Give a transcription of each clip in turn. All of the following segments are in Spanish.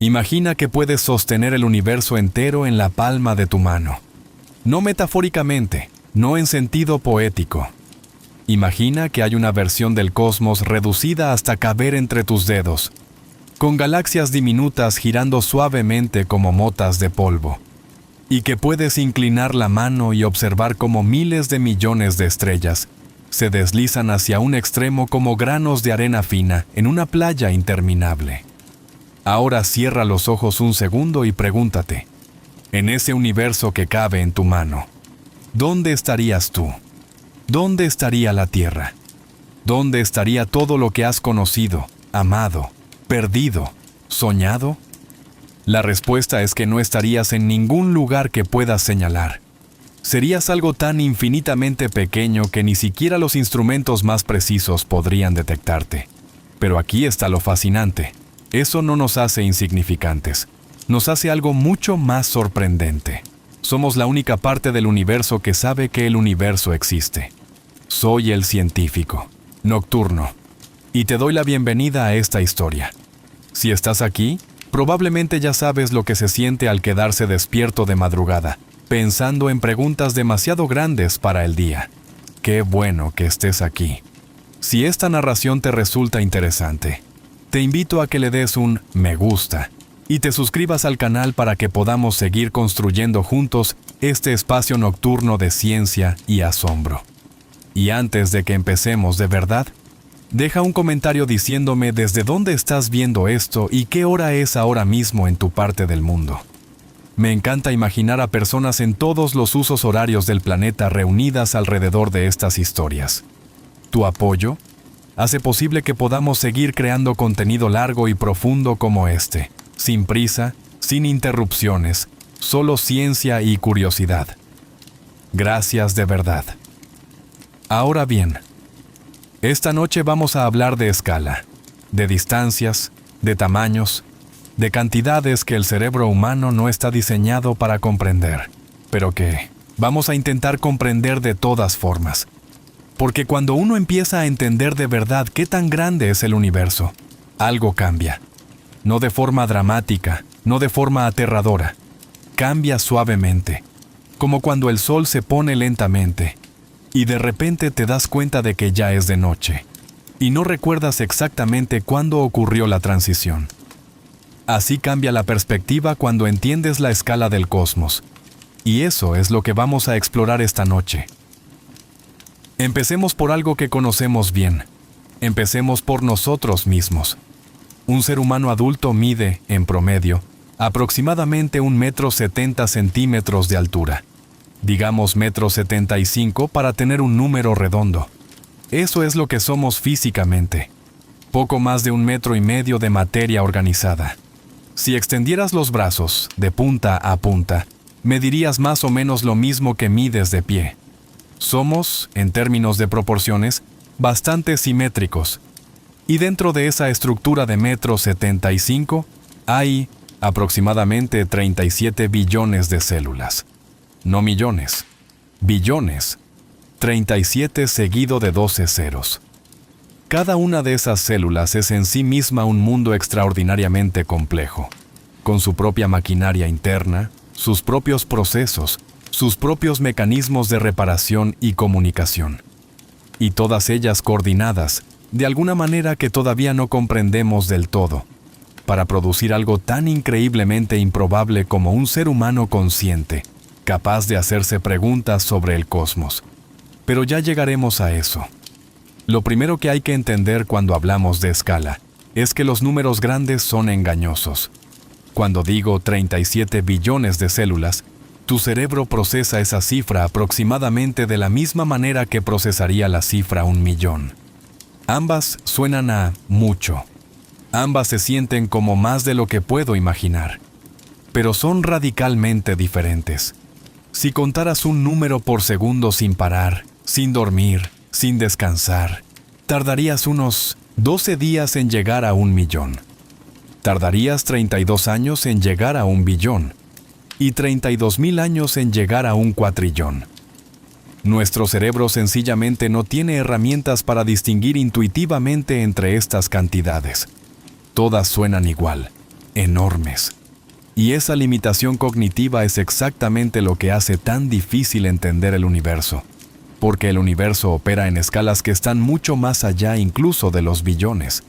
Imagina que puedes sostener el universo entero en la palma de tu mano. No metafóricamente, no en sentido poético. Imagina que hay una versión del cosmos reducida hasta caber entre tus dedos, con galaxias diminutas girando suavemente como motas de polvo, y que puedes inclinar la mano y observar cómo miles de millones de estrellas se deslizan hacia un extremo como granos de arena fina en una playa interminable. Ahora cierra los ojos un segundo y pregúntate, en ese universo que cabe en tu mano, ¿dónde estarías tú? ¿Dónde estaría la Tierra? ¿Dónde estaría todo lo que has conocido, amado, perdido, soñado? La respuesta es que no estarías en ningún lugar que puedas señalar. Serías algo tan infinitamente pequeño que ni siquiera los instrumentos más precisos podrían detectarte. Pero aquí está lo fascinante. Eso no nos hace insignificantes. Nos hace algo mucho más sorprendente. Somos la única parte del universo que sabe que el universo existe. Soy el científico, Nocturno, y te doy la bienvenida a esta historia. Si estás aquí, probablemente ya sabes lo que se siente al quedarse despierto de madrugada, pensando en preguntas demasiado grandes para el día. Qué bueno que estés aquí. Si esta narración te resulta interesante, te invito a que le des un me gusta y te suscribas al canal para que podamos seguir construyendo juntos este espacio nocturno de ciencia y asombro. Y antes de que empecemos de verdad, deja un comentario diciéndome desde dónde estás viendo esto y qué hora es ahora mismo en tu parte del mundo. Me encanta imaginar a personas en todos los usos horarios del planeta reunidas alrededor de estas historias. Tu apoyo hace posible que podamos seguir creando contenido largo y profundo como este, sin prisa, sin interrupciones, solo ciencia y curiosidad. Gracias de verdad. Ahora bien, esta noche vamos a hablar de escala, de distancias, de tamaños, de cantidades que el cerebro humano no está diseñado para comprender, pero que vamos a intentar comprender de todas formas. Porque cuando uno empieza a entender de verdad qué tan grande es el universo, algo cambia. No de forma dramática, no de forma aterradora. Cambia suavemente, como cuando el sol se pone lentamente, y de repente te das cuenta de que ya es de noche, y no recuerdas exactamente cuándo ocurrió la transición. Así cambia la perspectiva cuando entiendes la escala del cosmos, y eso es lo que vamos a explorar esta noche. Empecemos por algo que conocemos bien. Empecemos por nosotros mismos. Un ser humano adulto mide, en promedio, aproximadamente 1,70 m de altura. Digamos 1,75 m para tener un número redondo. Eso es lo que somos físicamente. Poco más de 1,5 m de materia organizada. Si extendieras los brazos, de punta a punta, medirías más o menos lo mismo que mides de pie. Somos, en términos de proporciones, bastante simétricos. Y dentro de esa estructura de 1,75 m hay aproximadamente 37 billones de células. No millones, billones. 37 seguido de 12 ceros. Cada una de esas células es en sí misma un mundo extraordinariamente complejo, con su propia maquinaria interna, sus propios procesos, sus propios mecanismos de reparación y comunicación. Y todas ellas coordinadas, de alguna manera que todavía no comprendemos del todo, para producir algo tan increíblemente improbable como un ser humano consciente, capaz de hacerse preguntas sobre el cosmos. Pero ya llegaremos a eso. Lo primero que hay que entender cuando hablamos de escala es que los números grandes son engañosos. Cuando digo 37 billones de células, tu cerebro procesa esa cifra aproximadamente de la misma manera que procesaría la cifra 1.000.000. Ambas suenan a mucho. Ambas se sienten como más de lo que puedo imaginar. Pero son radicalmente diferentes. Si contaras un número por segundo sin parar, sin dormir, sin descansar, tardarías unos 12 días en llegar a 1.000.000. Tardarías 32 años en llegar a 1.000.000.000 y 32.000 años en llegar a 1.004.000.000. Nuestro cerebro sencillamente no tiene herramientas para distinguir intuitivamente entre estas cantidades. Todas suenan igual, enormes. Y esa limitación cognitiva es exactamente lo que hace tan difícil entender el universo, porque el universo opera en escalas que están mucho más allá incluso de los billones.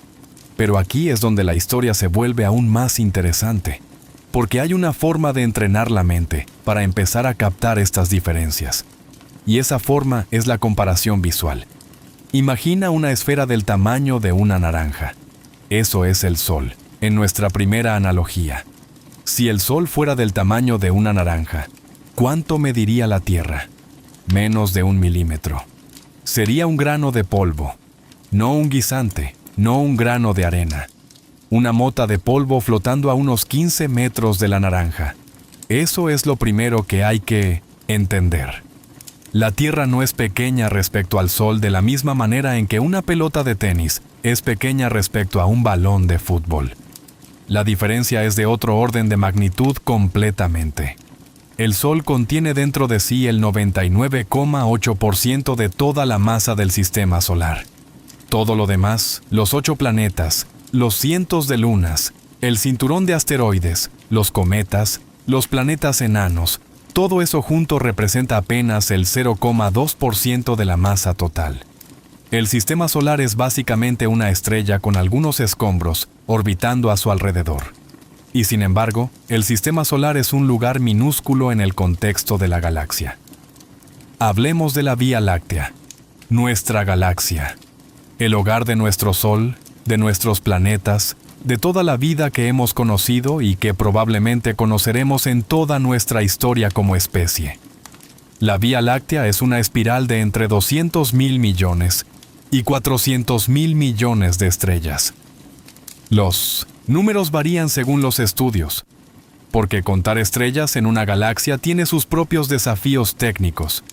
Pero aquí es donde la historia se vuelve aún más interesante, porque hay una forma de entrenar la mente para empezar a captar estas diferencias. Y esa forma es la comparación visual. Imagina una esfera del tamaño de una naranja. Eso es el Sol, en nuestra primera analogía. Si el Sol fuera del tamaño de una naranja, ¿cuánto mediría la Tierra? Menos de 1 milímetro. Sería un grano de polvo, no un guisante, no un grano de arena. Una mota de polvo flotando a unos 15 metros de la naranja. Eso es lo primero que hay que entender. La Tierra no es pequeña respecto al Sol de la misma manera en que una pelota de tenis es pequeña respecto a un balón de fútbol. La diferencia es de otro orden de magnitud completamente. El Sol contiene dentro de sí el 99,8% de toda la masa del sistema solar. Todo lo demás, los 8 planetas, los cientos de lunas, el cinturón de asteroides, los cometas, los planetas enanos, todo eso junto representa apenas el 0,2% de la masa total. El sistema solar es básicamente una estrella con algunos escombros orbitando a su alrededor. Y sin embargo, el sistema solar es un lugar minúsculo en el contexto de la galaxia. Hablemos de la Vía Láctea, nuestra galaxia, el hogar de nuestro Sol, de nuestros planetas, de toda la vida que hemos conocido y que probablemente conoceremos en toda nuestra historia como especie. La Vía Láctea es una espiral de entre 200.000 millones y 400.000 millones de estrellas. Los números varían según los estudios, porque contar estrellas en una galaxia tiene sus propios desafíos técnicos,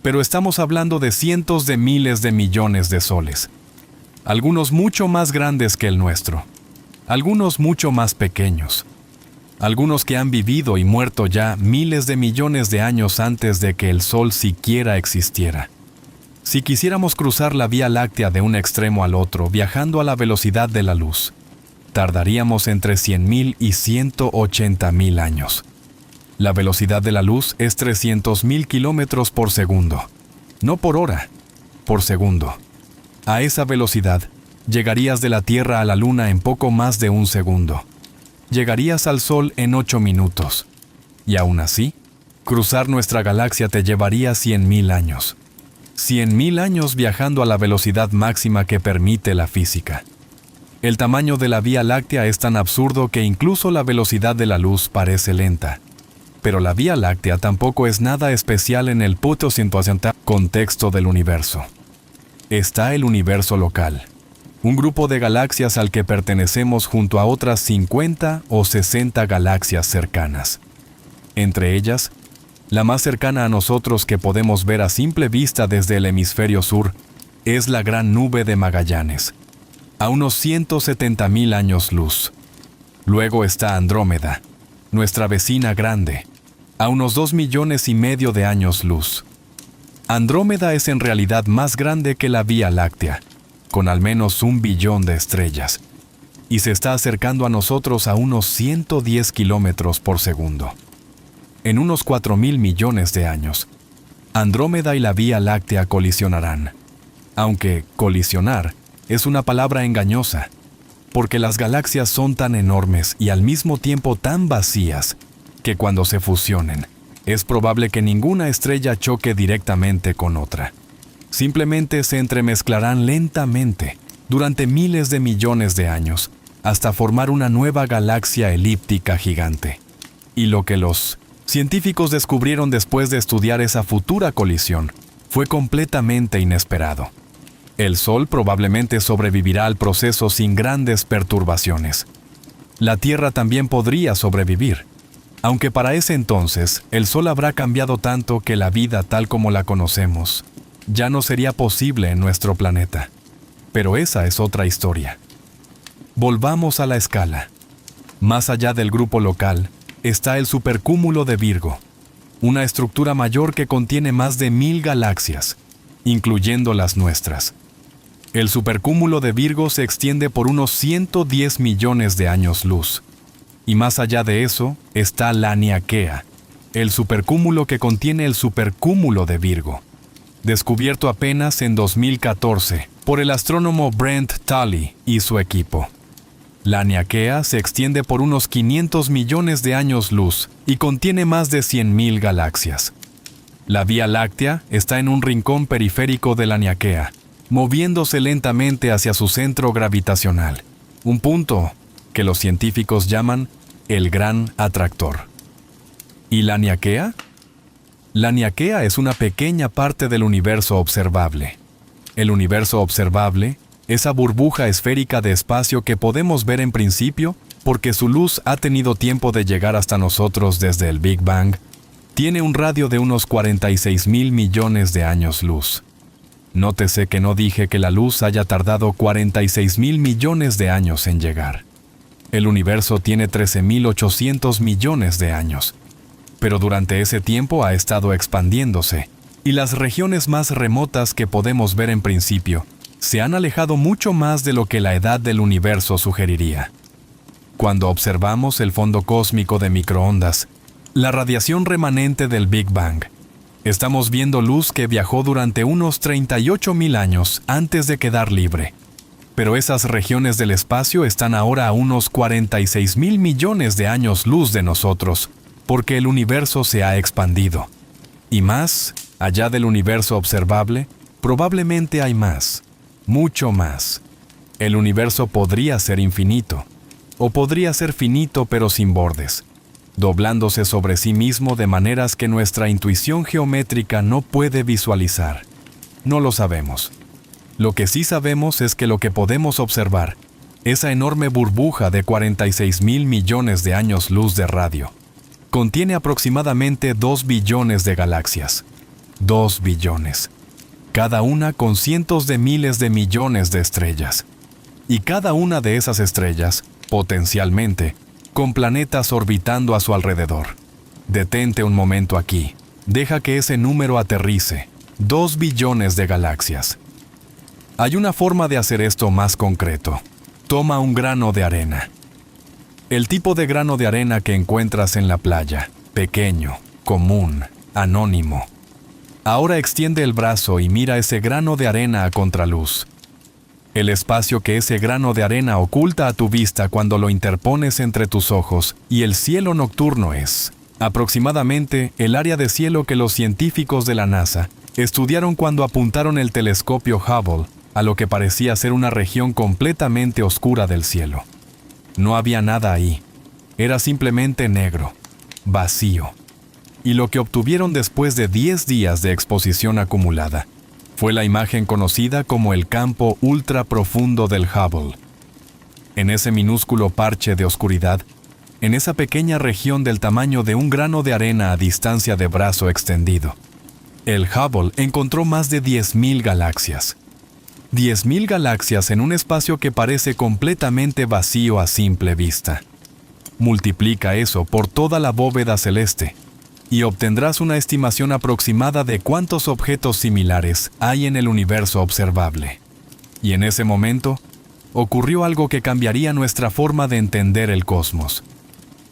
pero estamos hablando de cientos de miles de millones de soles, algunos mucho más grandes que el nuestro, algunos mucho más pequeños, algunos que han vivido y muerto ya miles de millones de años antes de que el Sol siquiera existiera. Si quisiéramos cruzar la Vía Láctea de un extremo al otro viajando a la velocidad de la luz, tardaríamos entre 100.000 y 180.000 años. La velocidad de la luz es 300.000 kilómetros por segundo, no por hora, por segundo. A esa velocidad, llegarías de la Tierra a la Luna en poco más de un segundo. Llegarías al Sol en 8 minutos. Y aún así, cruzar nuestra galaxia te llevaría 100.000 años. 100.000 años viajando a la velocidad máxima que permite la física. El tamaño de la Vía Láctea es tan absurdo que incluso la velocidad de la luz parece lenta. Pero la Vía Láctea tampoco es nada especial en el contexto del universo. Está el universo local, un grupo de galaxias al que pertenecemos junto a otras 50 o 60 galaxias cercanas. Entre ellas, la más cercana a nosotros que podemos ver a simple vista desde el hemisferio sur es la Gran Nube de Magallanes, a unos 170.000 años luz. Luego está Andrómeda, nuestra vecina grande, a unos 2,5 millones de años luz. Andrómeda es en realidad más grande que la Vía Láctea, con al menos 1 billón de estrellas, y se está acercando a nosotros a unos 110 kilómetros por segundo. En unos 4,000 millones de años, Andrómeda y la Vía Láctea colisionarán. Aunque colisionar es una palabra engañosa, porque las galaxias son tan enormes y al mismo tiempo tan vacías que cuando se fusionen, es probable que ninguna estrella choque directamente con otra. Simplemente se entremezclarán lentamente durante miles de millones de años hasta formar una nueva galaxia elíptica gigante. Y lo que los científicos descubrieron después de estudiar esa futura colisión fue completamente inesperado. El Sol probablemente sobrevivirá al proceso sin grandes perturbaciones. La Tierra también podría sobrevivir, aunque para ese entonces el Sol habrá cambiado tanto que la vida tal como la conocemos ya no sería posible en nuestro planeta. Pero esa es otra historia. Volvamos a la escala. Más allá del grupo local está el supercúmulo de Virgo, una estructura mayor que contiene más de 1,000 galaxias, incluyendo las nuestras. El supercúmulo de Virgo se extiende por unos 110 millones de años luz, Y más allá de eso está Laniakea, el supercúmulo que contiene el supercúmulo de Virgo, descubierto apenas en 2014 por el astrónomo Brent Tully y su equipo. Laniakea se extiende por unos 500 millones de años luz y contiene más de 100.000 galaxias. La Vía Láctea está en un rincón periférico de Laniakea, moviéndose lentamente hacia su centro gravitacional, un punto que los científicos llaman el Gran Atractor. ¿Y Laniakea? Laniakea es una pequeña parte del universo observable. El universo observable, esa burbuja esférica de espacio que podemos ver en principio porque su luz ha tenido tiempo de llegar hasta nosotros desde el Big Bang, tiene un radio de unos 46.000 millones de años luz. Nótese que no dije que la luz haya tardado 46.000 millones de años en llegar. El universo tiene 13.800 millones de años, pero durante ese tiempo ha estado expandiéndose, y las regiones más remotas que podemos ver en principio se han alejado mucho más de lo que la edad del universo sugeriría. Cuando observamos el fondo cósmico de microondas, la radiación remanente del Big Bang, estamos viendo luz que viajó durante unos 38.000 años antes de quedar libre. Pero esas regiones del espacio están ahora a unos 46.000 millones de años luz de nosotros, porque el universo se ha expandido. Y más, allá del universo observable, probablemente hay más, mucho más. El universo podría ser infinito, o podría ser finito pero sin bordes, doblándose sobre sí mismo de maneras que nuestra intuición geométrica no puede visualizar. No lo sabemos. Lo que sí sabemos es que lo que podemos observar, esa enorme burbuja de 46.000 millones de años luz de radio, contiene aproximadamente 2 billones de galaxias. 2 billones. Cada una con cientos de miles de millones de estrellas. Y cada una de esas estrellas, potencialmente, con planetas orbitando a su alrededor. Detente un momento aquí. Deja que ese número aterrice. 2 billones de galaxias. Hay una forma de hacer esto más concreto. Toma un grano de arena. El tipo de grano de arena que encuentras en la playa, pequeño, común, anónimo. Ahora extiende el brazo y mira ese grano de arena a contraluz. El espacio que ese grano de arena oculta a tu vista cuando lo interpones entre tus ojos y el cielo nocturno es, aproximadamente, el área de cielo que los científicos de la NASA estudiaron cuando apuntaron el telescopio Hubble a lo que parecía ser una región completamente oscura del cielo. No había nada ahí. Era simplemente negro, vacío. Y lo que obtuvieron después de 10 días de exposición acumulada fue la imagen conocida como el campo ultra profundo del Hubble. En ese minúsculo parche de oscuridad, en esa pequeña región del tamaño de un grano de arena a distancia de brazo extendido, el Hubble encontró más de 10.000 galaxias. 10.000 galaxias en un espacio que parece completamente vacío a simple vista. Multiplica eso por toda la bóveda celeste y obtendrás una estimación aproximada de cuántos objetos similares hay en el universo observable. Y en ese momento, ocurrió algo que cambiaría nuestra forma de entender el cosmos.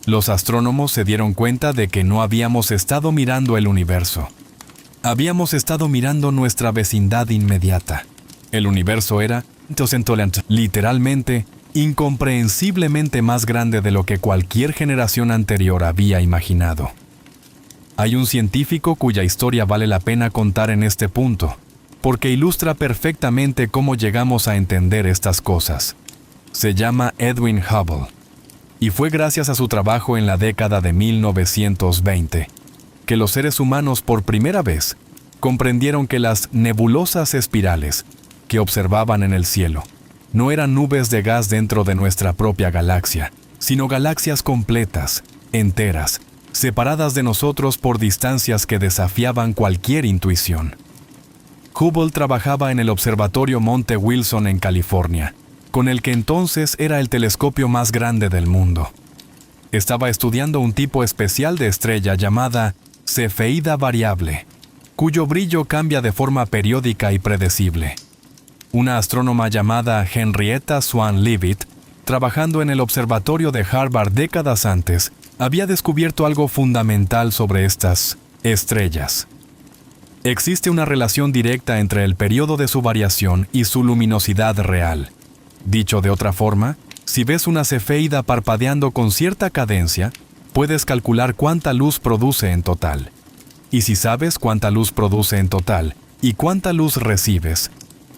Los astrónomos se dieron cuenta de que no habíamos estado mirando el universo. Habíamos estado mirando nuestra vecindad inmediata. El universo era, literalmente, incomprehensiblemente más grande de lo que cualquier generación anterior había imaginado. Hay un científico cuya historia vale la pena contar en este punto, porque ilustra perfectamente cómo llegamos a entender estas cosas. Se llama Edwin Hubble, y fue gracias a su trabajo en la década de 1920 que los seres humanos por primera vez comprendieron que las nebulosas espirales que observaban en el cielo no eran nubes de gas dentro de nuestra propia galaxia, sino galaxias completas, enteras, separadas de nosotros por distancias que desafiaban cualquier intuición. Hubble trabajaba en el observatorio Monte Wilson en California, con el que entonces era el telescopio más grande del mundo. Estaba estudiando un tipo especial de estrella llamada Cefeida variable, cuyo brillo cambia de forma periódica y predecible. Una astrónoma llamada Henrietta Swan Leavitt trabajando en el observatorio de Harvard décadas antes, había descubierto algo fundamental sobre estas estrellas. Existe una relación directa entre el periodo de su variación y su luminosidad real. Dicho de otra forma, si ves una cefeida parpadeando con cierta cadencia, puedes calcular cuánta luz produce en total. Y si sabes cuánta luz produce en total y cuánta luz recibes,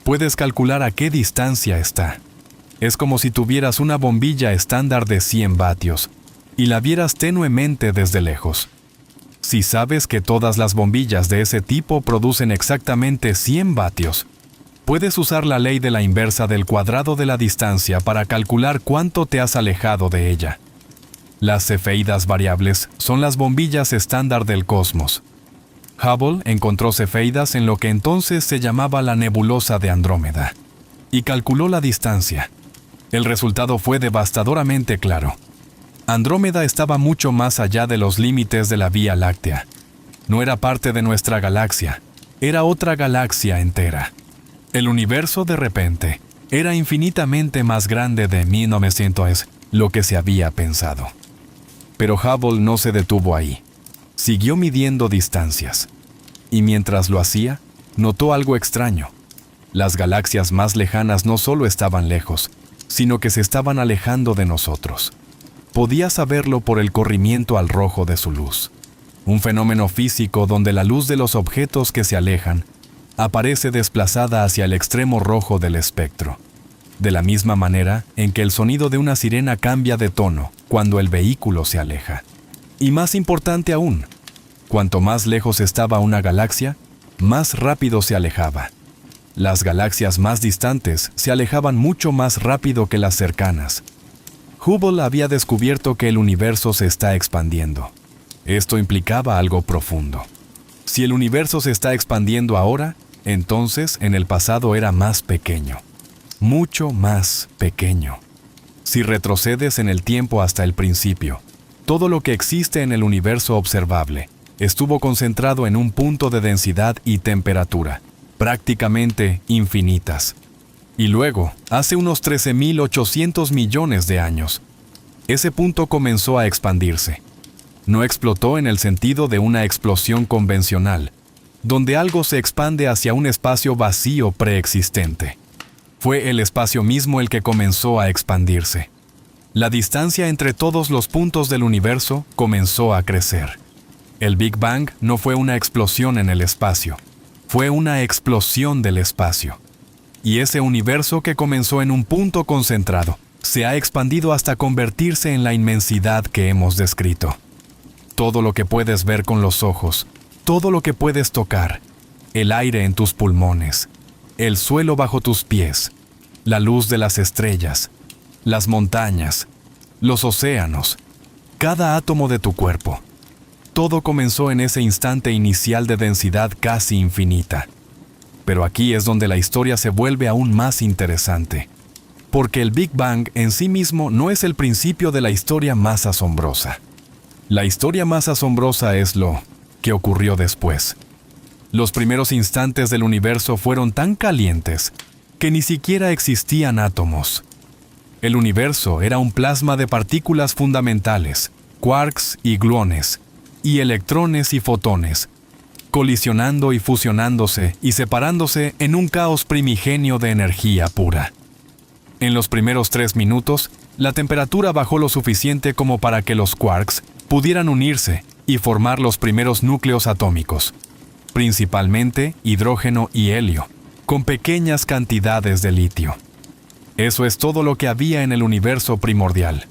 puedes calcular a qué distancia está. Es como si tuvieras una bombilla estándar de 100 vatios y la vieras tenuemente desde lejos. Si sabes que todas las bombillas de ese tipo producen exactamente 100 vatios, puedes usar la ley de la inversa del cuadrado de la distancia para calcular cuánto te has alejado de ella. Las cefeidas variables son las bombillas estándar del cosmos. Hubble encontró cefeidas en lo que entonces se llamaba la nebulosa de Andrómeda y calculó la distancia. El resultado fue devastadoramente claro. Andrómeda estaba mucho más allá de los límites de la Vía Láctea. No era parte de nuestra galaxia, era otra galaxia entera. El universo, de repente, era infinitamente más grande de 1900, lo que se había pensado. Pero Hubble no se detuvo ahí. Siguió midiendo distancias. Y mientras lo hacía, notó algo extraño. Las galaxias más lejanas no solo estaban lejos, sino que se estaban alejando de nosotros. Podía saberlo por el corrimiento al rojo de su luz. Un fenómeno físico donde la luz de los objetos que se alejan aparece desplazada hacia el extremo rojo del espectro. De la misma manera en que el sonido de una sirena cambia de tono cuando el vehículo se aleja. Y más importante aún, cuanto más lejos estaba una galaxia, más rápido se alejaba. Las galaxias más distantes se alejaban mucho más rápido que las cercanas. Hubble había descubierto que el universo se está expandiendo. Esto implicaba algo profundo. Si el universo se está expandiendo ahora, entonces en el pasado era más pequeño. Mucho más pequeño. Si retrocedes en el tiempo hasta el principio, todo lo que existe en el universo observable estuvo concentrado en un punto de densidad y temperatura, prácticamente infinitas. Y luego, hace unos 13.800 millones de años, ese punto comenzó a expandirse. No explotó en el sentido de una explosión convencional, donde algo se expande hacia un espacio vacío preexistente. Fue el espacio mismo el que comenzó a expandirse. La distancia entre todos los puntos del universo comenzó a crecer. El Big Bang no fue una explosión en el espacio, fue una explosión del espacio. Y ese universo que comenzó en un punto concentrado se ha expandido hasta convertirse en la inmensidad que hemos descrito. Todo lo que puedes ver con los ojos, todo lo que puedes tocar, el aire en tus pulmones, el suelo bajo tus pies, la luz de las estrellas, las montañas, los océanos, cada átomo de tu cuerpo. Todo comenzó en ese instante inicial de densidad casi infinita. Pero aquí es donde la historia se vuelve aún más interesante, porque el Big Bang en sí mismo no es el principio de la historia más asombrosa. La historia más asombrosa es lo que ocurrió después. Los primeros instantes del universo fueron tan calientes que ni siquiera existían átomos. El universo era un plasma de partículas fundamentales, quarks y gluones, y electrones y fotones, colisionando y fusionándose y separándose en un caos primigenio de energía pura. En los primeros 3 minutos, la temperatura bajó lo suficiente como para que los quarks pudieran unirse y formar los primeros núcleos atómicos, principalmente hidrógeno y helio, con pequeñas cantidades de litio. Eso es todo lo que había en el universo primordial.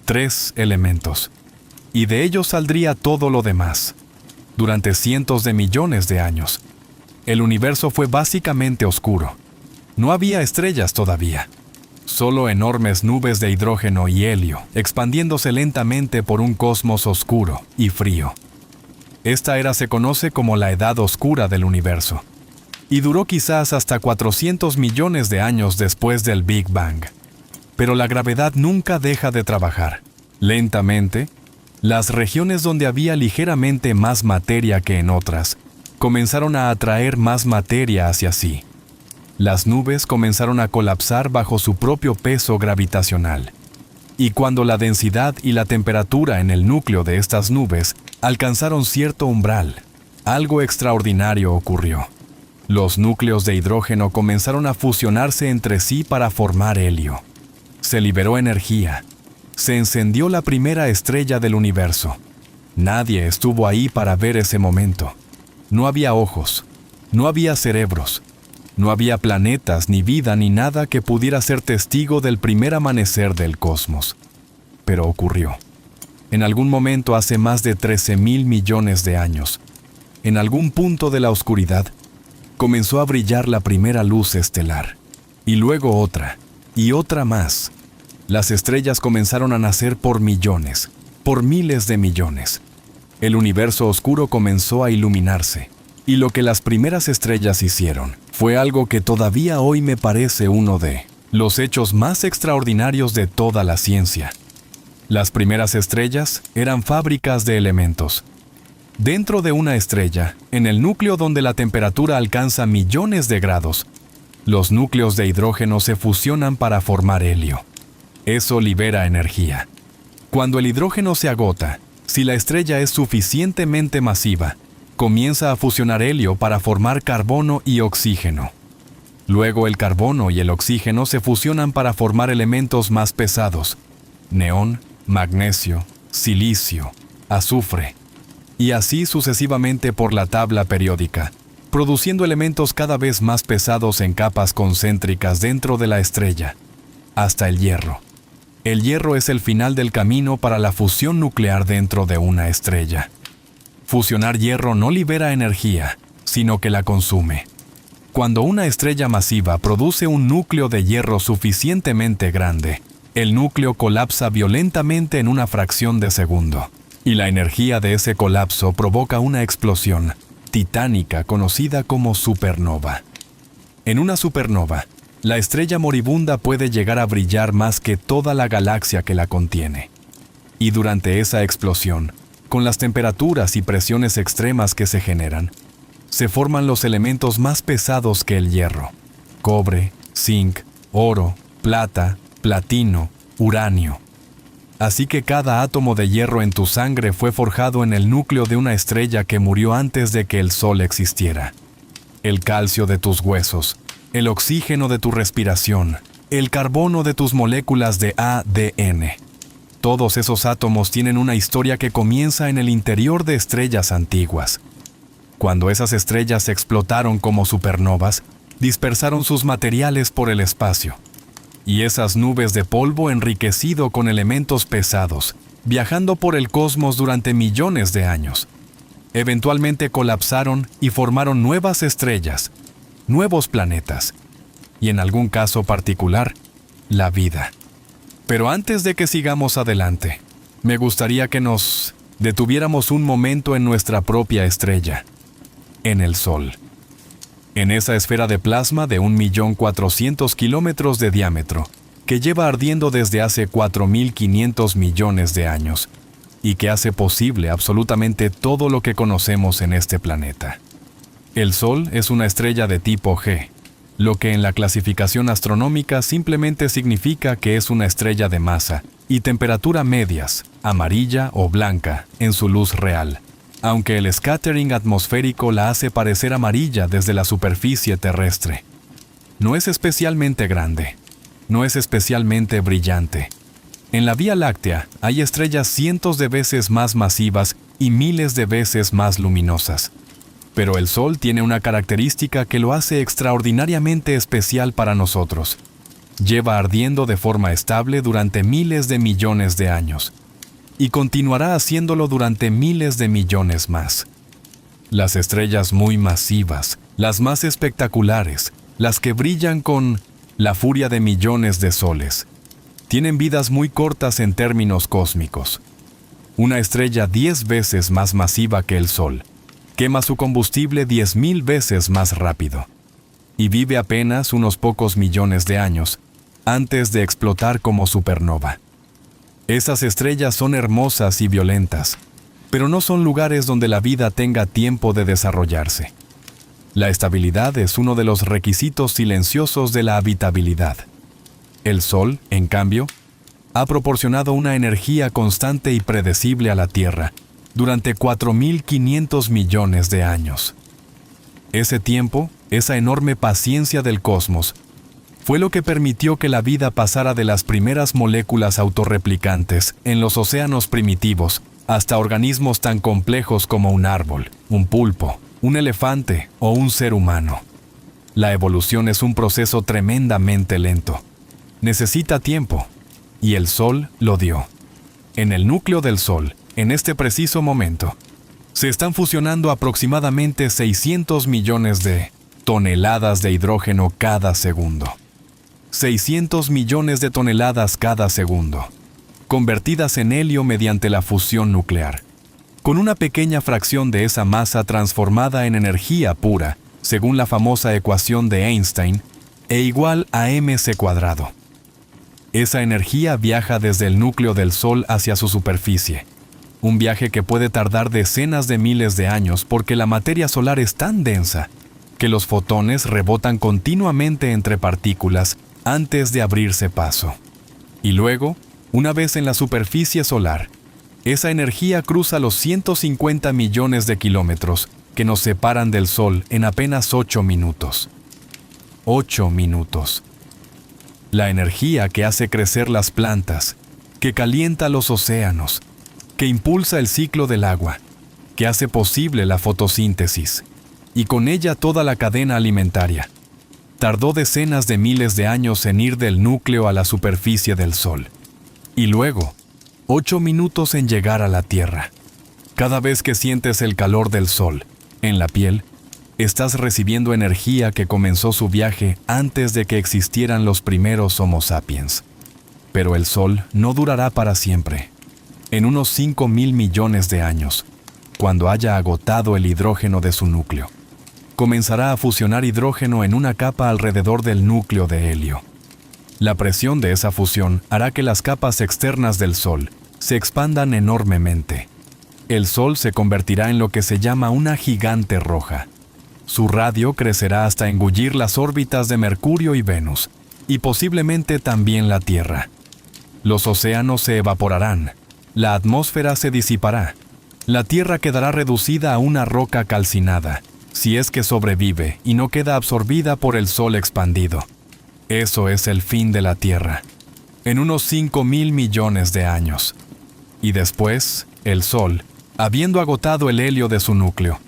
3 elementos. Y de ellos saldría todo lo demás. Durante cientos de millones de años, el universo fue básicamente oscuro. No había estrellas todavía. Solo enormes nubes de hidrógeno y helio, expandiéndose lentamente por un cosmos oscuro y frío. Esta era se conoce como la Edad Oscura del universo, y duró quizás hasta 400 millones de años después del Big Bang. Pero la gravedad nunca deja de trabajar. Lentamente, las regiones donde había ligeramente más materia que en otras, comenzaron a atraer más materia hacia sí. Las nubes comenzaron a colapsar bajo su propio peso gravitacional, Y cuando la densidad y la temperatura en el núcleo de estas nubes alcanzaron cierto umbral, algo extraordinario ocurrió. Los núcleos de hidrógeno comenzaron a fusionarse entre sí para formar helio. Se liberó energía. Se encendió la primera estrella del universo. Nadie estuvo ahí para ver ese momento. No había ojos, no había cerebros, no había planetas, ni vida, ni nada que pudiera ser testigo del primer amanecer del cosmos. Pero ocurrió. En algún momento hace más de 13.000 millones de años, en algún punto de la oscuridad, comenzó a brillar la primera luz estelar, y luego otra, y otra más. Las estrellas comenzaron a nacer por millones, por miles de millones. El universo oscuro comenzó a iluminarse, y lo que las primeras estrellas hicieron fue algo que todavía hoy me parece uno de los hechos más extraordinarios de toda la ciencia. Las primeras estrellas eran fábricas de elementos. Dentro de una estrella, en el núcleo donde la temperatura alcanza millones de grados, los núcleos de hidrógeno se fusionan para formar helio. Eso libera energía. Cuando el hidrógeno se agota, si la estrella es suficientemente masiva, comienza a fusionar helio para formar carbono y oxígeno. Luego el carbono y el oxígeno se fusionan para formar elementos más pesados: neón, magnesio, silicio, azufre, y así sucesivamente por la tabla periódica, produciendo elementos cada vez más pesados en capas concéntricas dentro de la estrella, hasta el hierro. El hierro es el final del camino para la fusión nuclear dentro de una estrella. Fusionar hierro no libera energía, sino que la consume. Cuando una estrella masiva produce un núcleo de hierro suficientemente grande, el núcleo colapsa violentamente en una fracción de segundo, y la energía de ese colapso provoca una explosión titánica conocida como supernova. En una supernova, la estrella moribunda puede llegar a brillar más que toda la galaxia que la contiene. Y durante esa explosión, con las temperaturas y presiones extremas que se generan, se forman los elementos más pesados que el hierro: cobre, zinc, oro, plata, platino, uranio. Así que cada átomo de hierro en tu sangre fue forjado en el núcleo de una estrella que murió antes de que el Sol existiera. El calcio de tus huesos, el oxígeno de tu respiración, el carbono de tus moléculas de ADN. Todos esos átomos tienen una historia que comienza en el interior de estrellas antiguas. Cuando esas estrellas explotaron como supernovas, dispersaron sus materiales por el espacio. Y esas nubes de polvo enriquecido con elementos pesados, viajando por el cosmos durante millones de años, eventualmente colapsaron y formaron nuevas estrellas, nuevos planetas, y en algún caso particular, la vida. Pero antes de que sigamos adelante, me gustaría que nos detuviéramos un momento en nuestra propia estrella, en el Sol. En esa esfera de plasma de 1.400.000 kilómetros de diámetro, que lleva ardiendo desde hace 4.500 millones de años, y que hace posible absolutamente todo lo que conocemos en este planeta. El Sol es una estrella de tipo G, lo que en la clasificación astronómica simplemente significa que es una estrella de masa y temperatura medias, amarilla o blanca, en su luz real, aunque el scattering atmosférico la hace parecer amarilla desde la superficie terrestre. No es especialmente grande, no es especialmente brillante. En la Vía Láctea hay estrellas cientos de veces más masivas y miles de veces más luminosas. Pero el Sol tiene una característica que lo hace extraordinariamente especial para nosotros. Lleva ardiendo de forma estable durante miles de millones de años, y continuará haciéndolo durante miles de millones más. Las estrellas muy masivas, las más espectaculares, las que brillan con la furia de millones de soles, tienen vidas muy cortas en términos cósmicos. Una estrella 10 veces más masiva que el Sol quema su combustible 10.000 veces más rápido y vive apenas unos pocos millones de años antes de explotar como supernova. Esas estrellas son hermosas y violentas, pero no son lugares donde la vida tenga tiempo de desarrollarse. La estabilidad es uno de los requisitos silenciosos de la habitabilidad. El Sol, en cambio, ha proporcionado una energía constante y predecible a la Tierra durante 4.500 millones de años. Ese tiempo, esa enorme paciencia del cosmos, fue lo que permitió que la vida pasara de las primeras moléculas autorreplicantes en los océanos primitivos hasta organismos tan complejos como un árbol, un pulpo, un elefante o un ser humano. La evolución es un proceso tremendamente lento. Necesita tiempo, y el Sol lo dio. En el núcleo del Sol, en este preciso momento, se están fusionando aproximadamente 600 millones de toneladas de hidrógeno cada segundo. 600 millones de toneladas cada segundo, convertidas en helio mediante la fusión nuclear, con una pequeña fracción de esa masa transformada en energía pura, según la famosa ecuación de Einstein, E igual a mc². Esa energía viaja desde el núcleo del Sol hacia su superficie, un viaje que puede tardar decenas de miles de años porque la materia solar es tan densa que los fotones rebotan continuamente entre partículas antes de abrirse paso. Y luego, una vez en la superficie solar, esa energía cruza los 150 millones de kilómetros que nos separan del Sol en apenas 8 minutos. 8 minutos. La energía que hace crecer las plantas, que calienta los océanos, que impulsa el ciclo del agua, que hace posible la fotosíntesis, y con ella toda la cadena alimentaria, tardó decenas de miles de años en ir del núcleo a la superficie del Sol. Y luego, 8 minutos en llegar a la Tierra. Cada vez que sientes el calor del Sol en la piel, estás recibiendo energía que comenzó su viaje antes de que existieran los primeros Homo sapiens. Pero el Sol no durará para siempre. En unos 5.000 millones de años, cuando haya agotado el hidrógeno de su núcleo, comenzará a fusionar hidrógeno en una capa alrededor del núcleo de helio. La presión de esa fusión hará que las capas externas del Sol se expandan enormemente. El Sol se convertirá en lo que se llama una gigante roja. Su radio crecerá hasta engullir las órbitas de Mercurio y Venus, y posiblemente también la Tierra. Los océanos se evaporarán, la atmósfera se disipará, la Tierra quedará reducida a una roca calcinada, si es que sobrevive y no queda absorbida por el Sol expandido. Eso es el fin de la Tierra, en unos 5.000 millones de años. Y después, el Sol, habiendo agotado el helio de su núcleo,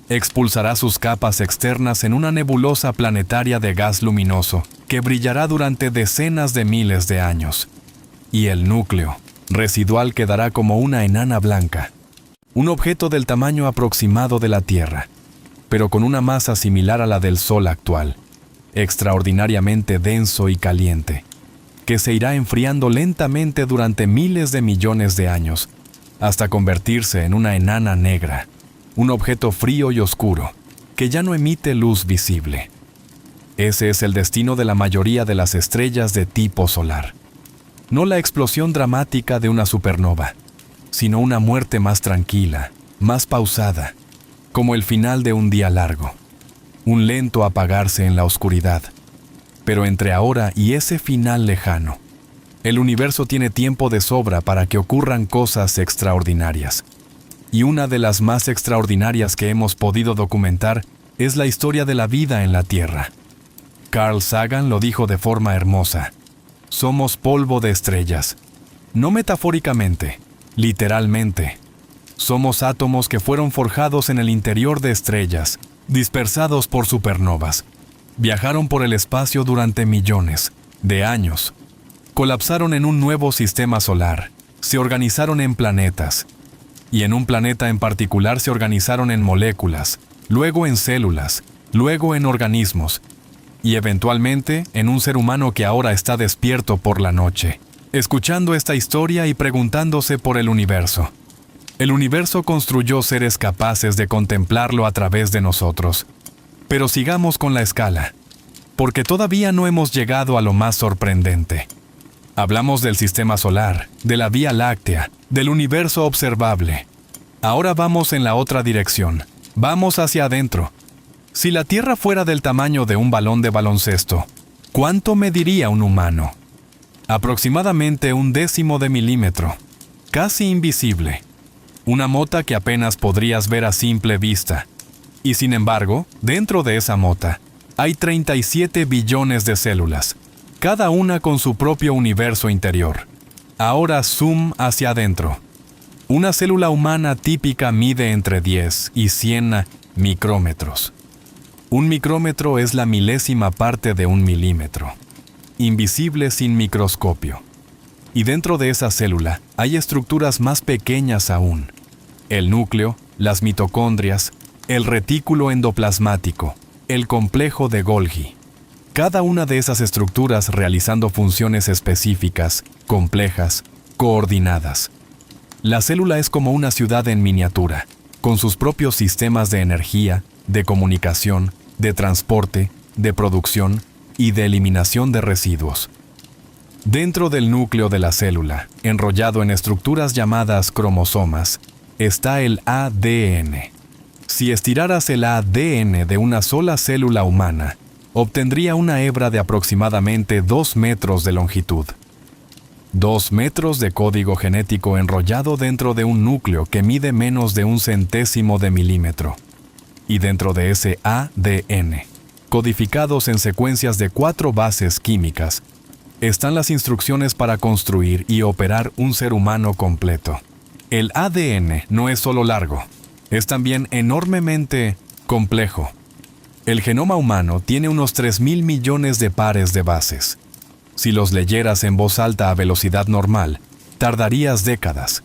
expulsará sus capas externas en una nebulosa planetaria de gas luminoso que brillará durante decenas de miles de años. Y el núcleo residual quedará como una enana blanca, un objeto del tamaño aproximado de la Tierra, pero con una masa similar a la del Sol actual, extraordinariamente denso y caliente, que se irá enfriando lentamente durante miles de millones de años, hasta convertirse en una enana negra, un objeto frío y oscuro, que ya no emite luz visible. Ese es el destino de la mayoría de las estrellas de tipo solar. No la explosión dramática de una supernova, sino una muerte más tranquila, más pausada, como el final de un día largo, un lento apagarse en la oscuridad. Pero entre ahora y ese final lejano, el universo tiene tiempo de sobra para que ocurran cosas extraordinarias. Y una de las más extraordinarias que hemos podido documentar es la historia de la vida en la Tierra. Carl Sagan lo dijo de forma hermosa: somos polvo de estrellas. No metafóricamente, literalmente. Somos átomos que fueron forjados en el interior de estrellas, dispersados por supernovas. Viajaron por el espacio durante millones de años. Colapsaron en un nuevo sistema solar. Se organizaron en planetas. Y en un planeta en particular se organizaron en moléculas, luego en células, luego en organismos, y eventualmente en un ser humano que ahora está despierto por la noche, escuchando esta historia y preguntándose por el universo. El universo construyó seres capaces de contemplarlo a través de nosotros. Pero sigamos con la escala, porque todavía no hemos llegado a lo más sorprendente. Hablamos del sistema solar, de la Vía Láctea, del universo observable. Ahora vamos en la otra dirección. Vamos hacia adentro. Si la Tierra fuera del tamaño de un balón de baloncesto, ¿cuánto mediría un humano? Aproximadamente 1/10 de milímetro, casi invisible. Una mota que apenas podrías ver a simple vista. Y sin embargo, dentro de esa mota, hay 37 billones de células, cada una con su propio universo interior. Ahora zoom hacia adentro. Una célula humana típica mide entre 10 y 100 micrómetros. Un micrómetro es la milésima parte de un milímetro, invisible sin microscopio. Y dentro de esa célula hay estructuras más pequeñas aún. El núcleo, las mitocondrias, el retículo endoplasmático, el complejo de Golgi. Cada una de esas estructuras realizando funciones específicas, complejas, coordinadas. La célula es como una ciudad en miniatura, con sus propios sistemas de energía, de comunicación, de transporte, de producción y de eliminación de residuos. Dentro del núcleo de la célula, enrollado en estructuras llamadas cromosomas, está el ADN. Si estiraras el ADN de una sola célula humana, obtendría una hebra de aproximadamente 2 metros de longitud. 2 metros de código genético enrollado dentro de un núcleo que mide menos de 1/100 de milímetro. Y dentro de ese ADN, codificados en secuencias de 4 bases químicas, están las instrucciones para construir y operar un ser humano completo. El ADN no es solo largo, es también enormemente complejo. El genoma humano tiene unos 3.000 millones de pares de bases. Si los leyeras en voz alta a velocidad normal, tardarías décadas.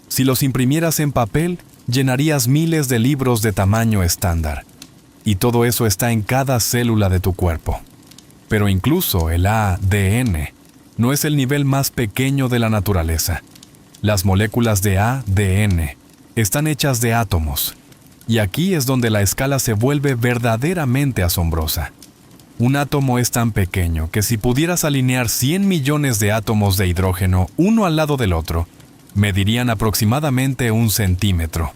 Si los imprimieras en papel, llenarías miles de libros de tamaño estándar. Y todo eso está en cada célula de tu cuerpo. Pero incluso el ADN no es el nivel más pequeño de la naturaleza. Las moléculas de ADN están hechas de átomos. Y aquí es donde la escala se vuelve verdaderamente asombrosa. Un átomo es tan pequeño que si pudieras alinear 100 millones de átomos de hidrógeno uno al lado del otro, medirían aproximadamente 1 centímetro.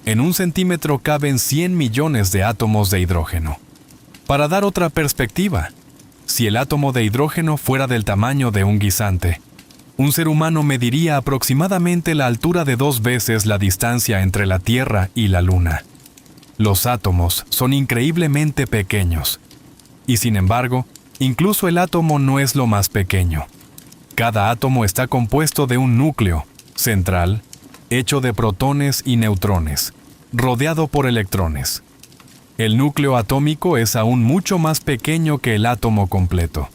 En 1 centímetro caben 100 millones de átomos de hidrógeno. Para dar otra perspectiva, si el átomo de hidrógeno fuera del tamaño de un guisante, un ser humano mediría aproximadamente la altura de 2 veces la distancia entre la Tierra y la Luna. Los átomos son increíblemente pequeños. Y sin embargo, incluso el átomo no es lo más pequeño. Cada átomo está compuesto de un núcleo central, hecho de protones y neutrones, rodeado por electrones. El núcleo atómico es aún mucho más pequeño que el átomo completo.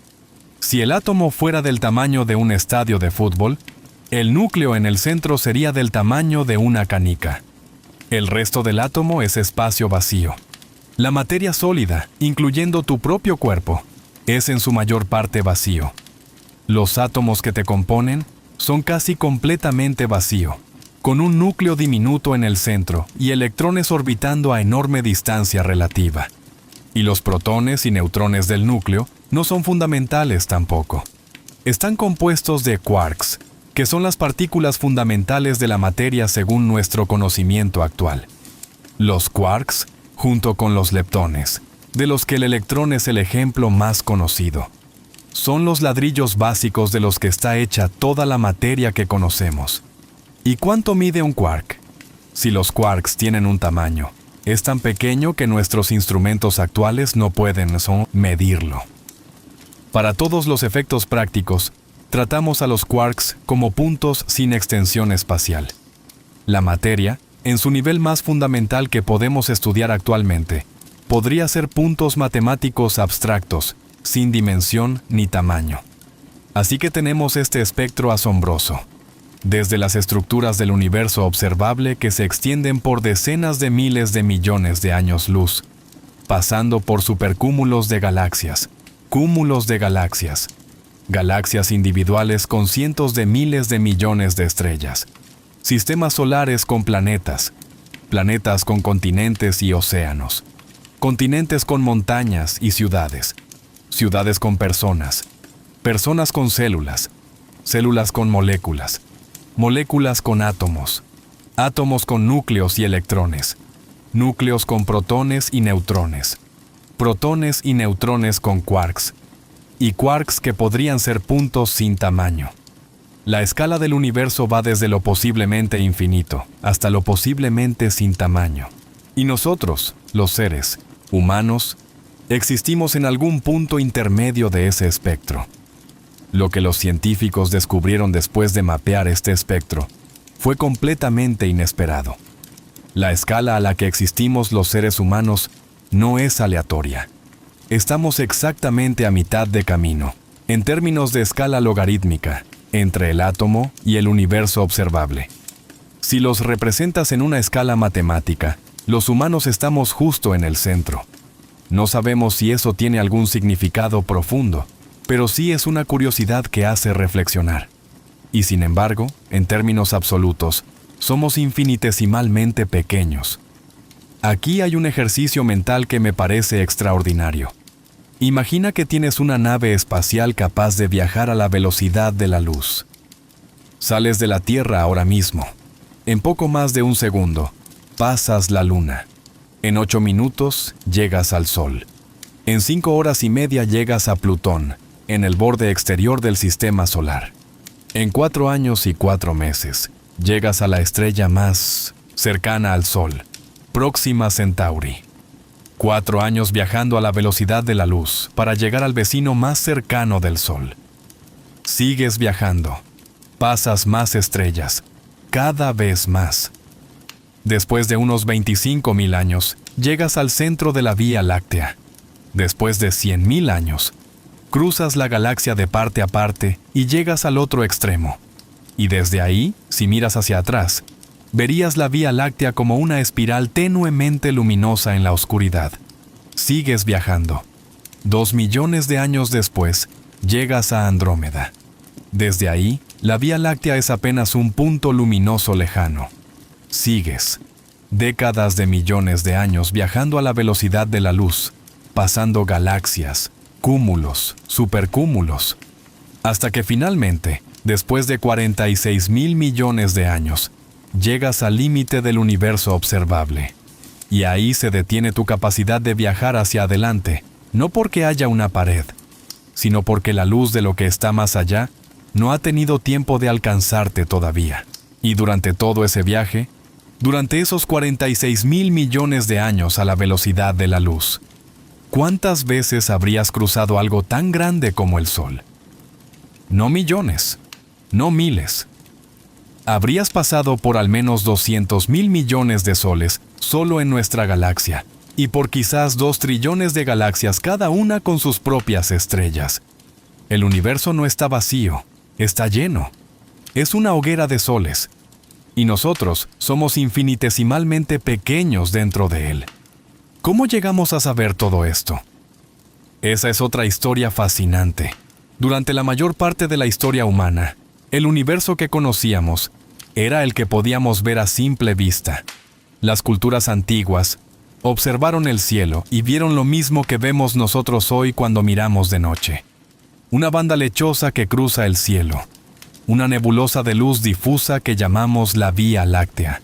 Si el átomo fuera del tamaño de un estadio de fútbol, el núcleo en el centro sería del tamaño de una canica. El resto del átomo es espacio vacío. La materia sólida, incluyendo tu propio cuerpo, es en su mayor parte vacío. Los átomos que te componen son casi completamente vacío, con un núcleo diminuto en el centro y electrones orbitando a enorme distancia relativa. Y los protones y neutrones del núcleo no son fundamentales tampoco. Están compuestos de quarks, que son las partículas fundamentales de la materia según nuestro conocimiento actual. Los quarks, junto con los leptones, de los que el electrón es el ejemplo más conocido, son los ladrillos básicos de los que está hecha toda la materia que conocemos. ¿Y cuánto mide un quark? Si los quarks tienen un tamaño, es tan pequeño que nuestros instrumentos actuales no pueden medirlo. Para todos los efectos prácticos, tratamos a los quarks como puntos sin extensión espacial. La materia, en su nivel más fundamental que podemos estudiar actualmente, podría ser puntos matemáticos abstractos, sin dimensión ni tamaño. Así que tenemos este espectro asombroso, desde las estructuras del universo observable que se extienden por decenas de miles de millones de años luz, pasando por supercúmulos de galaxias, cúmulos de galaxias, galaxias individuales con cientos de miles de millones de estrellas, sistemas solares con planetas, planetas con continentes y océanos, continentes con montañas y ciudades, ciudades con personas, personas con células, células con moléculas, moléculas con átomos, átomos con núcleos y electrones, núcleos con protones y neutrones con quarks, y quarks que podrían ser puntos sin tamaño. La escala del universo va desde lo posiblemente infinito hasta lo posiblemente sin tamaño. Y nosotros, los seres humanos, existimos en algún punto intermedio de ese espectro. Lo que los científicos descubrieron después de mapear este espectro fue completamente inesperado. La escala a la que existimos los seres humanos no es aleatoria. Estamos exactamente a mitad de camino, en términos de escala logarítmica, entre el átomo y el universo observable. Si los representas en una escala matemática, los humanos estamos justo en el centro. No sabemos si eso tiene algún significado profundo, pero sí es una curiosidad que hace reflexionar. Y sin embargo, en términos absolutos, somos infinitesimalmente pequeños. Aquí hay un ejercicio mental que me parece extraordinario. Imagina que tienes una nave espacial capaz de viajar a la velocidad de la luz. Sales de la Tierra ahora mismo. En poco más de un segundo, pasas la Luna. En 8 minutos, llegas al Sol. En 5 horas y media llegas a Plutón, en el borde exterior del Sistema Solar. En 4 años y 4 meses, llegas a la estrella más cercana al Sol, Próxima Centauri. 4 años viajando a la velocidad de la luz para llegar al vecino más cercano del Sol. Sigues viajando. Pasas más estrellas, cada vez más. Después de unos 25.000 años, llegas al centro de la Vía Láctea. Después de 100.000 años, cruzas la galaxia de parte a parte y llegas al otro extremo. Y desde ahí, si miras hacia atrás, verías la Vía Láctea como una espiral tenuemente luminosa en la oscuridad. Sigues viajando. 2 millones de años después, llegas a Andrómeda. Desde ahí, la Vía Láctea es apenas un punto luminoso lejano. Sigues. Décadas de millones de años viajando a la velocidad de la luz, pasando galaxias, cúmulos, supercúmulos, hasta que finalmente, después de 46.000 millones de años, llegas al límite del universo observable. Y ahí se detiene tu capacidad de viajar hacia adelante, no porque haya una pared, sino porque la luz de lo que está más allá no ha tenido tiempo de alcanzarte todavía. Y durante todo ese viaje, durante esos 46.000 millones de años a la velocidad de la luz, ¿cuántas veces habrías cruzado algo tan grande como el Sol? No millones, no miles. Habrías pasado por al menos 200.000 millones de soles solo en nuestra galaxia, y por quizás 2 trillones de galaxias cada una con sus propias estrellas. El universo no está vacío, está lleno. Es una hoguera de soles, y nosotros somos infinitesimalmente pequeños dentro de él. ¿Cómo llegamos a saber todo esto? Esa es otra historia fascinante. Durante la mayor parte de la historia humana, el universo que conocíamos era el que podíamos ver a simple vista. Las culturas antiguas observaron el cielo y vieron lo mismo que vemos nosotros hoy cuando miramos de noche. Una banda lechosa que cruza el cielo. Una nebulosa de luz difusa que llamamos la Vía Láctea.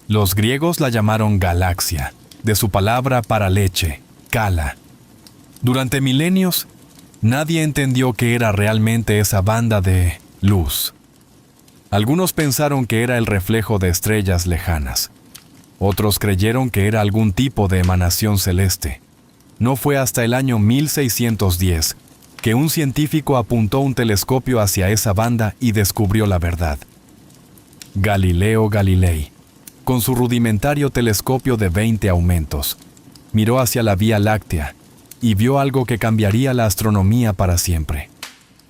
Los griegos la llamaron galaxia, de su palabra para leche, kala. Durante milenios, nadie entendió qué era realmente esa banda de luz. Algunos pensaron que era el reflejo de estrellas lejanas. Otros creyeron que era algún tipo de emanación celeste. No fue hasta el año 1610 que un científico apuntó un telescopio hacia esa banda y descubrió la verdad. Galileo Galilei, con su rudimentario telescopio de 20 aumentos, miró hacia la Vía Láctea y vio algo que cambiaría la astronomía para siempre.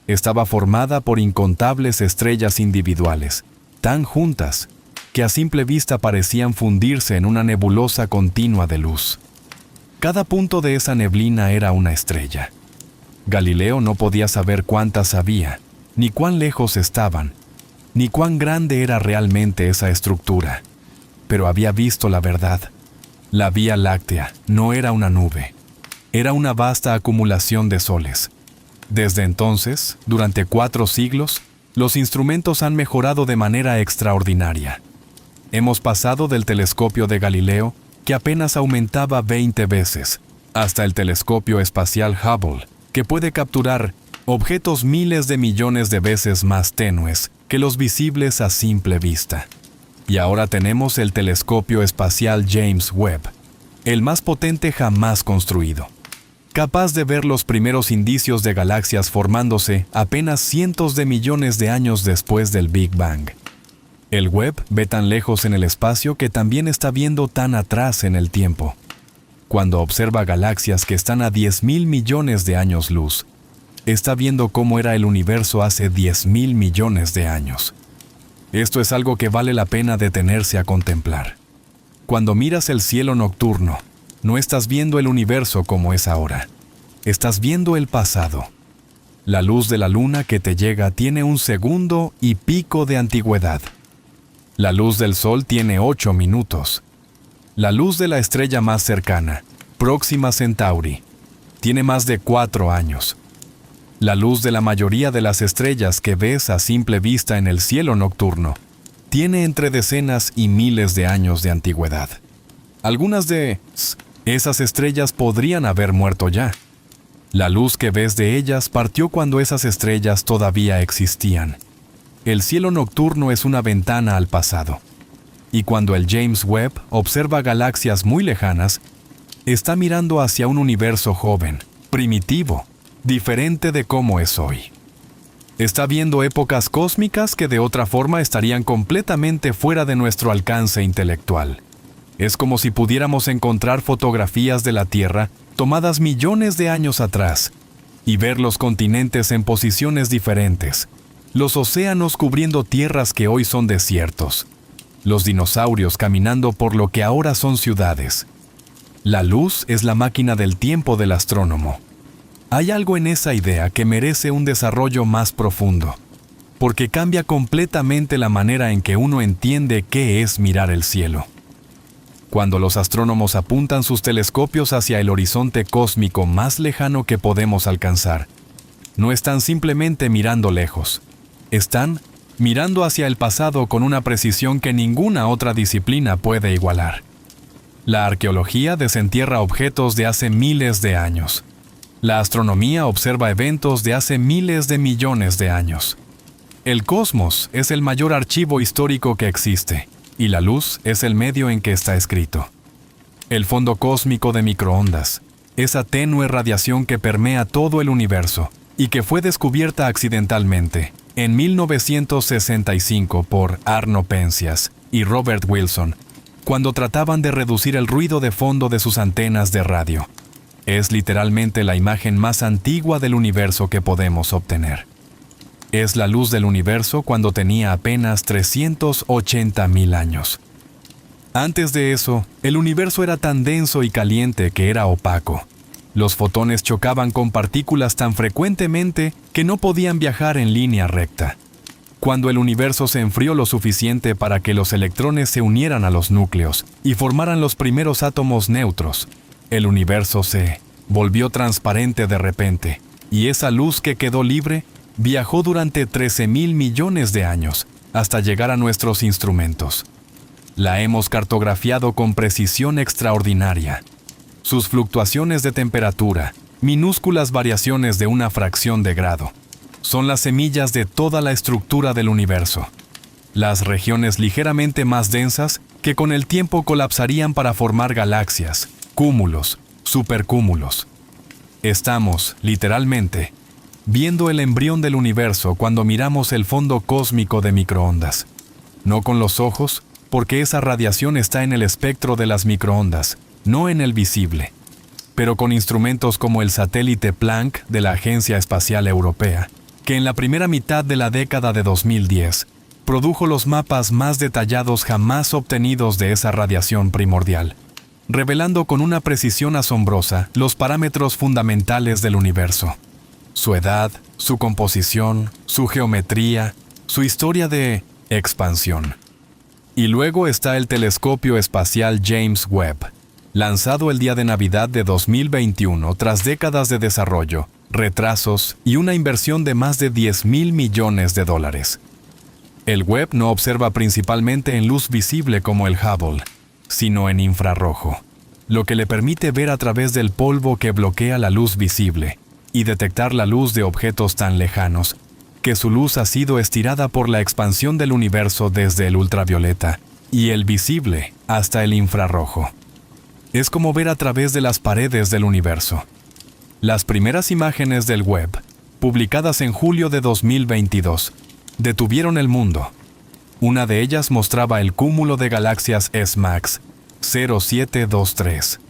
Estaba formada por incontables estrellas individuales, tan juntas que a simple vista parecían fundirse en una nebulosa continua de luz. Cada punto de esa neblina era una estrella. Galileo no podía saber cuántas había, ni cuán lejos estaban, ni cuán grande era realmente esa estructura. Pero había visto la verdad. La Vía Láctea no era una nube, era una vasta acumulación de soles. Desde entonces, durante 4 siglos, los instrumentos han mejorado de manera extraordinaria. Hemos pasado del telescopio de Galileo, que apenas aumentaba 20 veces, hasta el telescopio espacial Hubble, que puede capturar objetos miles de millones de veces más tenues que los visibles a simple vista. Y ahora tenemos el telescopio espacial James Webb, el más potente jamás construido, capaz de ver los primeros indicios de galaxias formándose apenas cientos de millones de años después del Big Bang. El Webb ve tan lejos en el espacio que también está viendo tan atrás en el tiempo. Cuando observa galaxias que están a 10.000 millones de años luz, está viendo cómo era el universo hace 10.000 millones de años. Esto es algo que vale la pena detenerse a contemplar. Cuando miras el cielo nocturno, no estás viendo el universo como es ahora. Estás viendo el pasado. La luz de la luna que te llega tiene 1 segundo y pico de antigüedad. La luz del sol tiene 8 minutos. La luz de la estrella más cercana, Próxima Centauri, tiene más de 4 años. La luz de la mayoría de las estrellas que ves a simple vista en el cielo nocturno tiene entre decenas y miles de años de antigüedad. Algunas de esas estrellas podrían haber muerto ya. La luz que ves de ellas partió cuando esas estrellas todavía existían. El cielo nocturno es una ventana al pasado. Y cuando el James Webb observa galaxias muy lejanas, está mirando hacia un universo joven, primitivo, diferente de cómo es hoy. Está viendo épocas cósmicas que de otra forma estarían completamente fuera de nuestro alcance intelectual. Es como si pudiéramos encontrar fotografías de la Tierra tomadas millones de años atrás y ver los continentes en posiciones diferentes, los océanos cubriendo tierras que hoy son desiertos, los dinosaurios caminando por lo que ahora son ciudades. La luz es la máquina del tiempo del astrónomo. Hay algo en esa idea que merece un desarrollo más profundo, porque cambia completamente la manera en que uno entiende qué es mirar el cielo. Cuando los astrónomos apuntan sus telescopios hacia el horizonte cósmico más lejano que podemos alcanzar, no están simplemente mirando lejos, están mirando hacia el pasado con una precisión que ninguna otra disciplina puede igualar. La arqueología desentierra objetos de hace miles de años. La astronomía observa eventos de hace miles de millones de años. El cosmos es el mayor archivo histórico que existe, y la luz es el medio en que está escrito. El fondo cósmico de microondas, esa tenue radiación que permea todo el universo y que fue descubierta accidentalmente en 1965 por Arno Penzias y Robert Wilson, cuando trataban de reducir el ruido de fondo de sus antenas de radio. Es literalmente la imagen más antigua del universo que podemos obtener. Es la luz del universo cuando tenía apenas 380.000 años. Antes de eso, el universo era tan denso y caliente que era opaco. Los fotones chocaban con partículas tan frecuentemente que no podían viajar en línea recta. Cuando el universo se enfrió lo suficiente para que los electrones se unieran a los núcleos y formaran los primeros átomos neutros, el universo se volvió transparente de repente, y esa luz que quedó libre viajó durante 13.000 millones de años hasta llegar a nuestros instrumentos. La hemos cartografiado con precisión extraordinaria. Sus fluctuaciones de temperatura, minúsculas variaciones de una fracción de grado, son las semillas de toda la estructura del universo. Las regiones ligeramente más densas que con el tiempo colapsarían para formar galaxias, cúmulos, supercúmulos. Estamos, literalmente, viendo el embrión del universo cuando miramos el fondo cósmico de microondas. No con los ojos, porque esa radiación está en el espectro de las microondas, no en el visible. Pero con instrumentos como el satélite Planck de la Agencia Espacial Europea, que en la primera mitad de la década de 2010 produjo los mapas más detallados jamás obtenidos de esa radiación primordial, revelando con una precisión asombrosa los parámetros fundamentales del universo: su edad, su composición, su geometría, su historia de expansión. Y luego está el telescopio espacial James Webb, lanzado el día de Navidad de 2021 tras décadas de desarrollo, retrasos y una inversión de más de $10.000 millones. El Webb no observa principalmente en luz visible como el Hubble, sino en infrarrojo, lo que le permite ver a través del polvo que bloquea la luz visible y detectar la luz de objetos tan lejanos, que su luz ha sido estirada por la expansión del universo desde el ultravioleta y el visible hasta el infrarrojo. Es como ver a través de las paredes del universo. Las primeras imágenes del web, publicadas en julio de 2022, detuvieron el mundo. Una de ellas mostraba el cúmulo de galaxias SMACS 0723,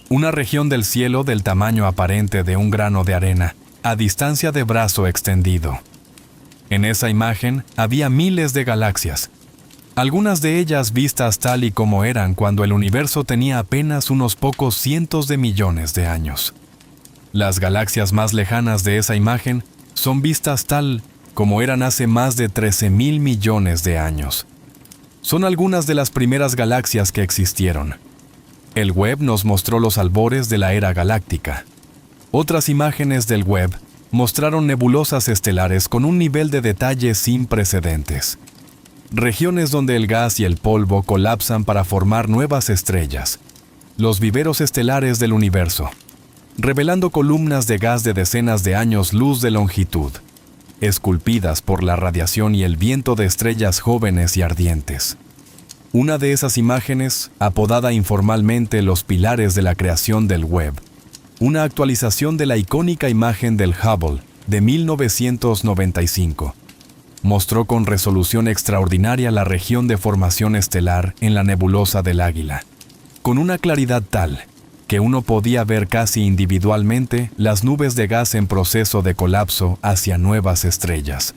una región del cielo del tamaño aparente de un grano de arena, a distancia de brazo extendido. En esa imagen había miles de galaxias, algunas de ellas vistas tal y como eran cuando el universo tenía apenas unos pocos cientos de millones de años. Las galaxias más lejanas de esa imagen son vistas tal como eran hace más de 13.000 millones de años. Son algunas de las primeras galaxias que existieron. El web nos mostró los albores de la era galáctica. Otras imágenes del web mostraron nebulosas estelares con un nivel de detalle sin precedentes. Regiones donde el gas y el polvo colapsan para formar nuevas estrellas, los viveros estelares del universo, revelando columnas de gas de decenas de años luz de longitud, esculpidas por la radiación y el viento de estrellas jóvenes y ardientes. Una de esas imágenes, apodada informalmente los pilares de la creación del web, una actualización de la icónica imagen del Hubble de 1995, mostró con resolución extraordinaria la región de formación estelar en la nebulosa del Águila, con una claridad tal que uno podía ver casi individualmente las nubes de gas en proceso de colapso hacia nuevas estrellas.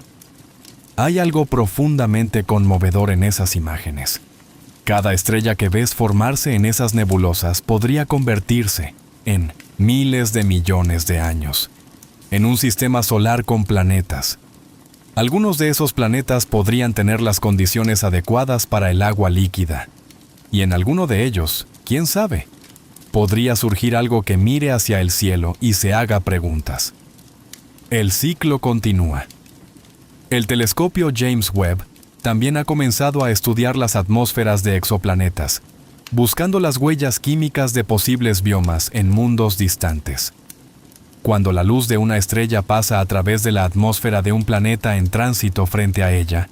Hay algo profundamente conmovedor en esas imágenes. Cada estrella que ves formarse en esas nebulosas podría convertirse en miles de millones de años, en un sistema solar con planetas. Algunos de esos planetas podrían tener las condiciones adecuadas para el agua líquida, y en alguno de ellos, quién sabe, podría surgir algo que mire hacia el cielo y se haga preguntas. El ciclo continúa. El telescopio James Webb también ha comenzado a estudiar las atmósferas de exoplanetas, buscando las huellas químicas de posibles biomas en mundos distantes. Cuando la luz de una estrella pasa a través de la atmósfera de un planeta en tránsito frente a ella,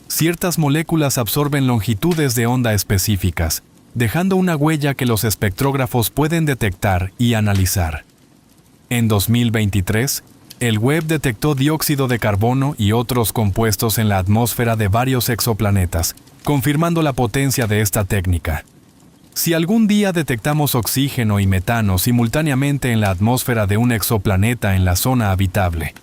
ciertas moléculas absorben longitudes de onda específicas, dejando una huella que los espectrógrafos pueden detectar y analizar. En 2023, el Webb detectó dióxido de carbono y otros compuestos en la atmósfera de varios exoplanetas, confirmando la potencia de esta técnica. Si algún día detectamos oxígeno y metano simultáneamente en la atmósfera de un exoplaneta en la zona habitable,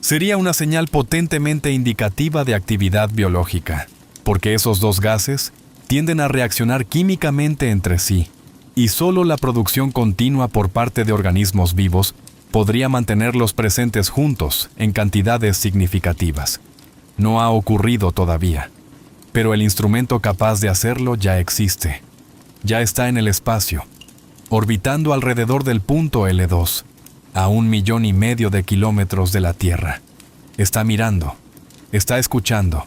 sería una señal potentemente indicativa de actividad biológica, porque esos dos gases tienden a reaccionar químicamente entre sí, y solo la producción continua por parte de organismos vivos podría mantenerlos presentes juntos en cantidades significativas. No ha ocurrido todavía, pero el instrumento capaz de hacerlo ya existe. Ya está en el espacio, orbitando alrededor del punto L2, a 1,5 millones de kilómetros de la Tierra. Está mirando, está escuchando,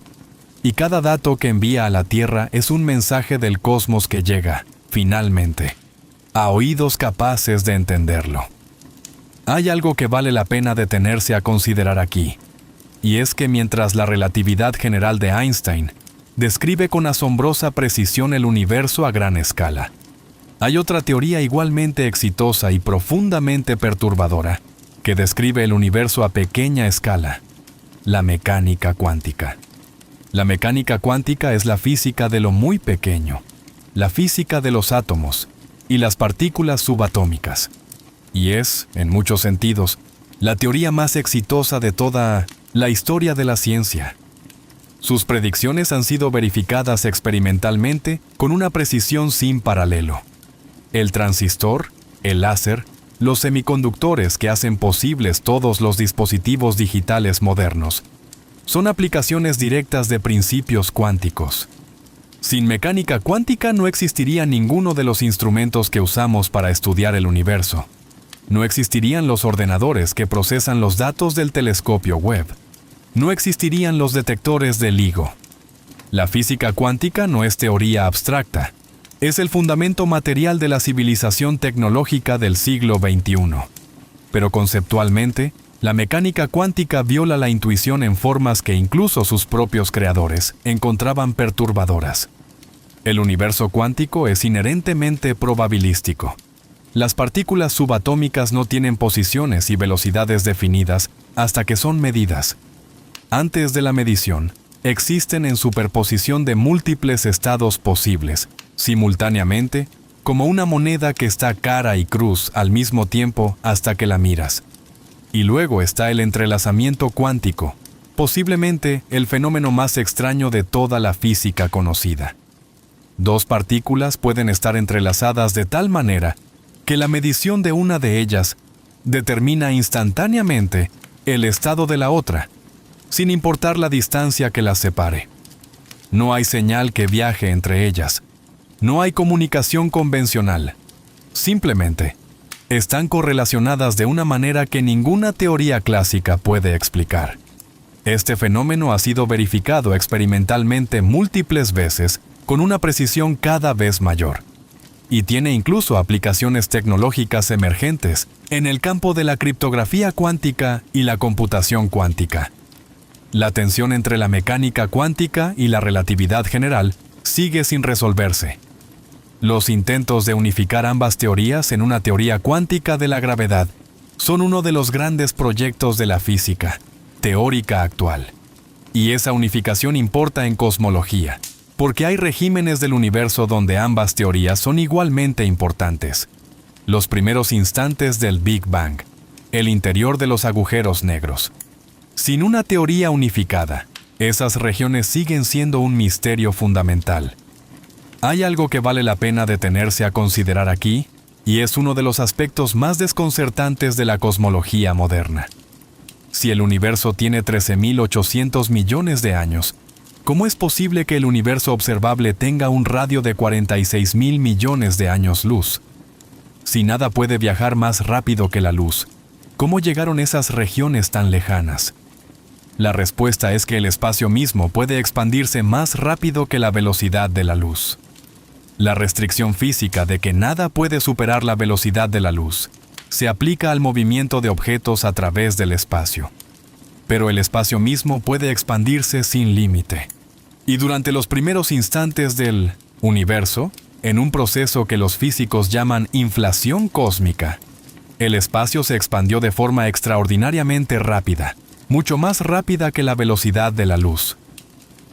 y cada dato que envía a la Tierra es un mensaje del cosmos que llega, finalmente, a oídos capaces de entenderlo. Hay algo que vale la pena detenerse a considerar aquí, y es que mientras la relatividad general de Einstein describe con asombrosa precisión el universo a gran escala, hay otra teoría igualmente exitosa y profundamente perturbadora que describe el universo a pequeña escala: la mecánica cuántica. La mecánica cuántica es la física de lo muy pequeño, la física de los átomos y las partículas subatómicas. Y es, en muchos sentidos, la teoría más exitosa de toda la historia de la ciencia. Sus predicciones han sido verificadas experimentalmente con una precisión sin paralelo. El transistor, el láser, los semiconductores que hacen posibles todos los dispositivos digitales modernos, son aplicaciones directas de principios cuánticos. Sin mecánica cuántica no existiría ninguno de los instrumentos que usamos para estudiar el universo. No existirían los ordenadores que procesan los datos del telescopio Webb. No existirían los detectores de LIGO. La física cuántica no es teoría abstracta. Es el fundamento material de la civilización tecnológica del siglo XXI. Pero conceptualmente, La mecánica cuántica viola la intuición en formas que incluso sus propios creadores encontraban perturbadoras. El universo cuántico es inherentemente probabilístico. Las partículas subatómicas no tienen posiciones y velocidades definidas hasta que son medidas. Antes de la medición, existen en superposición de múltiples estados posibles, simultáneamente, como una moneda que está cara y cruz al mismo tiempo hasta que la miras. Y luego está el entrelazamiento cuántico, posiblemente el fenómeno más extraño de toda la física conocida. Dos partículas pueden estar entrelazadas de tal manera que la medición de una de ellas determina instantáneamente el estado de la otra, sin importar la distancia que las separe. No hay señal que viaje entre ellas. No hay comunicación convencional. Simplemente, están correlacionadas de una manera que ninguna teoría clásica puede explicar. Este fenómeno ha sido verificado experimentalmente múltiples veces con una precisión cada vez mayor, y tiene incluso aplicaciones tecnológicas emergentes en el campo de la criptografía cuántica y la computación cuántica. La tensión entre la mecánica cuántica y la relatividad general sigue sin resolverse. Los intentos de unificar ambas teorías en una teoría cuántica de la gravedad son uno de los grandes proyectos de la física teórica actual. Y esa unificación importa en cosmología, porque hay regímenes del universo donde ambas teorías son igualmente importantes. Los primeros instantes del Big Bang, el interior de los agujeros negros. Sin una teoría unificada, esas regiones siguen siendo un misterio fundamental. Hay algo que vale la pena detenerse a considerar aquí, y es uno de los aspectos más desconcertantes de la cosmología moderna. Si el universo tiene 13.800 millones de años, ¿cómo es posible que el universo observable tenga un radio de 46.000 millones de años luz? Si nada puede viajar más rápido que la luz, ¿cómo llegaron esas regiones tan lejanas? La respuesta es que el espacio mismo puede expandirse más rápido que la velocidad de la luz. La restricción física de que nada puede superar la velocidad de la luz se aplica al movimiento de objetos a través del espacio. Pero el espacio mismo puede expandirse sin límite. Y durante los primeros instantes del universo, en un proceso que los físicos llaman inflación cósmica, el espacio se expandió de forma extraordinariamente rápida, mucho más rápida que la velocidad de la luz.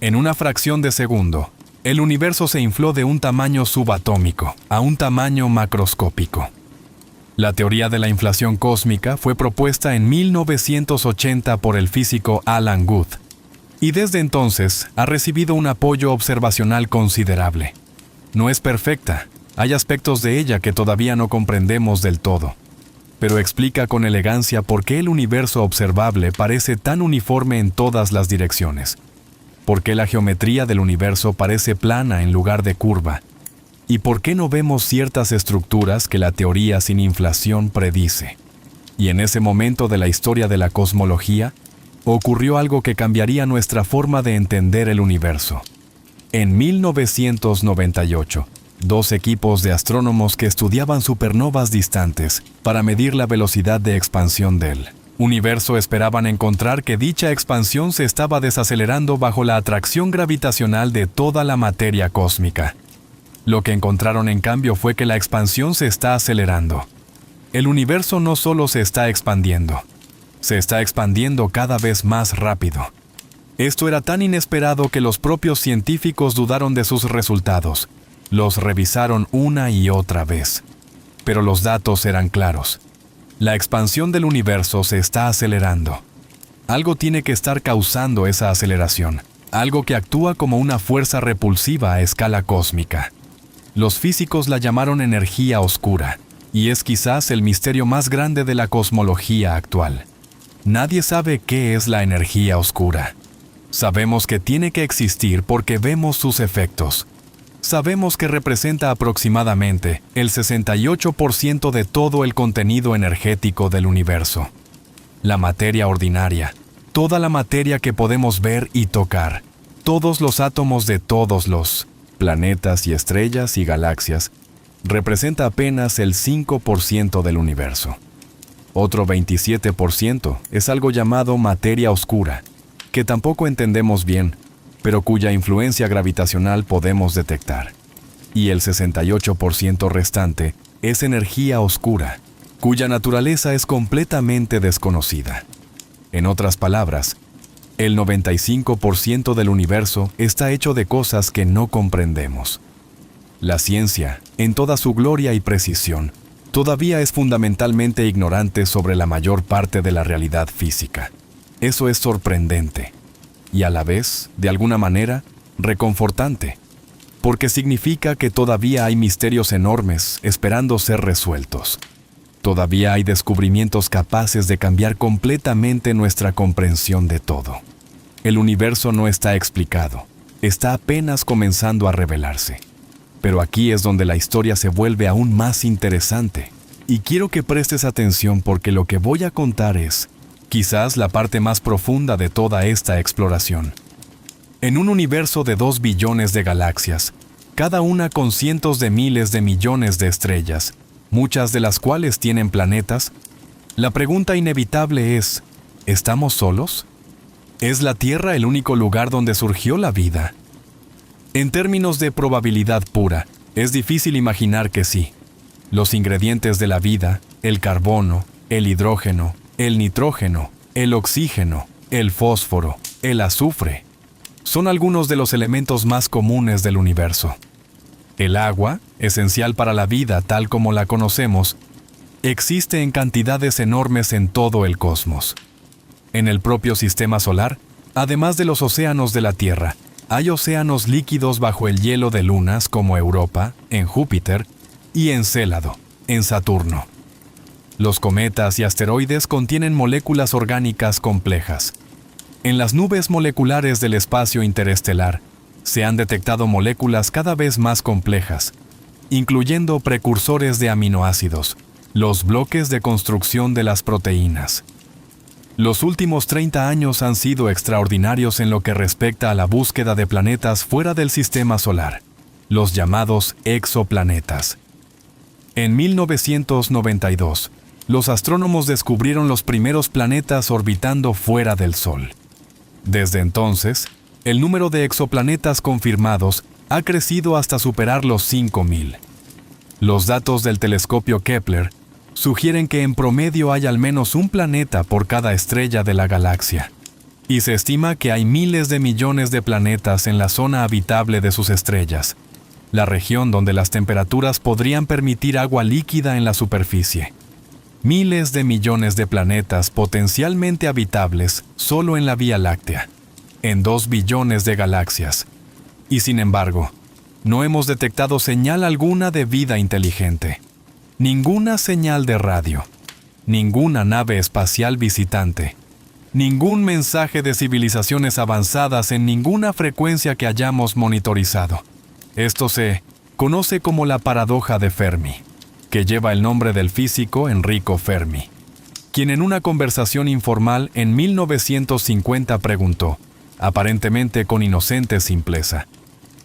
En una fracción de segundo, el universo se infló de un tamaño subatómico a un tamaño macroscópico. La teoría de la inflación cósmica fue propuesta en 1980 por el físico Alan Guth, y desde entonces ha recibido un apoyo observacional considerable. No es perfecta, hay aspectos de ella que todavía no comprendemos del todo, pero explica con elegancia por qué el universo observable parece tan uniforme en todas las direcciones, por qué la geometría del universo parece plana en lugar de curva, y por qué no vemos ciertas estructuras que la teoría sin inflación predice. Y en ese momento de la historia de la cosmología, ocurrió algo que cambiaría nuestra forma de entender el universo. En 1998, dos equipos de astrónomos que estudiaban supernovas distantes para medir la velocidad de expansión del universo esperaban encontrar que dicha expansión se estaba desacelerando bajo la atracción gravitacional de toda la materia cósmica. Lo que encontraron en cambio fue que la expansión se está acelerando. El universo no solo se está expandiendo cada vez más rápido. Esto era tan inesperado que los propios científicos dudaron de sus resultados. Los revisaron una y otra vez. Pero los datos eran claros. La expansión del universo se está acelerando. Algo tiene que estar causando esa aceleración, algo que actúa como una fuerza repulsiva a escala cósmica. Los físicos la llamaron energía oscura, y es quizás el misterio más grande de la cosmología actual. Nadie sabe qué es la energía oscura. Sabemos que tiene que existir porque vemos sus efectos. Sabemos que representa aproximadamente el 68% de todo el contenido energético del universo. La materia ordinaria, toda la materia que podemos ver y tocar, todos los átomos de todos los planetas y estrellas y galaxias, representa apenas el 5% del universo. Otro 27% es algo llamado materia oscura, que tampoco entendemos bien, pero cuya influencia gravitacional podemos detectar. Y el 68% restante es energía oscura, cuya naturaleza es completamente desconocida. En otras palabras, el 95% del universo está hecho de cosas que no comprendemos. La ciencia, en toda su gloria y precisión, todavía es fundamentalmente ignorante sobre la mayor parte de la realidad física. Eso es sorprendente y a la vez, de alguna manera, reconfortante, porque significa que todavía hay misterios enormes esperando ser resueltos. Todavía hay descubrimientos capaces de cambiar completamente nuestra comprensión de todo. El universo no está explicado, está apenas comenzando a revelarse. Pero aquí es donde la historia se vuelve aún más interesante. Y quiero que prestes atención porque lo que voy a contar es, quizás, la parte más profunda de toda esta exploración. En un universo de 2 billones de galaxias, cada una con cientos de miles de millones de estrellas, muchas de las cuales tienen planetas, la pregunta inevitable es, ¿estamos solos? ¿Es la Tierra el único lugar donde surgió la vida? En términos de probabilidad pura, es difícil imaginar que sí. Los ingredientes de la vida, el carbono, el hidrógeno, el nitrógeno, el oxígeno, el fósforo, el azufre, son algunos de los elementos más comunes del universo. El agua, esencial para la vida tal como la conocemos, existe en cantidades enormes en todo el cosmos. En el propio sistema solar, además de los océanos de la Tierra, hay océanos líquidos bajo el hielo de lunas como Europa, en Júpiter, y Encélado, en Saturno. Los cometas y asteroides contienen moléculas orgánicas complejas. En las nubes moleculares del espacio interestelar, se han detectado moléculas cada vez más complejas, incluyendo precursores de aminoácidos, los bloques de construcción de las proteínas. Los últimos 30 años han sido extraordinarios en lo que respecta a la búsqueda de planetas fuera del sistema solar, los llamados exoplanetas. En 1992, los astrónomos descubrieron los primeros planetas orbitando fuera del Sol. Desde entonces, el número de exoplanetas confirmados ha crecido hasta superar los 5.000. Los datos del telescopio Kepler sugieren que en promedio hay al menos un planeta por cada estrella de la galaxia, y se estima que hay miles de millones de planetas en la zona habitable de sus estrellas, la región donde las temperaturas podrían permitir agua líquida en la superficie. Miles de millones de planetas potencialmente habitables solo en la Vía Láctea, en 2 billones de galaxias. Y sin embargo, no hemos detectado señal alguna de vida inteligente. Ninguna señal de radio, ninguna nave espacial visitante, ningún mensaje de civilizaciones avanzadas en ninguna frecuencia que hayamos monitorizado. Esto se conoce como la paradoja de Fermi, que lleva el nombre del físico Enrico Fermi, quien en una conversación informal en 1950 preguntó, aparentemente con inocente simpleza,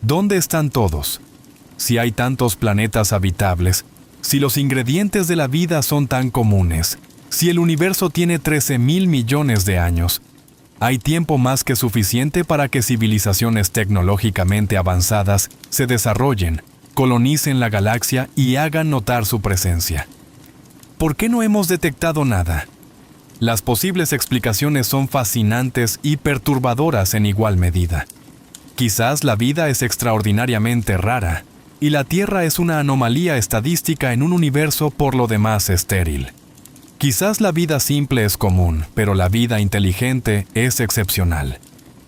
¿dónde están todos? Si hay tantos planetas habitables, si los ingredientes de la vida son tan comunes, si el universo tiene 13.000 millones de años, hay tiempo más que suficiente para que civilizaciones tecnológicamente avanzadas se desarrollen, colonicen la galaxia y hagan notar su presencia. ¿Por qué no hemos detectado nada? Las posibles explicaciones son fascinantes y perturbadoras en igual medida. Quizás la vida es extraordinariamente rara, y la Tierra es una anomalía estadística en un universo por lo demás estéril. Quizás la vida simple es común, pero la vida inteligente es excepcional.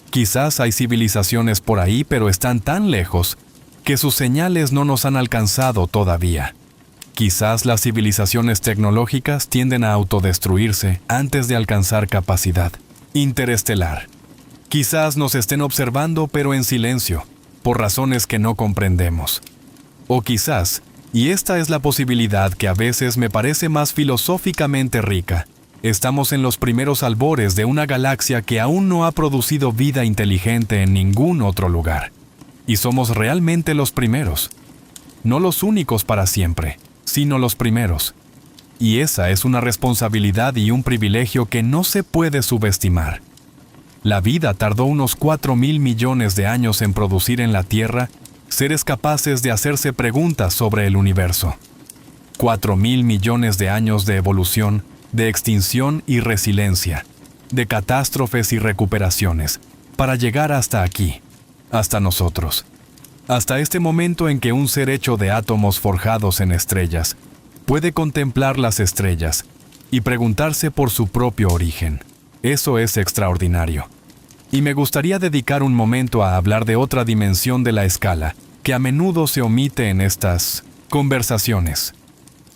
Quizás hay civilizaciones por ahí, pero están tan lejos que sus señales no nos han alcanzado todavía. Quizás las civilizaciones tecnológicas tienden a autodestruirse antes de alcanzar capacidad interestelar. Quizás nos estén observando, pero en silencio, por razones que no comprendemos. O quizás, y esta es la posibilidad que a veces me parece más filosóficamente rica, estamos en los primeros albores de una galaxia que aún no ha producido vida inteligente en ningún otro lugar. Y somos realmente los primeros. No los únicos para siempre, sino los primeros. Y esa es una responsabilidad y un privilegio que no se puede subestimar. La vida tardó unos 4.000 millones de años en producir en la Tierra seres capaces de hacerse preguntas sobre el universo. 4.000 millones de años de evolución, de extinción y resiliencia, de catástrofes y recuperaciones, para llegar hasta aquí, hasta nosotros. Hasta este momento en que un ser hecho de átomos forjados en estrellas puede contemplar las estrellas y preguntarse por su propio origen. Eso es extraordinario. Y me gustaría dedicar un momento a hablar de otra dimensión de la escala que a menudo se omite en estas conversaciones.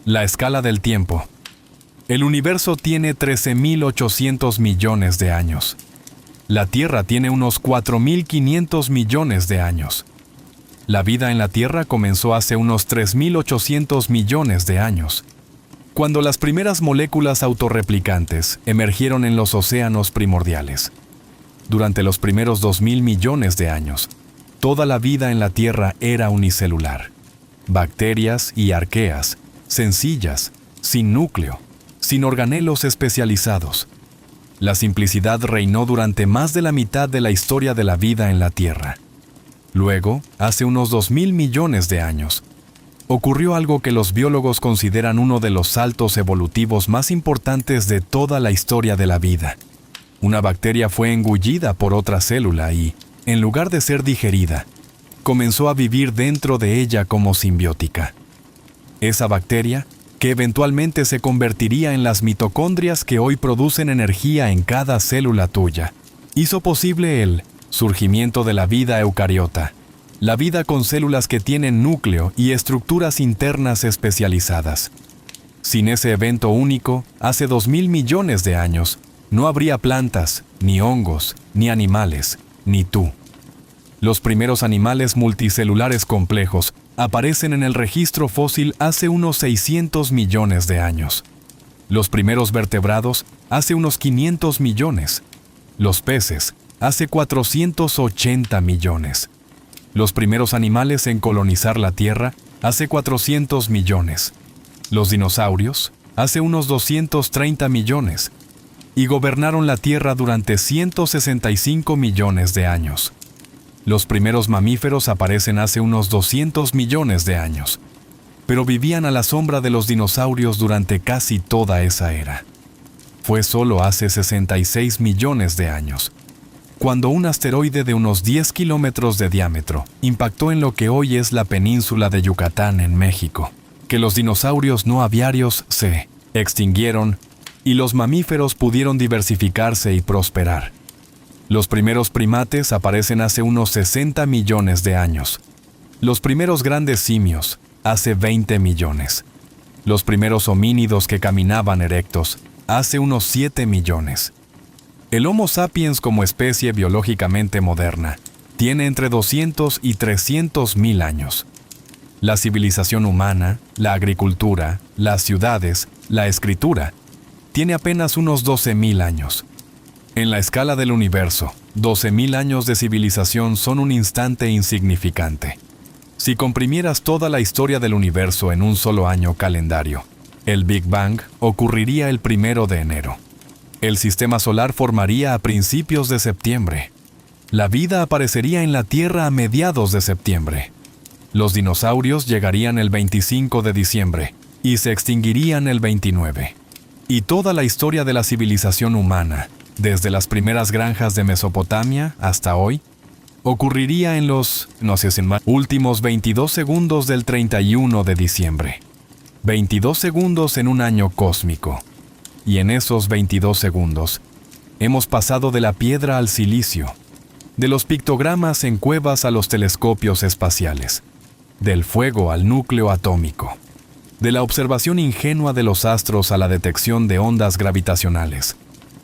La escala del tiempo. El universo tiene 13.800 millones de años. La Tierra tiene unos 4.500 millones de años. La vida en la Tierra comenzó hace unos 3.800 millones de años, cuando las primeras moléculas autorreplicantes emergieron en los océanos primordiales. Durante los primeros 2.000 millones de años, toda la vida en la Tierra era unicelular. Bacterias y arqueas, sencillas, sin núcleo, sin organelos especializados. La simplicidad reinó durante más de la mitad de la historia de la vida en la Tierra. Luego, hace unos 2.000 millones de años, ocurrió algo que los biólogos consideran uno de los saltos evolutivos más importantes de toda la historia de la vida. Una bacteria fue engullida por otra célula y, en lugar de ser digerida, comenzó a vivir dentro de ella como simbiótica. Esa bacteria, que eventualmente se convertiría en las mitocondrias que hoy producen energía en cada célula tuya, hizo posible el surgimiento de la vida eucariota, la vida con células que tienen núcleo y estructuras internas especializadas. Sin ese evento único, hace 2.000 millones de años, no habría plantas, ni hongos, ni animales, ni tú. Los primeros animales multicelulares complejos aparecen en el registro fósil hace unos 600 millones de años. Los primeros vertebrados hace unos 500 millones. Los peces hace 480 millones. Los primeros animales en colonizar la Tierra hace 400 millones. Los dinosaurios hace unos 230 millones. Y gobernaron la Tierra durante 165 millones de años. Los primeros mamíferos aparecen hace unos 200 millones de años, pero vivían a la sombra de los dinosaurios durante casi toda esa era. Fue solo hace 66 millones de años, cuando un asteroide de unos 10 kilómetros de diámetro impactó en lo que hoy es la península de Yucatán en México, que los dinosaurios no aviarios se extinguieron y los mamíferos pudieron diversificarse y prosperar. Los primeros primates aparecen hace unos 60 millones de años. Los primeros grandes simios, hace 20 millones. Los primeros homínidos que caminaban erectos, hace unos 7 millones. El Homo sapiens como especie biológicamente moderna tiene entre 200 y 300 mil años. La civilización humana, la agricultura, las ciudades, la escritura, tiene apenas unos 12.000 años. En la escala del universo, 12.000 años de civilización son un instante insignificante. Si comprimieras toda la historia del universo en un solo año calendario, el Big Bang ocurriría el 1 de enero. El sistema solar formaría a principios de septiembre. La vida aparecería en la Tierra a mediados de septiembre. Los dinosaurios llegarían el 25 de diciembre y se extinguirían el 29. Y toda la historia de la civilización humana, desde las primeras granjas de Mesopotamia hasta hoy, ocurriría en los últimos 22 segundos del 31 de diciembre. 22 segundos en un año cósmico. Y en esos 22 segundos, hemos pasado de la piedra al silicio, de los pictogramas en cuevas a los telescopios espaciales, del fuego al núcleo atómico, de la observación ingenua de los astros a la detección de ondas gravitacionales,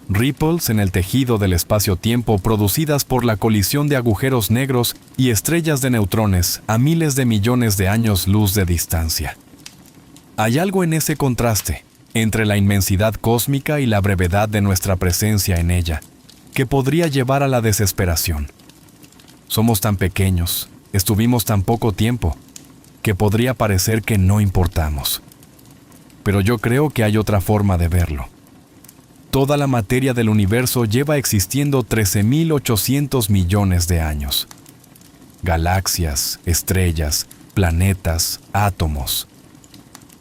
ripples en el tejido del espacio-tiempo producidas por la colisión de agujeros negros y estrellas de neutrones a miles de millones de años luz de distancia. Hay algo en ese contraste entre la inmensidad cósmica y la brevedad de nuestra presencia en ella, que podría llevar a la desesperación. Somos tan pequeños, estuvimos tan poco tiempo, que podría parecer que no importamos. pero yo creo que hay otra forma de verlo. Toda la materia del universo lleva existiendo 13.800 millones de años. Galaxias, estrellas, planetas, átomos.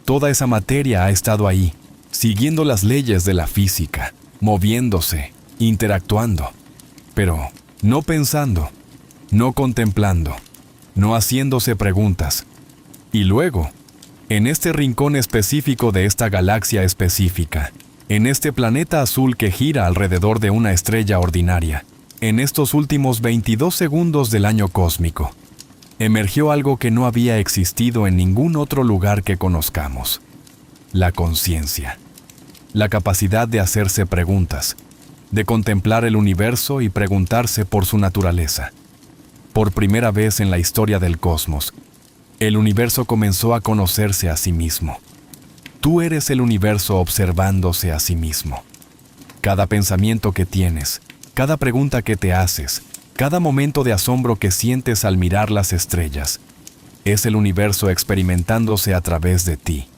Toda esa materia ha estado ahí, siguiendo las leyes de la física, moviéndose, interactuando, pero no pensando, no contemplando, no haciéndose preguntas. Y luego, en este rincón específico de esta galaxia específica, en este planeta azul que gira alrededor de una estrella ordinaria, en estos últimos 22 segundos del año cósmico, emergió algo que no había existido en ningún otro lugar que conozcamos: la conciencia. La capacidad de hacerse preguntas, de contemplar el universo y preguntarse por su naturaleza. Por primera vez en la historia del cosmos, el universo comenzó a conocerse a sí mismo. Tú eres el universo observándose a sí mismo. Cada pensamiento que tienes, cada pregunta que te haces, cada momento de asombro que sientes al mirar las estrellas, es el universo experimentándose a través de ti.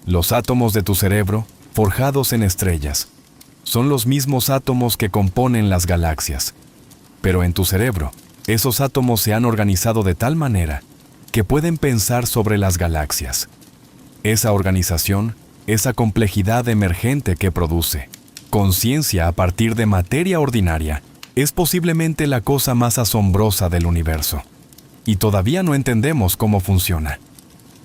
Los átomos de tu cerebro, forjados en estrellas, son los mismos átomos que componen las galaxias. Pero en tu cerebro, esos átomos se han organizado de tal manera que pueden pensar sobre las galaxias. Esa organización, esa complejidad emergente que produce conciencia a partir de materia ordinaria, es posiblemente la cosa más asombrosa del universo. Y todavía no entendemos cómo funciona.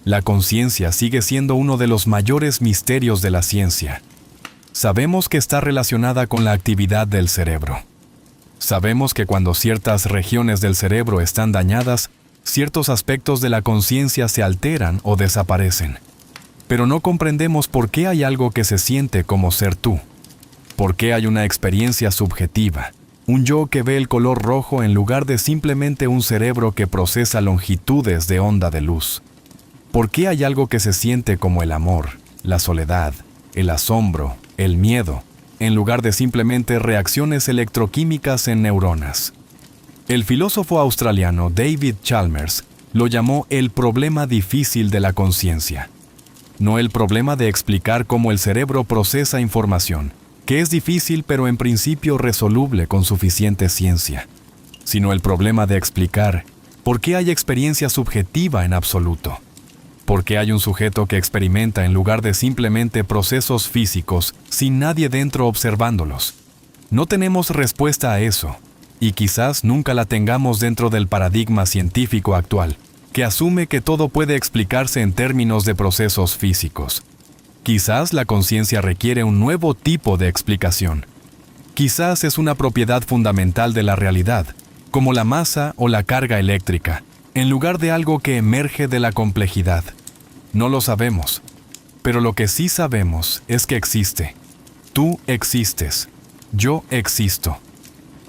La conciencia sigue siendo uno de los mayores misterios de la ciencia. Sabemos que está relacionada con la actividad del cerebro. Sabemos que cuando ciertas regiones del cerebro están dañadas, ciertos aspectos de la conciencia se alteran o desaparecen. Pero no comprendemos por qué hay algo que se siente como ser tú. ¿Por qué hay una experiencia subjetiva? Un yo que ve el color rojo en lugar de simplemente un cerebro que procesa longitudes de onda de luz. ¿Por qué hay algo que se siente como el amor, la soledad, el asombro, el miedo, en lugar de simplemente reacciones electroquímicas en neuronas? El filósofo australiano David Chalmers lo llamó el problema difícil de la conciencia. No el problema de explicar cómo el cerebro procesa información, que es difícil pero en principio resoluble con suficiente ciencia, sino el problema de explicar por qué hay experiencia subjetiva en absoluto. ¿Por qué hay un sujeto que experimenta en lugar de simplemente procesos físicos sin nadie dentro observándolos? No tenemos respuesta a eso, y quizás nunca la tengamos dentro del paradigma científico actual, que asume que todo puede explicarse en términos de procesos físicos. Quizás la conciencia requiere un nuevo tipo de explicación. Quizás es una propiedad fundamental de la realidad, como la masa o la carga eléctrica, en lugar de algo que emerge de la complejidad. No lo sabemos, pero lo que sí sabemos es que existe. Tú existes. Yo existo.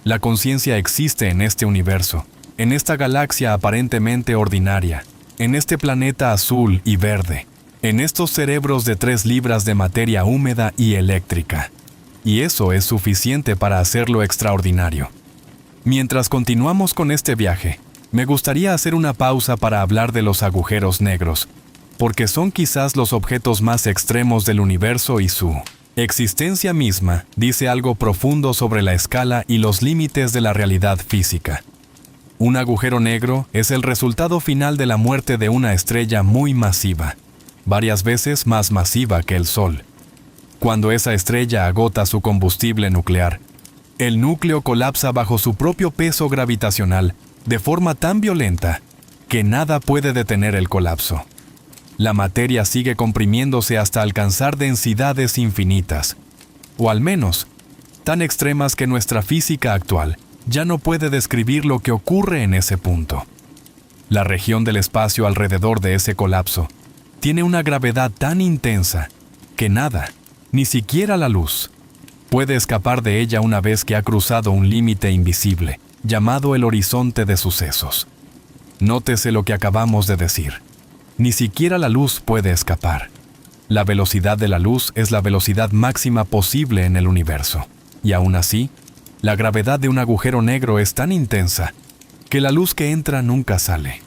La conciencia existe en este universo, en esta galaxia aparentemente ordinaria, en este planeta azul y verde, en estos cerebros de 3 libras de materia húmeda y eléctrica. Y eso es suficiente para hacerlo extraordinario. Mientras continuamos con este viaje, me gustaría hacer una pausa para hablar de los agujeros negros, porque son quizás los objetos más extremos del universo y su existencia misma dice algo profundo sobre la escala y los límites de la realidad física. Un agujero negro es el resultado final de la muerte de una estrella muy masiva, varias veces más masiva que el Sol. Cuando esa estrella agota su combustible nuclear, el núcleo colapsa bajo su propio peso gravitacional de forma tan violenta que nada puede detener el colapso. La materia sigue comprimiéndose hasta alcanzar densidades infinitas, o al menos, tan extremas que nuestra física actual ya no puede describir lo que ocurre en ese punto. La región del espacio alrededor de ese colapso tiene una gravedad tan intensa que nada, ni siquiera la luz, puede escapar de ella una vez que ha cruzado un límite invisible, llamado el horizonte de sucesos. Nótese lo que acabamos de decir. Ni siquiera la luz puede escapar. La velocidad de la luz es la velocidad máxima posible en el universo. Y aún así, la gravedad de un agujero negro es tan intensa que la luz que entra nunca sale.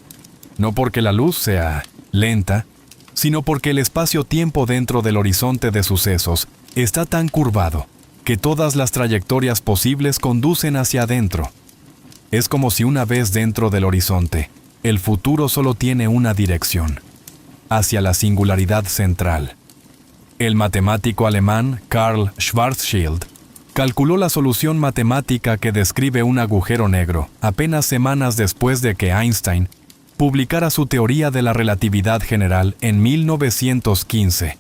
No porque la luz sea lenta, sino porque el espacio-tiempo dentro del horizonte de sucesos está tan curvado que todas las trayectorias posibles conducen hacia adentro. Es como si una vez dentro del horizonte, el futuro solo tiene una dirección, hacia la singularidad central. El matemático alemán Karl Schwarzschild calculó la solución matemática que describe un agujero negro apenas semanas después de que Einstein publicara su teoría de la relatividad general en 1915,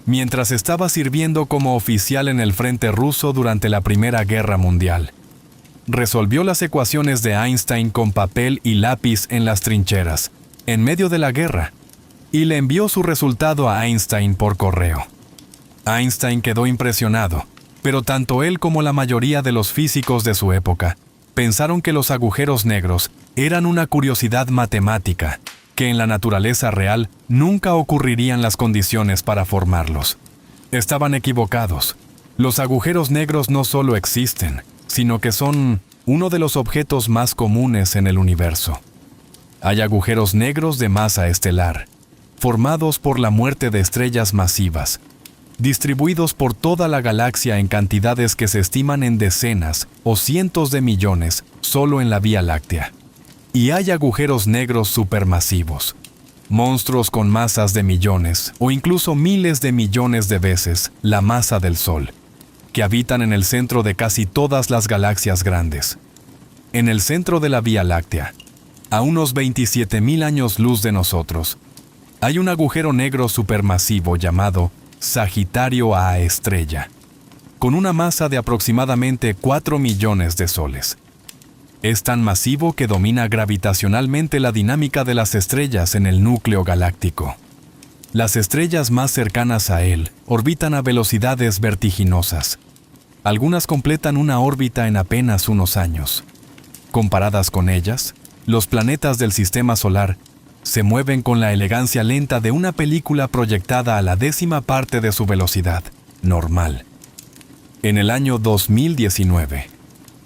mientras estaba sirviendo como oficial en el frente ruso durante la Primera Guerra Mundial. Resolvió las ecuaciones de Einstein con papel y lápiz en las trincheras, en medio de la guerra, y le envió su resultado a Einstein por correo. Einstein quedó impresionado, pero tanto él como la mayoría de los físicos de su época pensaron que los agujeros negros eran una curiosidad matemática, que en la naturaleza real nunca ocurrirían las condiciones para formarlos. Estaban equivocados. Los agujeros negros no solo existen, sino que son uno de los objetos más comunes en el universo. Hay agujeros negros de masa estelar, formados por la muerte de estrellas masivas, distribuidos por toda la galaxia en cantidades que se estiman en decenas o cientos de millones solo en la Vía Láctea. Y hay agujeros negros supermasivos, monstruos con masas de millones o incluso miles de millones de veces la masa del Sol, que habitan en el centro de casi todas las galaxias grandes. En el centro de la Vía Láctea, a unos 27.000 años luz de nosotros, hay un agujero negro supermasivo llamado Sagitario A estrella, con una masa de aproximadamente 4 millones de soles. Es tan masivo que domina gravitacionalmente la dinámica de las estrellas en el núcleo galáctico. Las estrellas más cercanas a él orbitan a velocidades vertiginosas. Algunas completan una órbita en apenas unos años. Comparadas con ellas, los planetas del sistema solar se mueven con la elegancia lenta de una película proyectada a la 10ª parte de su velocidad normal. En el año 2019,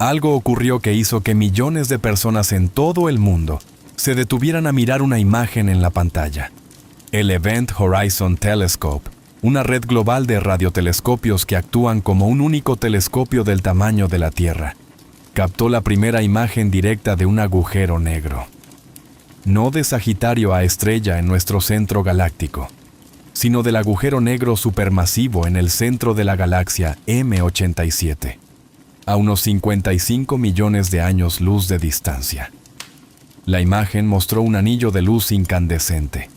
algo ocurrió que hizo que millones de personas en todo el mundo se detuvieran a mirar una imagen en la pantalla. El Event Horizon Telescope, una red global de radiotelescopios que actúan como un único telescopio del tamaño de la Tierra, captó la primera imagen directa de un agujero negro. No de Sagitario A estrella en nuestro centro galáctico, sino del agujero negro supermasivo en el centro de la galaxia M87, a unos 55 millones de años luz de distancia. La imagen mostró un anillo de luz incandescente,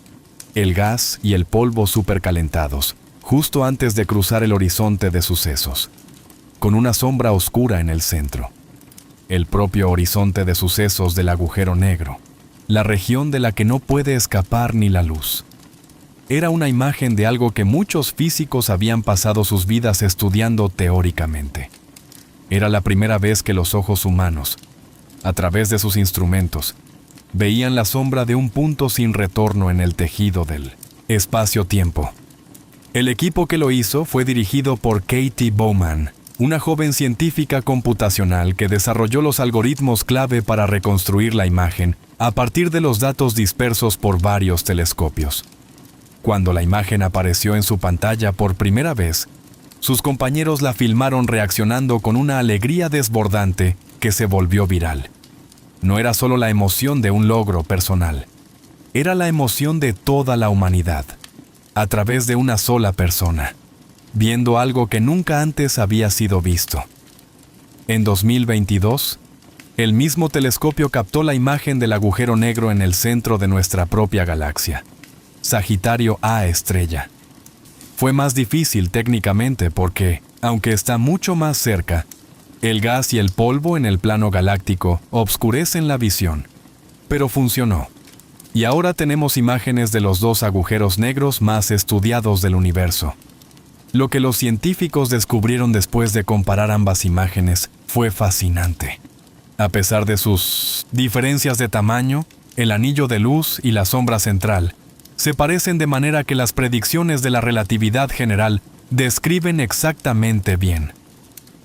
el gas y el polvo supercalentados, justo antes de cruzar el horizonte de sucesos, con una sombra oscura en el centro. El propio horizonte de sucesos del agujero negro, la región de la que no puede escapar ni la luz. Era una imagen de algo que muchos físicos habían pasado sus vidas estudiando teóricamente. Era la primera vez que los ojos humanos, a través de sus instrumentos, veían la sombra de un punto sin retorno en el tejido del espacio-tiempo. El equipo que lo hizo fue dirigido por Katie Bowman, una joven científica computacional que desarrolló los algoritmos clave para reconstruir la imagen a partir de los datos dispersos por varios telescopios. Cuando la imagen apareció en su pantalla por primera vez, sus compañeros la filmaron reaccionando con una alegría desbordante que se volvió viral. No era solo la emoción de un logro personal, era la emoción de toda la humanidad, a través de una sola persona, viendo algo que nunca antes había sido visto. En 2022, el mismo telescopio captó la imagen del agujero negro en el centro de nuestra propia galaxia, Sagitario A estrella. Fue más difícil técnicamente porque, aunque está mucho más cerca, el gas y el polvo en el plano galáctico obscurecen la visión, pero funcionó. Y ahora tenemos imágenes de los dos agujeros negros más estudiados del universo. Lo que los científicos descubrieron después de comparar ambas imágenes fue fascinante. A pesar de sus diferencias de tamaño, el anillo de luz y la sombra central se parecen de manera que las predicciones de la relatividad general describen exactamente bien.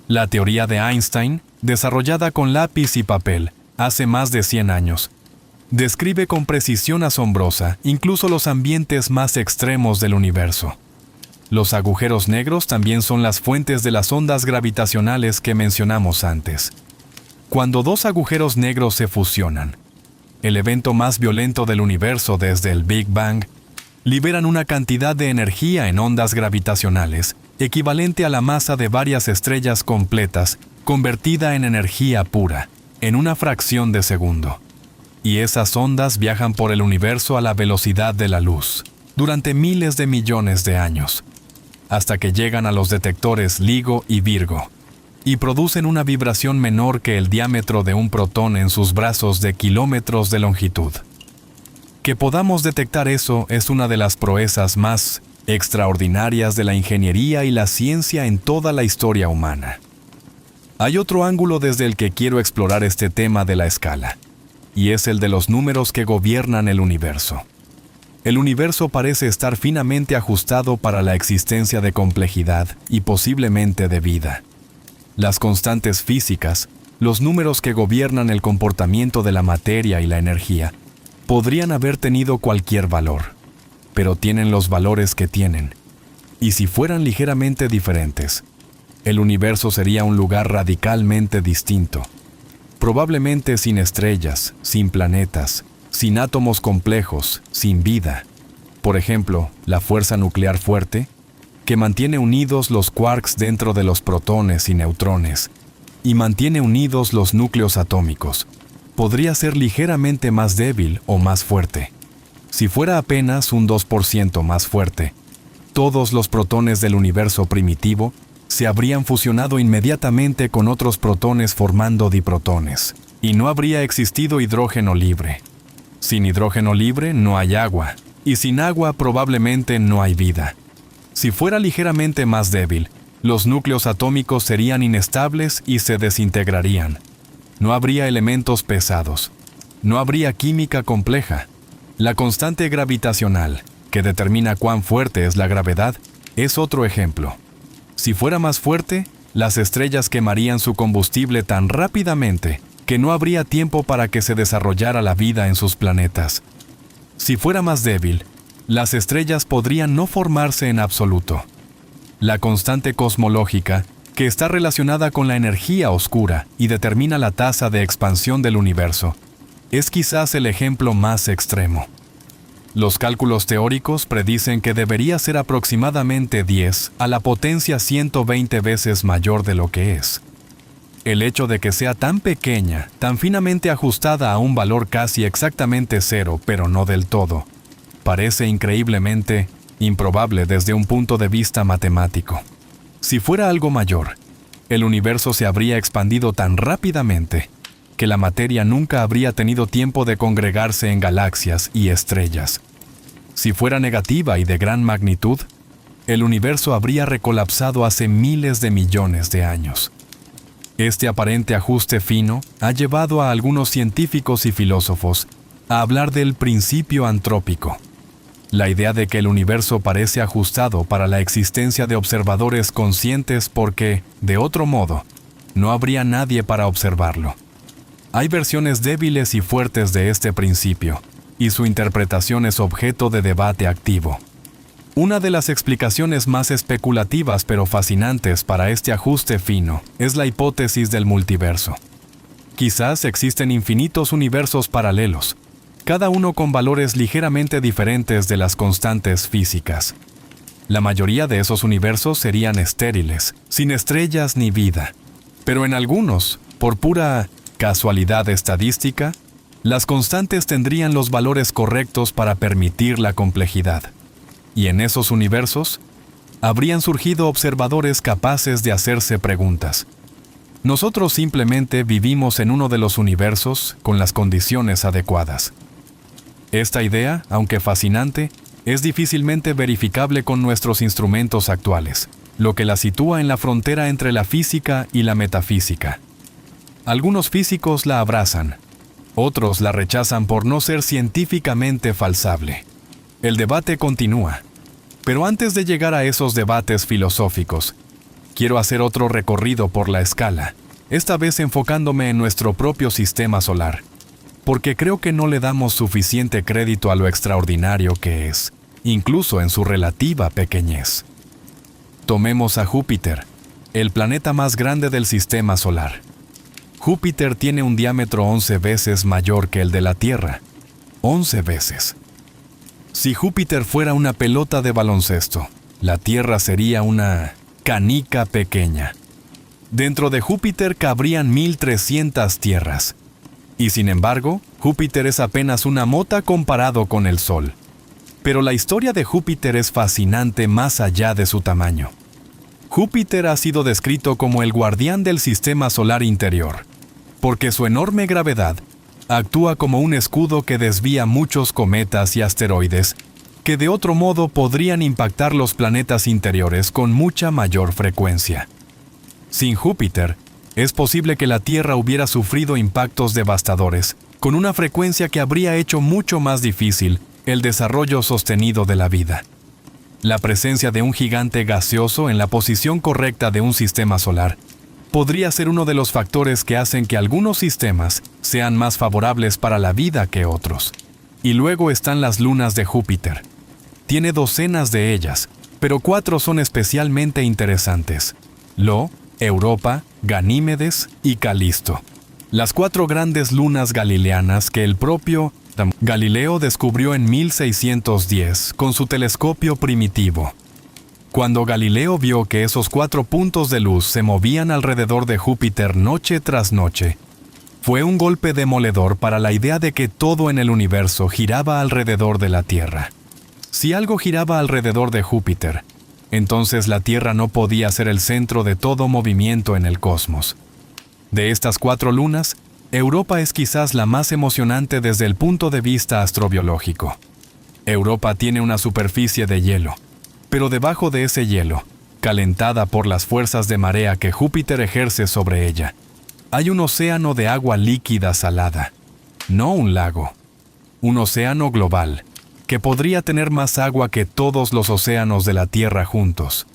La teoría de Einstein, desarrollada con lápiz y papel hace más de 100 años, Describe con precisión asombrosa incluso los ambientes más extremos del universo. Los agujeros negros también son las fuentes de las ondas gravitacionales que mencionamos antes. Cuando dos agujeros negros se fusionan, el evento más violento del universo desde el Big Bang, liberan una cantidad de energía en ondas gravitacionales equivalente a la masa de varias estrellas completas convertida en energía pura, en una fracción de segundo. Y esas ondas viajan por el universo a la velocidad de la luz, durante miles de millones de años, hasta que llegan a los detectores LIGO y Virgo, y producen una vibración menor que el diámetro de un protón en sus brazos de kilómetros de longitud. Que podamos detectar eso es una de las proezas más extraordinarias de la ingeniería y la ciencia en toda la historia humana. Hay otro ángulo desde el que quiero explorar este tema de la escala, y es el de los números que gobiernan el universo. El universo parece estar finamente ajustado para la existencia de complejidad y posiblemente de vida. Las constantes físicas, los números que gobiernan el comportamiento de la materia y la energía, podrían haber tenido cualquier valor, pero tienen los valores que tienen. Y si fueran ligeramente diferentes, el universo sería un lugar radicalmente distinto. Probablemente sin estrellas, sin planetas, sin átomos complejos, sin vida. Por ejemplo, la fuerza nuclear fuerte, que mantiene unidos los quarks dentro de los protones y neutrones, y mantiene unidos los núcleos atómicos, podría ser ligeramente más débil o más fuerte. Si fuera apenas un 2% más fuerte, todos los protones del universo primitivo se habrían fusionado inmediatamente con otros protones formando diprotones, y no habría existido hidrógeno libre. Sin hidrógeno libre no hay agua, y sin agua probablemente no hay vida. Si fuera ligeramente más débil, los núcleos atómicos serían inestables y se desintegrarían. No habría elementos pesados. No habría química compleja. La constante gravitacional, que determina cuán fuerte es la gravedad, es otro ejemplo. Si fuera más fuerte, las estrellas quemarían su combustible tan rápidamente que no habría tiempo para que se desarrollara la vida en sus planetas. Si fuera más débil, las estrellas podrían no formarse en absoluto. La constante cosmológica, que está relacionada con la energía oscura y determina la tasa de expansión del universo, es quizás el ejemplo más extremo. Los cálculos teóricos predicen que debería ser aproximadamente 10 a la potencia 120 veces mayor de lo que es. El hecho de que sea tan pequeña, tan finamente ajustada a un valor casi exactamente cero, pero no del todo, parece increíblemente improbable desde un punto de vista matemático. Si fuera algo mayor, el universo se habría expandido tan rápidamente que la materia nunca habría tenido tiempo de congregarse en galaxias y estrellas. Si fuera negativa y de gran magnitud, el universo habría recolapsado hace miles de millones de años. Este aparente ajuste fino ha llevado a algunos científicos y filósofos a hablar del principio antrópico. La idea de que el universo parece ajustado para la existencia de observadores conscientes porque, de otro modo, no habría nadie para observarlo. Hay versiones débiles y fuertes de este principio, y su interpretación es objeto de debate activo. Una de las explicaciones más especulativas pero fascinantes para este ajuste fino es la hipótesis del multiverso. Quizás existen infinitos universos paralelos, cada uno con valores ligeramente diferentes de las constantes físicas. La mayoría de esos universos serían estériles, sin estrellas ni vida, pero en algunos, por pura casualidad estadística, las constantes tendrían los valores correctos para permitir la complejidad. Y en esos universos, habrían surgido observadores capaces de hacerse preguntas. Nosotros simplemente vivimos en uno de los universos con las condiciones adecuadas. Esta idea, aunque fascinante, es difícilmente verificable con nuestros instrumentos actuales, lo que la sitúa en la frontera entre la física y la metafísica. Algunos físicos la abrazan, otros la rechazan por no ser científicamente falsable. El debate continúa, pero antes de llegar a esos debates filosóficos, quiero hacer otro recorrido por la escala, esta vez enfocándome en nuestro propio sistema solar. porque creo que no le damos suficiente crédito a lo extraordinario que es, incluso en su relativa pequeñez. Tomemos a Júpiter, el planeta más grande del sistema solar. Júpiter tiene un diámetro 11 veces mayor que el de la Tierra. 11 veces. Si Júpiter fuera una pelota de baloncesto, la Tierra sería una canica pequeña. Dentro de Júpiter cabrían 1.300 tierras. Y sin embargo, Júpiter es apenas una mota comparado con el Sol. Pero la historia de Júpiter es fascinante más allá de su tamaño. Júpiter ha sido descrito como el guardián del sistema solar interior, porque su enorme gravedad actúa como un escudo que desvía muchos cometas y asteroides que de otro modo podrían impactar los planetas interiores con mucha mayor frecuencia. Sin Júpiter, es posible que la Tierra hubiera sufrido impactos devastadores, con una frecuencia que habría hecho mucho más difícil el desarrollo sostenido de la vida. La presencia de un gigante gaseoso en la posición correcta de un sistema solar podría ser uno de los factores que hacen que algunos sistemas sean más favorables para la vida que otros. Y luego están las lunas de Júpiter. Tiene docenas de ellas, pero 4 son especialmente interesantes: Lo, Europa, Ganímedes y Calisto. Las 4 grandes lunas galileanas que el propio Galileo descubrió en 1610 con su telescopio primitivo. Cuando Galileo vio que esos 4 puntos de luz se movían alrededor de Júpiter noche tras noche, fue un golpe demoledor para la idea de que todo en el universo giraba alrededor de la Tierra. Si algo giraba alrededor de Júpiter, entonces la Tierra no podía ser el centro de todo movimiento en el cosmos. De estas 4 lunas, Europa es quizás la más emocionante desde el punto de vista astrobiológico. Europa tiene una superficie de hielo, pero debajo de ese hielo, calentada por las fuerzas de marea que Júpiter ejerce sobre ella, hay un océano de agua líquida salada, no un lago, un océano global, que podría tener más agua que todos los océanos de la Tierra juntos.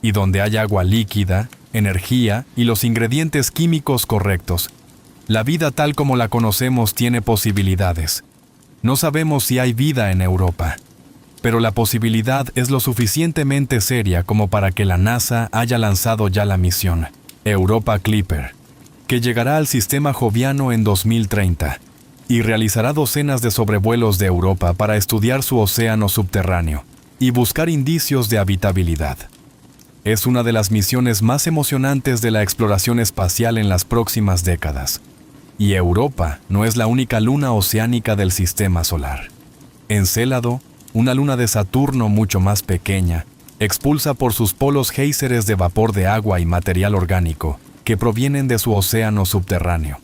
Y donde hay agua líquida, energía y los ingredientes químicos correctos, la vida tal como la conocemos tiene posibilidades. No sabemos si hay vida en Europa, pero la posibilidad es lo suficientemente seria como para que la NASA haya lanzado ya la misión Europa Clipper, que llegará al sistema joviano en 2030 y realizará docenas de sobrevuelos de Europa para estudiar su océano subterráneo y buscar indicios de habitabilidad. Es una de las misiones más emocionantes de la exploración espacial en las próximas décadas. Y Europa no es la única luna oceánica del sistema solar. Encélado, una luna de Saturno mucho más pequeña, expulsa por sus polos géiseres de vapor de agua y material orgánico que provienen de su océano subterráneo.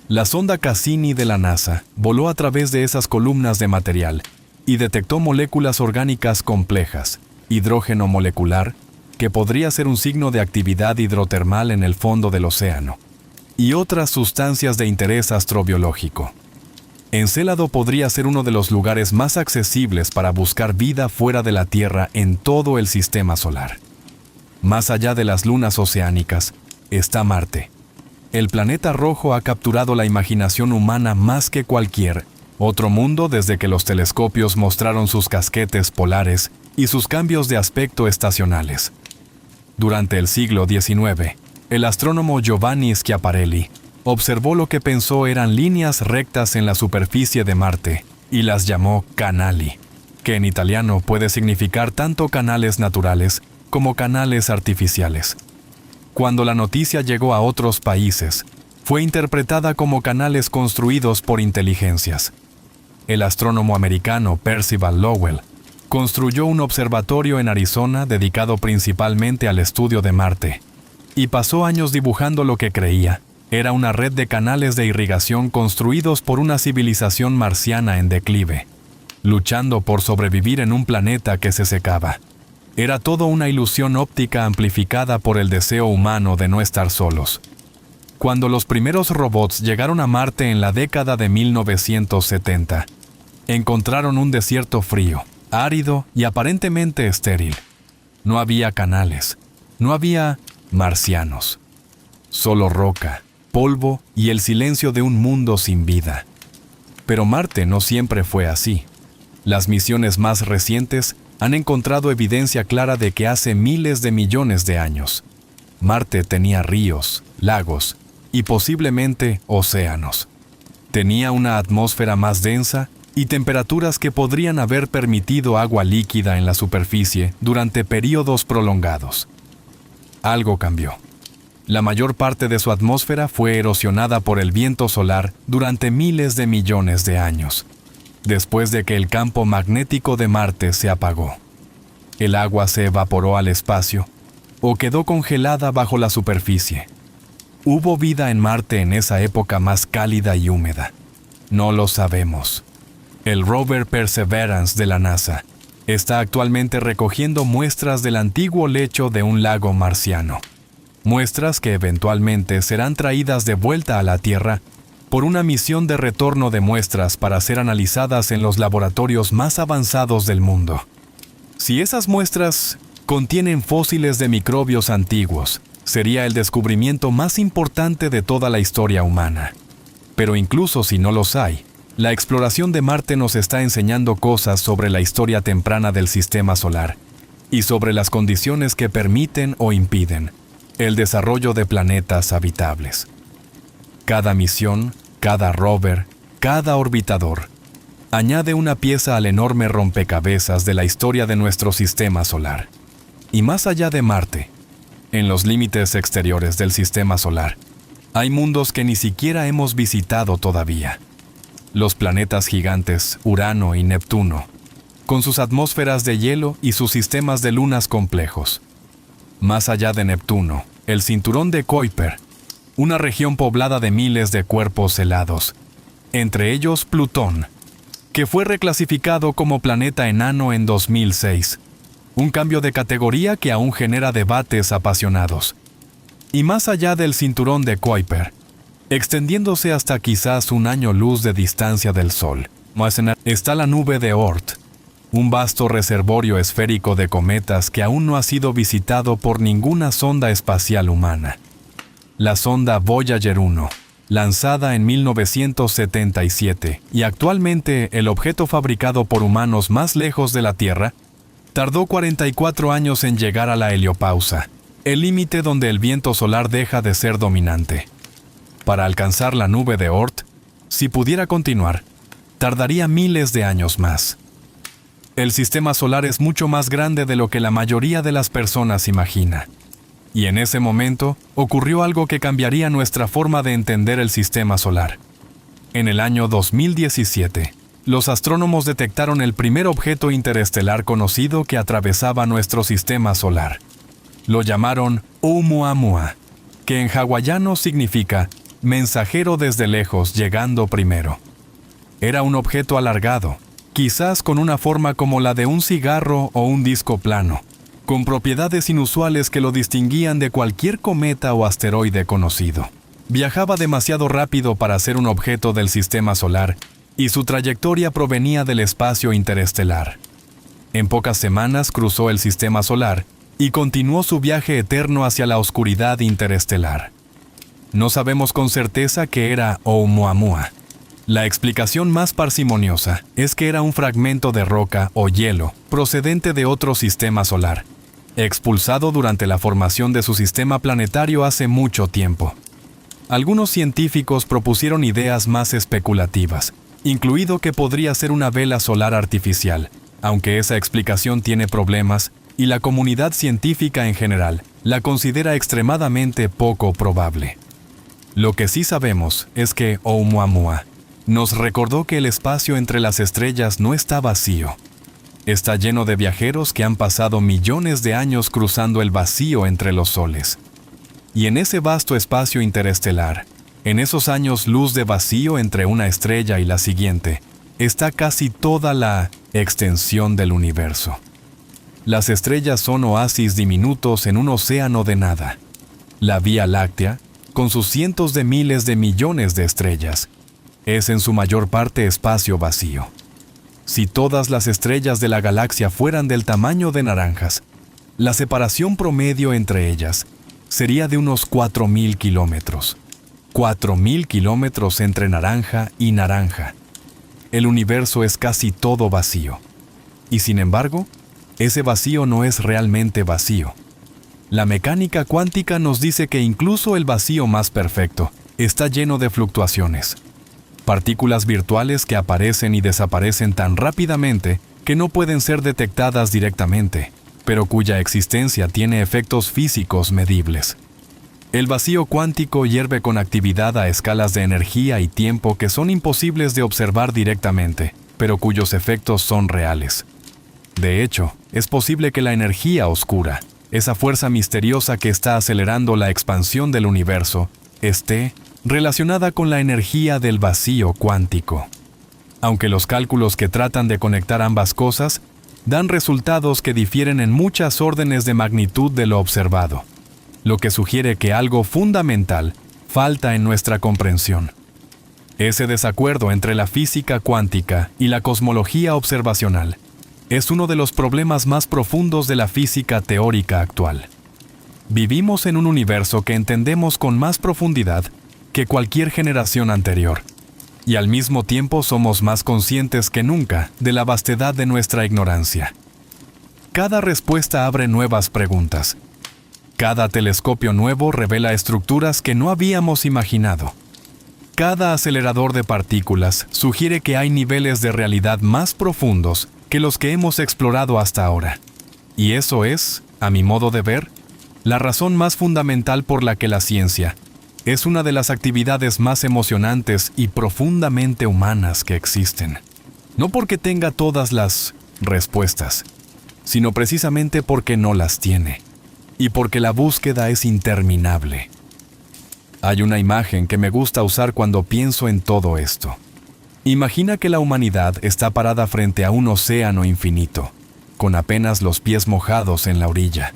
La sonda Cassini de la NASA voló a través de esas columnas de material y detectó moléculas orgánicas complejas, hidrógeno molecular, que podría ser un signo de actividad hidrotermal en el fondo del océano, y otras sustancias de interés astrobiológico. Encélado podría ser uno de los lugares más accesibles para buscar vida fuera de la Tierra en todo el sistema solar. Más allá de las lunas oceánicas, está Marte. El planeta rojo ha capturado la imaginación humana más que cualquier otro mundo desde que los telescopios mostraron sus casquetes polares y sus cambios de aspecto estacionales. Durante el siglo XIX, el astrónomo Giovanni Schiaparelli observó lo que pensó eran líneas rectas en la superficie de Marte y las llamó canali, que en italiano puede significar tanto canales naturales como canales artificiales. Cuando la noticia llegó a otros países, fue interpretada como canales construidos por inteligencias. El astrónomo americano Percival Lowell construyó un observatorio en Arizona dedicado principalmente al estudio de Marte, y pasó años dibujando lo que creía era una red de canales de irrigación construidos por una civilización marciana en declive, luchando por sobrevivir en un planeta que se secaba. Era todo una ilusión óptica amplificada por el deseo humano de no estar solos. Cuando los primeros robots llegaron a Marte en la década de 1970, encontraron un desierto frío, árido y aparentemente estéril. No había canales, no había marcianos, solo roca, polvo y el silencio de un mundo sin vida. Pero Marte no siempre fue así. Las misiones más recientes han encontrado evidencia clara de que hace miles de millones de años, Marte tenía ríos, lagos y posiblemente océanos. Tenía una atmósfera más densa y temperaturas que podrían haber permitido agua líquida en la superficie durante períodos prolongados. Algo cambió. La mayor parte de su atmósfera fue erosionada por el viento solar durante miles de millones de años, después de que el campo magnético de Marte se apagó. El agua se evaporó al espacio o quedó congelada bajo la superficie. ¿Hubo vida en Marte en esa época más cálida y húmeda? No lo sabemos. El rover Perseverance de la NASA está actualmente recogiendo muestras del antiguo lecho de un lago marciano. Muestras que eventualmente serán traídas de vuelta a la Tierra por una misión de retorno de muestras para ser analizadas en los laboratorios más avanzados del mundo. Si esas muestras contienen fósiles de microbios antiguos, sería el descubrimiento más importante de toda la historia humana. Pero incluso si no los hay, la exploración de Marte nos está enseñando cosas sobre la historia temprana del sistema solar y sobre las condiciones que permiten o impiden el desarrollo de planetas habitables. Cada misión, cada rover, cada orbitador, añade una pieza al enorme rompecabezas de la historia de nuestro sistema solar. Y más allá de Marte, en los límites exteriores del sistema solar, hay mundos que ni siquiera hemos visitado todavía. Los planetas gigantes Urano y Neptuno, con sus atmósferas de hielo y sus sistemas de lunas complejos. Más allá de Neptuno, el cinturón de Kuiper, una región poblada de miles de cuerpos helados, entre ellos Plutón, que fue reclasificado como planeta enano en 2006, un cambio de categoría que aún genera debates apasionados. Y más allá del cinturón de Kuiper, extendiéndose hasta quizás un año luz de distancia del Sol, está la nube de Oort, un vasto reservorio esférico de cometas que aún no ha sido visitado por ninguna sonda espacial humana. La sonda Voyager 1, lanzada en 1977 y actualmente el objeto fabricado por humanos más lejos de la Tierra, tardó 44 años en llegar a la heliopausa, el límite donde el viento solar deja de ser dominante. Para alcanzar la nube de Oort, si pudiera continuar, tardaría miles de años más. El sistema solar es mucho más grande de lo que la mayoría de las personas imagina. Y en ese momento ocurrió algo que cambiaría nuestra forma de entender el sistema solar. En el año 2017, los astrónomos detectaron el primer objeto interestelar conocido que atravesaba nuestro sistema solar. Lo llamaron Oumuamua, que en hawaiano significa mensajero desde lejos llegando primero. Era un objeto alargado, quizás con una forma como la de un cigarro o un disco plano, con propiedades inusuales que lo distinguían de cualquier cometa o asteroide conocido. Viajaba demasiado rápido para ser un objeto del sistema solar y su trayectoria provenía del espacio interestelar. En pocas semanas cruzó el sistema solar y continuó su viaje eterno hacia la oscuridad interestelar. No sabemos con certeza qué era Oumuamua. La explicación más parsimoniosa es que era un fragmento de roca o hielo procedente de otro sistema solar, expulsado durante la formación de su sistema planetario hace mucho tiempo. Algunos científicos propusieron ideas más especulativas, incluido que podría ser una vela solar artificial, aunque esa explicación tiene problemas y la comunidad científica en general la considera extremadamente poco probable. Lo que sí sabemos es que Oumuamua nos recordó que el espacio entre las estrellas no está vacío. Está lleno de viajeros que han pasado millones de años cruzando el vacío entre los soles. Y en ese vasto espacio interestelar, en esos años luz de vacío entre una estrella y la siguiente, está casi toda la extensión del universo. Las estrellas son oasis diminutos en un océano de nada. La Vía Láctea, con sus cientos de miles de millones de estrellas, es en su mayor parte espacio vacío. Si todas las estrellas de la galaxia fueran del tamaño de naranjas, la separación promedio entre ellas sería de unos 4.000 kilómetros. 4.000 kilómetros entre naranja y naranja. el universo es casi todo vacío. Y sin embargo, ese vacío no es realmente vacío. La mecánica cuántica nos dice que incluso el vacío más perfecto está lleno de fluctuaciones. Partículas virtuales que aparecen y desaparecen tan rápidamente que no pueden ser detectadas directamente, pero cuya existencia tiene efectos físicos medibles. El vacío cuántico hierve con actividad a escalas de energía y tiempo que son imposibles de observar directamente, pero cuyos efectos son reales. De hecho, es posible que la energía oscura, esa fuerza misteriosa que está acelerando la expansión del universo, esté relacionada con la energía del vacío cuántico. Aunque los cálculos que tratan de conectar ambas cosas dan resultados que difieren en muchas órdenes de magnitud de lo observado, lo que sugiere que algo fundamental falta en nuestra comprensión. Ese desacuerdo entre la física cuántica y la cosmología observacional es uno de los problemas más profundos de la física teórica actual. Vivimos en un universo que entendemos con más profundidad que cualquier generación anterior, y al mismo tiempo somos más conscientes que nunca de la vastedad de nuestra ignorancia. Cada respuesta abre nuevas preguntas. Cada telescopio nuevo revela estructuras que no habíamos imaginado. Cada acelerador de partículas sugiere que hay niveles de realidad más profundos que los que hemos explorado hasta ahora. Y eso es, a mi modo de ver, la razón más fundamental por la que la ciencia es una de las actividades más emocionantes y profundamente humanas que existen. No porque tenga todas las respuestas, sino precisamente porque no las tiene, y porque la búsqueda es interminable. Hay una imagen que me gusta usar cuando pienso en todo esto. Imagina que la humanidad está parada frente a un océano infinito, con apenas los pies mojados en la orilla.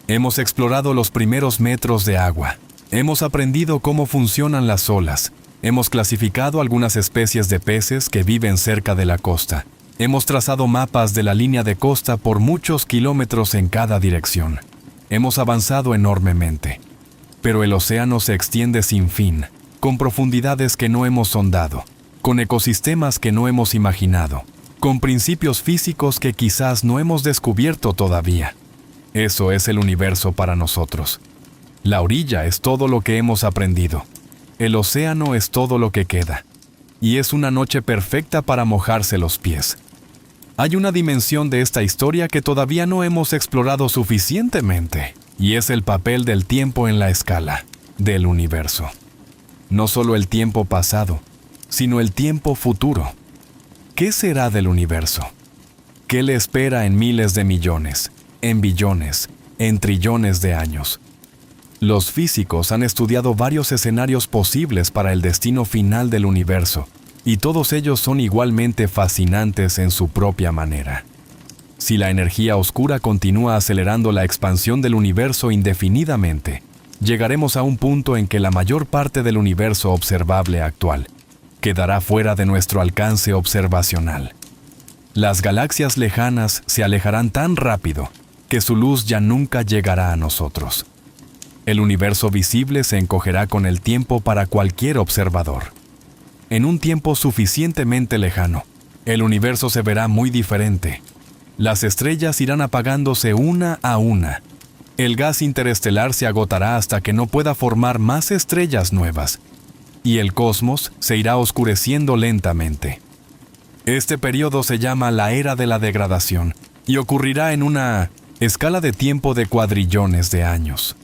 Hemos explorado los primeros metros de agua. Hemos aprendido cómo funcionan las olas. Hemos clasificado algunas especies de peces que viven cerca de la costa. Hemos trazado mapas de la línea de costa por muchos kilómetros en cada dirección. Hemos avanzado enormemente. Pero el océano se extiende sin fin, con profundidades que no hemos sondado, con ecosistemas que no hemos imaginado, con principios físicos que quizás no hemos descubierto todavía. Eso es el universo para nosotros. La orilla es todo lo que hemos aprendido. El océano es todo lo que queda. Y es una noche perfecta para mojarse los pies. Hay una dimensión de esta historia que todavía no hemos explorado suficientemente, y es el papel del tiempo en la escala del universo. No solo el tiempo pasado, sino el tiempo futuro. ¿Qué será del universo? ¿Qué le espera en miles de millones, en billones, en trillones de años? Los físicos han estudiado varios escenarios posibles para el destino final del universo, y todos ellos son igualmente fascinantes en su propia manera. Si la energía oscura continúa acelerando la expansión del universo indefinidamente, llegaremos a un punto en que la mayor parte del universo observable actual quedará fuera de nuestro alcance observacional. Las galaxias lejanas se alejarán tan rápido que su luz ya nunca llegará a nosotros. El universo visible se encogerá con el tiempo para cualquier observador. En un tiempo suficientemente lejano, el universo se verá muy diferente. Las estrellas irán apagándose una a una. El gas interestelar se agotará hasta que no pueda formar más estrellas nuevas, y el cosmos se irá oscureciendo lentamente. Este periodo se llama la era de la degradación, y ocurrirá en una escala de tiempo de cuadrillones de años,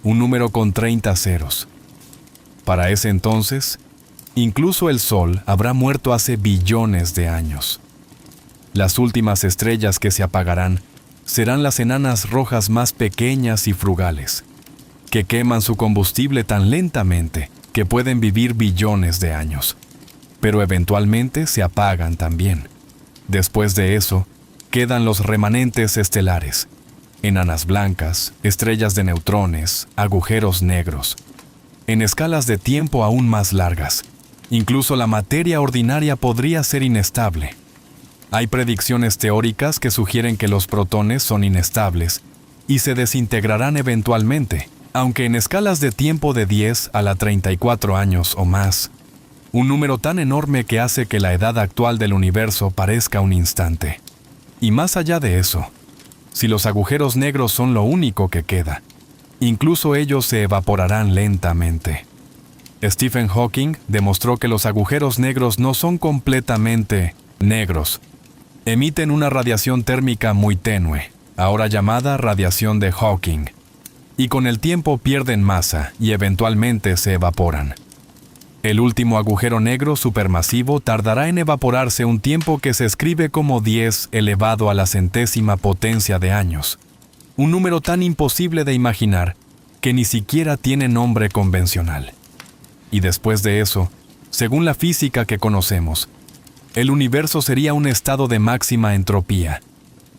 un número con 30 ceros. Para ese entonces, incluso el Sol habrá muerto hace billones de años. Las últimas estrellas que se apagarán serán las enanas rojas más pequeñas y frugales, que queman su combustible tan lentamente que pueden vivir billones de años, pero eventualmente se apagan también. Después de eso, quedan los remanentes estelares, enanas blancas, estrellas de neutrones, agujeros negros, en escalas de tiempo aún más largas. Incluso la materia ordinaria podría ser inestable. Hay predicciones teóricas que sugieren que los protones son inestables y se desintegrarán eventualmente, aunque en escalas de tiempo de 10 a la 34 años o más. Un número tan enorme que hace que la edad actual del universo parezca un instante. Y más allá de eso, si los agujeros negros son lo único que queda, incluso ellos se evaporarán lentamente. Stephen Hawking demostró que los agujeros negros no son completamente negros. Emiten una radiación térmica muy tenue, ahora llamada radiación de Hawking, y con el tiempo pierden masa y eventualmente se evaporan. El último agujero negro supermasivo tardará en evaporarse un tiempo que se escribe como 10 elevado a la centésima potencia de años, un número tan imposible de imaginar que ni siquiera tiene nombre convencional. Y después de eso, según la física que conocemos, el universo sería un estado de máxima entropía,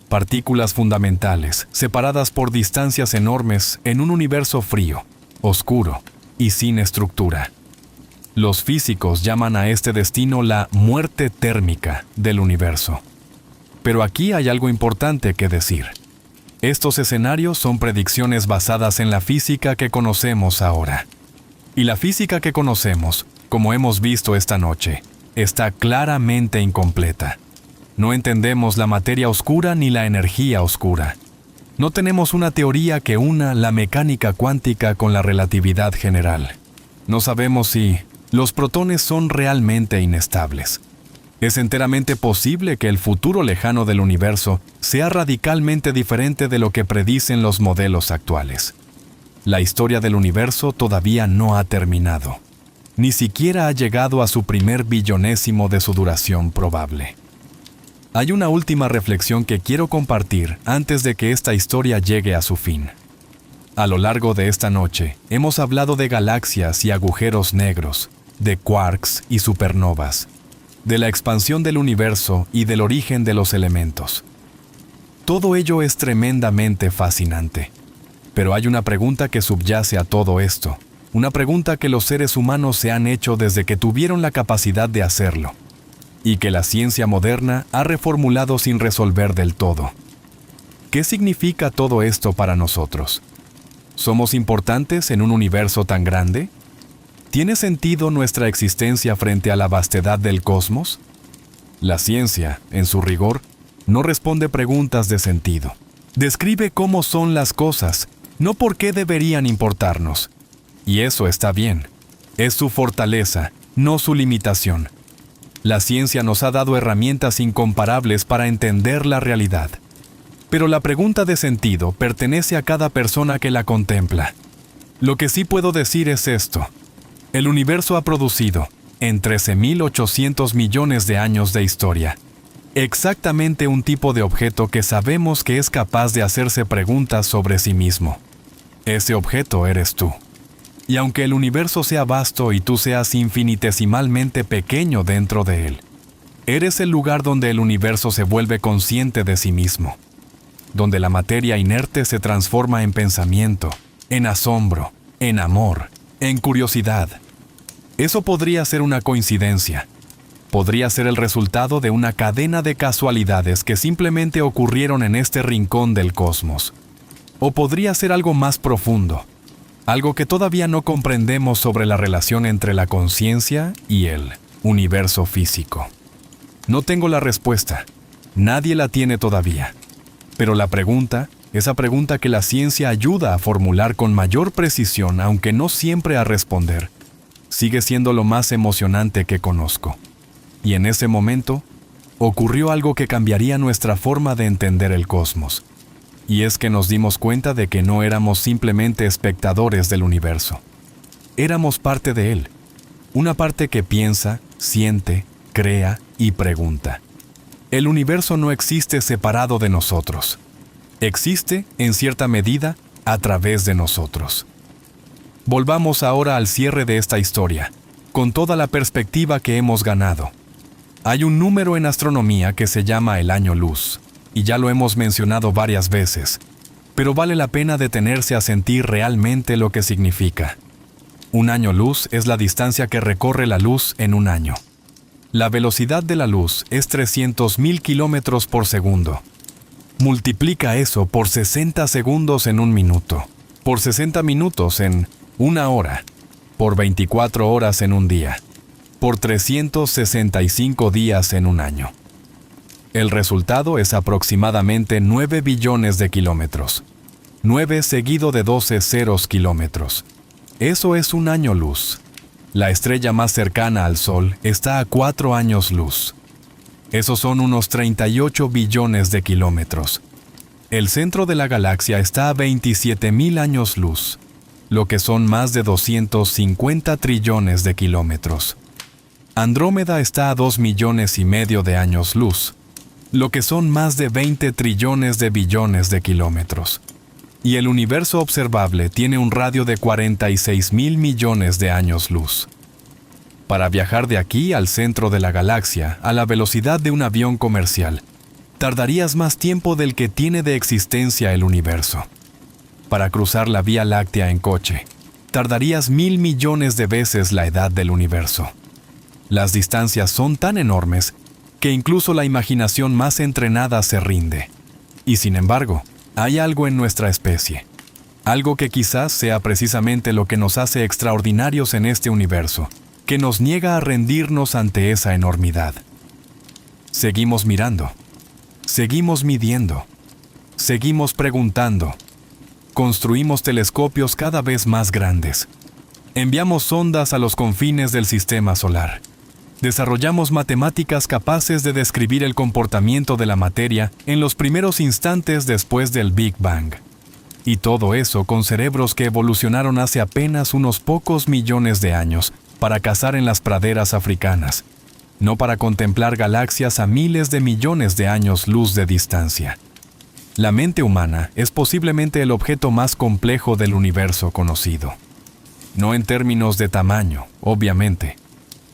partículas fundamentales separadas por distancias enormes en un universo frío, oscuro y sin estructura. Los físicos llaman a este destino la muerte térmica del universo. Pero aquí hay algo importante que decir. Estos escenarios son predicciones basadas en la física que conocemos ahora. Y la física que conocemos, como hemos visto esta noche, está claramente incompleta. No entendemos la materia oscura ni la energía oscura. No tenemos una teoría que una la mecánica cuántica con la relatividad general. No sabemos si los protones son realmente inestables. Es enteramente posible que el futuro lejano del universo sea radicalmente diferente de lo que predicen los modelos actuales. La historia del universo todavía no ha terminado. Ni siquiera ha llegado a su primer billonésimo de su duración probable. Hay una última reflexión que quiero compartir antes de que esta historia llegue a su fin. A lo largo de esta noche, hemos hablado de galaxias y agujeros negros, de quarks y supernovas, de la expansión del universo y del origen de los elementos. Todo ello es tremendamente fascinante. Pero hay una pregunta que subyace a todo esto, una pregunta que los seres humanos se han hecho desde que tuvieron la capacidad de hacerlo, y que la ciencia moderna ha reformulado sin resolver del todo. ¿Qué significa todo esto para nosotros? ¿Somos importantes en un universo tan grande? ¿Tiene sentido nuestra existencia frente a la vastedad del cosmos? La ciencia, en su rigor, no responde preguntas de sentido. Describe cómo son las cosas, no por qué deberían importarnos. Y eso está bien. Es su fortaleza, no su limitación. La ciencia nos ha dado herramientas incomparables para entender la realidad. Pero la pregunta de sentido pertenece a cada persona que la contempla. Lo que sí puedo decir es esto. El universo ha producido, en 13.800 millones de años de historia, exactamente un tipo de objeto que sabemos que es capaz de hacerse preguntas sobre sí mismo. Ese objeto eres tú. Y aunque el universo sea vasto y tú seas infinitesimalmente pequeño dentro de él, eres el lugar donde el universo se vuelve consciente de sí mismo, donde la materia inerte se transforma en pensamiento, en asombro, en amor, en curiosidad. Eso podría ser una coincidencia. Podría ser el resultado de una cadena de casualidades que simplemente ocurrieron en este rincón del cosmos. O podría ser algo más profundo, algo que todavía no comprendemos sobre la relación entre la conciencia y el universo físico. No tengo la respuesta. Nadie la tiene todavía. Pero la pregunta, esa pregunta que la ciencia ayuda a formular con mayor precisión, aunque no siempre a responder, sigue siendo lo más emocionante que conozco. Y en ese momento, ocurrió algo que cambiaría nuestra forma de entender el cosmos. Y es que nos dimos cuenta de que no éramos simplemente espectadores del universo. Éramos parte de él. Una parte que piensa, siente, crea y pregunta. El universo no existe separado de nosotros. Existe, en cierta medida, a través de nosotros. Volvamos ahora al cierre de esta historia, con toda la perspectiva que hemos ganado. Hay un número en astronomía que se llama el año luz, y ya lo hemos mencionado varias veces, pero vale la pena detenerse a sentir realmente lo que significa. Un año luz es la distancia que recorre la luz en un año. La velocidad de la luz es 300.000 kilómetros por segundo. Multiplica eso por 60 segundos en un minuto, por 60 minutos en una hora, por 24 horas en un día, por 365 días en un año. El resultado es aproximadamente 9 billones de kilómetros. 9 seguido de 12 ceros kilómetros. Eso es un año luz. La estrella más cercana al Sol está a 4 años luz. Esos son unos 38 billones de kilómetros. El centro de la galaxia está a 27.000 años luz, lo que son más de 250 trillones de kilómetros. Andrómeda está a 2,5 millones de años luz, lo que son más de 20 trillones de billones de kilómetros. Y el universo observable tiene un radio de 46,000 millones de años luz. Para viajar de aquí al centro de la galaxia a la velocidad de un avión comercial, tardarías más tiempo del que tiene de existencia el universo. Para cruzar la Vía Láctea en coche, tardarías 1,000 millones de veces la edad del universo. Las distancias son tan enormes que incluso la imaginación más entrenada se rinde. Y sin embargo, hay algo en nuestra especie, algo que quizás sea precisamente lo que nos hace extraordinarios en este universo, que nos niega a rendirnos ante esa enormidad. Seguimos mirando, seguimos midiendo, seguimos preguntando, construimos telescopios cada vez más grandes, enviamos sondas a los confines del sistema solar, desarrollamos matemáticas capaces de describir el comportamiento de la materia en los primeros instantes después del Big Bang. Y todo eso con cerebros que evolucionaron hace apenas unos pocos millones de años para cazar en las praderas africanas, no para contemplar galaxias a miles de millones de años luz de distancia. La mente humana es posiblemente el objeto más complejo del universo conocido. No en términos de tamaño, obviamente,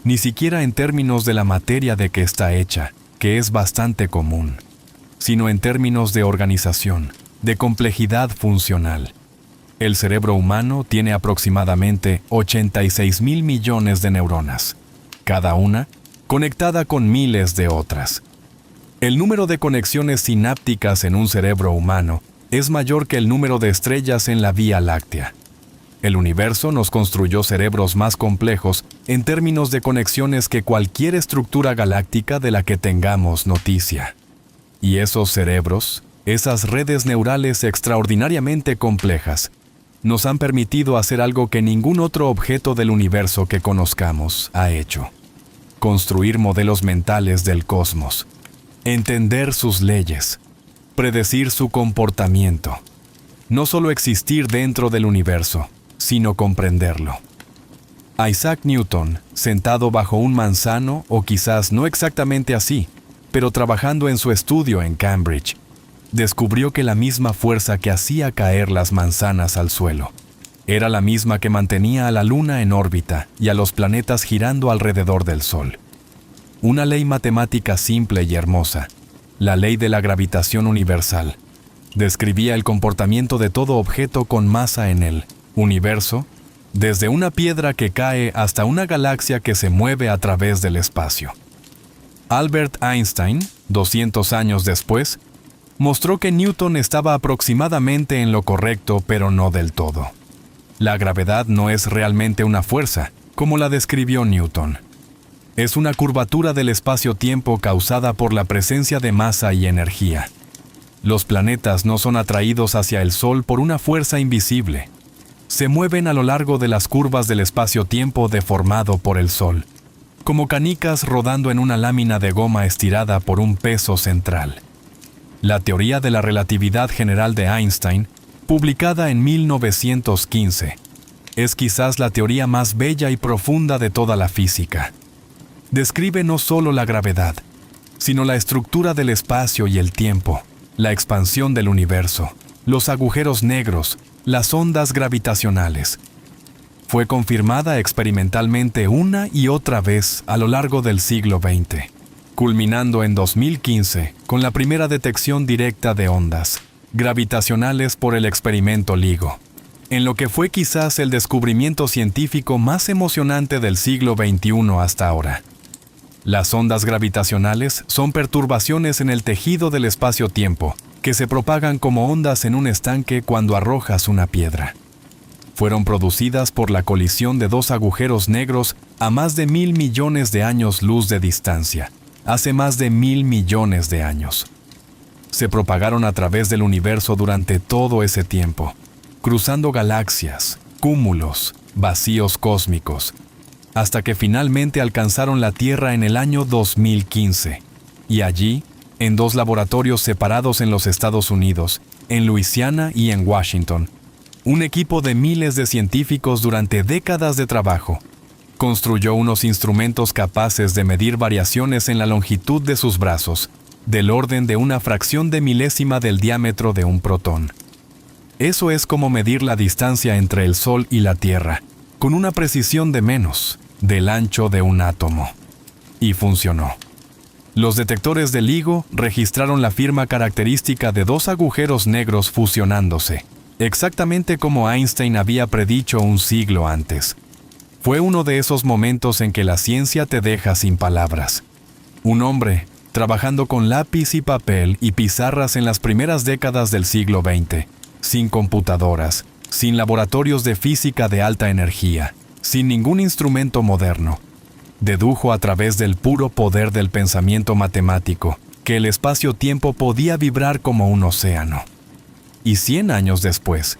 ni siquiera en términos de la materia de que está hecha, que es bastante común, sino en términos de organización, de complejidad funcional. El cerebro humano tiene aproximadamente 86,000 millones de neuronas, cada una conectada con miles de otras. El número de conexiones sinápticas en un cerebro humano es mayor que el número de estrellas en la Vía Láctea. El universo nos construyó cerebros más complejos en términos de conexiones que cualquier estructura galáctica de la que tengamos noticia. Y esos cerebros, esas redes neurales extraordinariamente complejas, nos han permitido hacer algo que ningún otro objeto del universo que conozcamos ha hecho: construir modelos mentales del cosmos, entender sus leyes, predecir su comportamiento, no solo existir dentro del universo, sino comprenderlo. Isaac Newton, sentado bajo un manzano, o quizás no exactamente así, pero trabajando en su estudio en Cambridge, descubrió que la misma fuerza que hacía caer las manzanas al suelo era la misma que mantenía a la Luna en órbita y a los planetas girando alrededor del Sol. Una ley matemática simple y hermosa, la ley de la gravitación universal, describía el comportamiento de todo objeto con masa en el universo, desde una piedra que cae hasta una galaxia que se mueve a través del espacio. Albert Einstein, 200 años después, mostró que Newton estaba aproximadamente en lo correcto, pero no del todo. La gravedad no es realmente una fuerza, como la describió Newton. Es una curvatura del espacio-tiempo causada por la presencia de masa y energía. Los planetas no son atraídos hacia el Sol por una fuerza invisible. Se mueven a lo largo de las curvas del espacio-tiempo deformado por el Sol, como canicas rodando en una lámina de goma estirada por un peso central. La teoría de la relatividad general de Einstein, publicada en 1915, es quizás la teoría más bella y profunda de toda la física. Describe no solo la gravedad, sino la estructura del espacio y el tiempo, la expansión del universo, los agujeros negros, las ondas gravitacionales. Fue confirmada experimentalmente una y otra vez a lo largo del siglo XX, culminando en 2015 con la primera detección directa de ondas gravitacionales por el experimento LIGO, en lo que fue quizás el descubrimiento científico más emocionante del siglo XXI hasta ahora. Las ondas gravitacionales son perturbaciones en el tejido del espacio-tiempo que se propagan como ondas en un estanque cuando arrojas una piedra. fueron producidas por la colisión de dos agujeros negros a más de 1.000 millones de años luz de distancia, hace más de 1.000 millones de años. Se propagaron a través del universo durante todo ese tiempo, cruzando galaxias, cúmulos, vacíos cósmicos, hasta que finalmente alcanzaron la Tierra en el año 2015, y allí, en dos laboratorios separados en los Estados Unidos, en Luisiana y en Washington, un equipo de miles de científicos durante décadas de trabajo construyó unos instrumentos capaces de medir variaciones en la longitud de sus brazos, del orden de una fracción de milésima del diámetro de un protón. Eso es como medir la distancia entre el Sol y la Tierra, con una precisión de menos del ancho de un átomo. Y funcionó. Los detectores de LIGO registraron la firma característica de dos agujeros negros fusionándose, exactamente como Einstein había predicho un siglo antes. Fue uno de esos momentos en que la ciencia te deja sin palabras. Un hombre, trabajando con lápiz y papel y pizarras en las primeras décadas del siglo XX, sin computadoras, sin laboratorios de física de alta energía, sin ningún instrumento moderno, dedujo a través del puro poder del pensamiento matemático que el espacio-tiempo podía vibrar como un océano. Y 100 años después,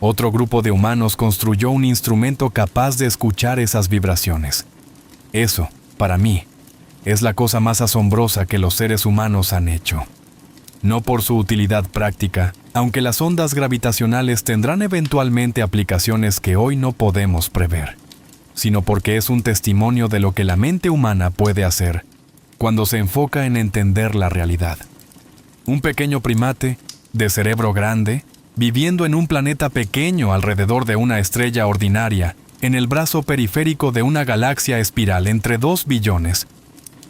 otro grupo de humanos construyó un instrumento capaz de escuchar esas vibraciones. Eso, para mí, es la cosa más asombrosa que los seres humanos han hecho. No por su utilidad práctica, aunque las ondas gravitacionales tendrán eventualmente aplicaciones que hoy no podemos prever, sino porque es un testimonio de lo que la mente humana puede hacer cuando se enfoca en entender la realidad. Un pequeño primate, de cerebro grande, viviendo en un planeta pequeño alrededor de una estrella ordinaria, en el brazo periférico de una galaxia espiral entre 2 billones,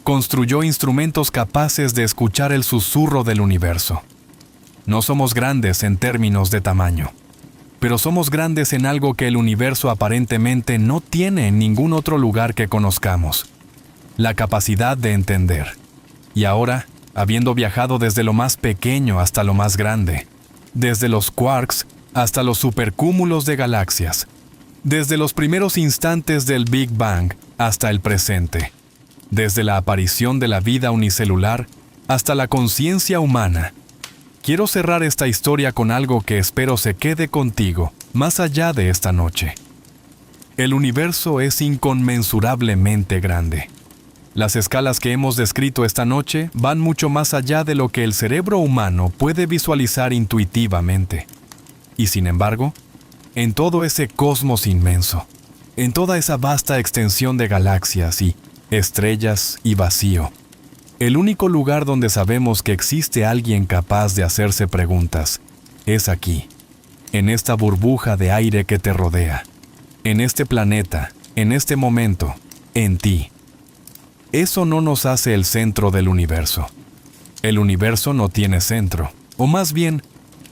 construyó instrumentos capaces de escuchar el susurro del universo. No somos grandes en términos de tamaño, pero somos grandes en algo que el universo aparentemente no tiene en ningún otro lugar que conozcamos: la capacidad de entender. Y ahora, habiendo viajado desde lo más pequeño hasta lo más grande, desde los quarks hasta los supercúmulos de galaxias, desde los primeros instantes del Big Bang hasta el presente, desde la aparición de la vida unicelular hasta la conciencia humana, quiero cerrar esta historia con algo que espero se quede contigo más allá de esta noche. El universo es inconmensurablemente grande. Las escalas que hemos descrito esta noche van mucho más allá de lo que el cerebro humano puede visualizar intuitivamente. Y sin embargo, en todo ese cosmos inmenso, en toda esa vasta extensión de galaxias y estrellas y vacío, el único lugar donde sabemos que existe alguien capaz de hacerse preguntas es aquí, en esta burbuja de aire que te rodea, en este planeta, en este momento, en ti. Eso no nos hace el centro del universo. El universo no tiene centro, o más bien,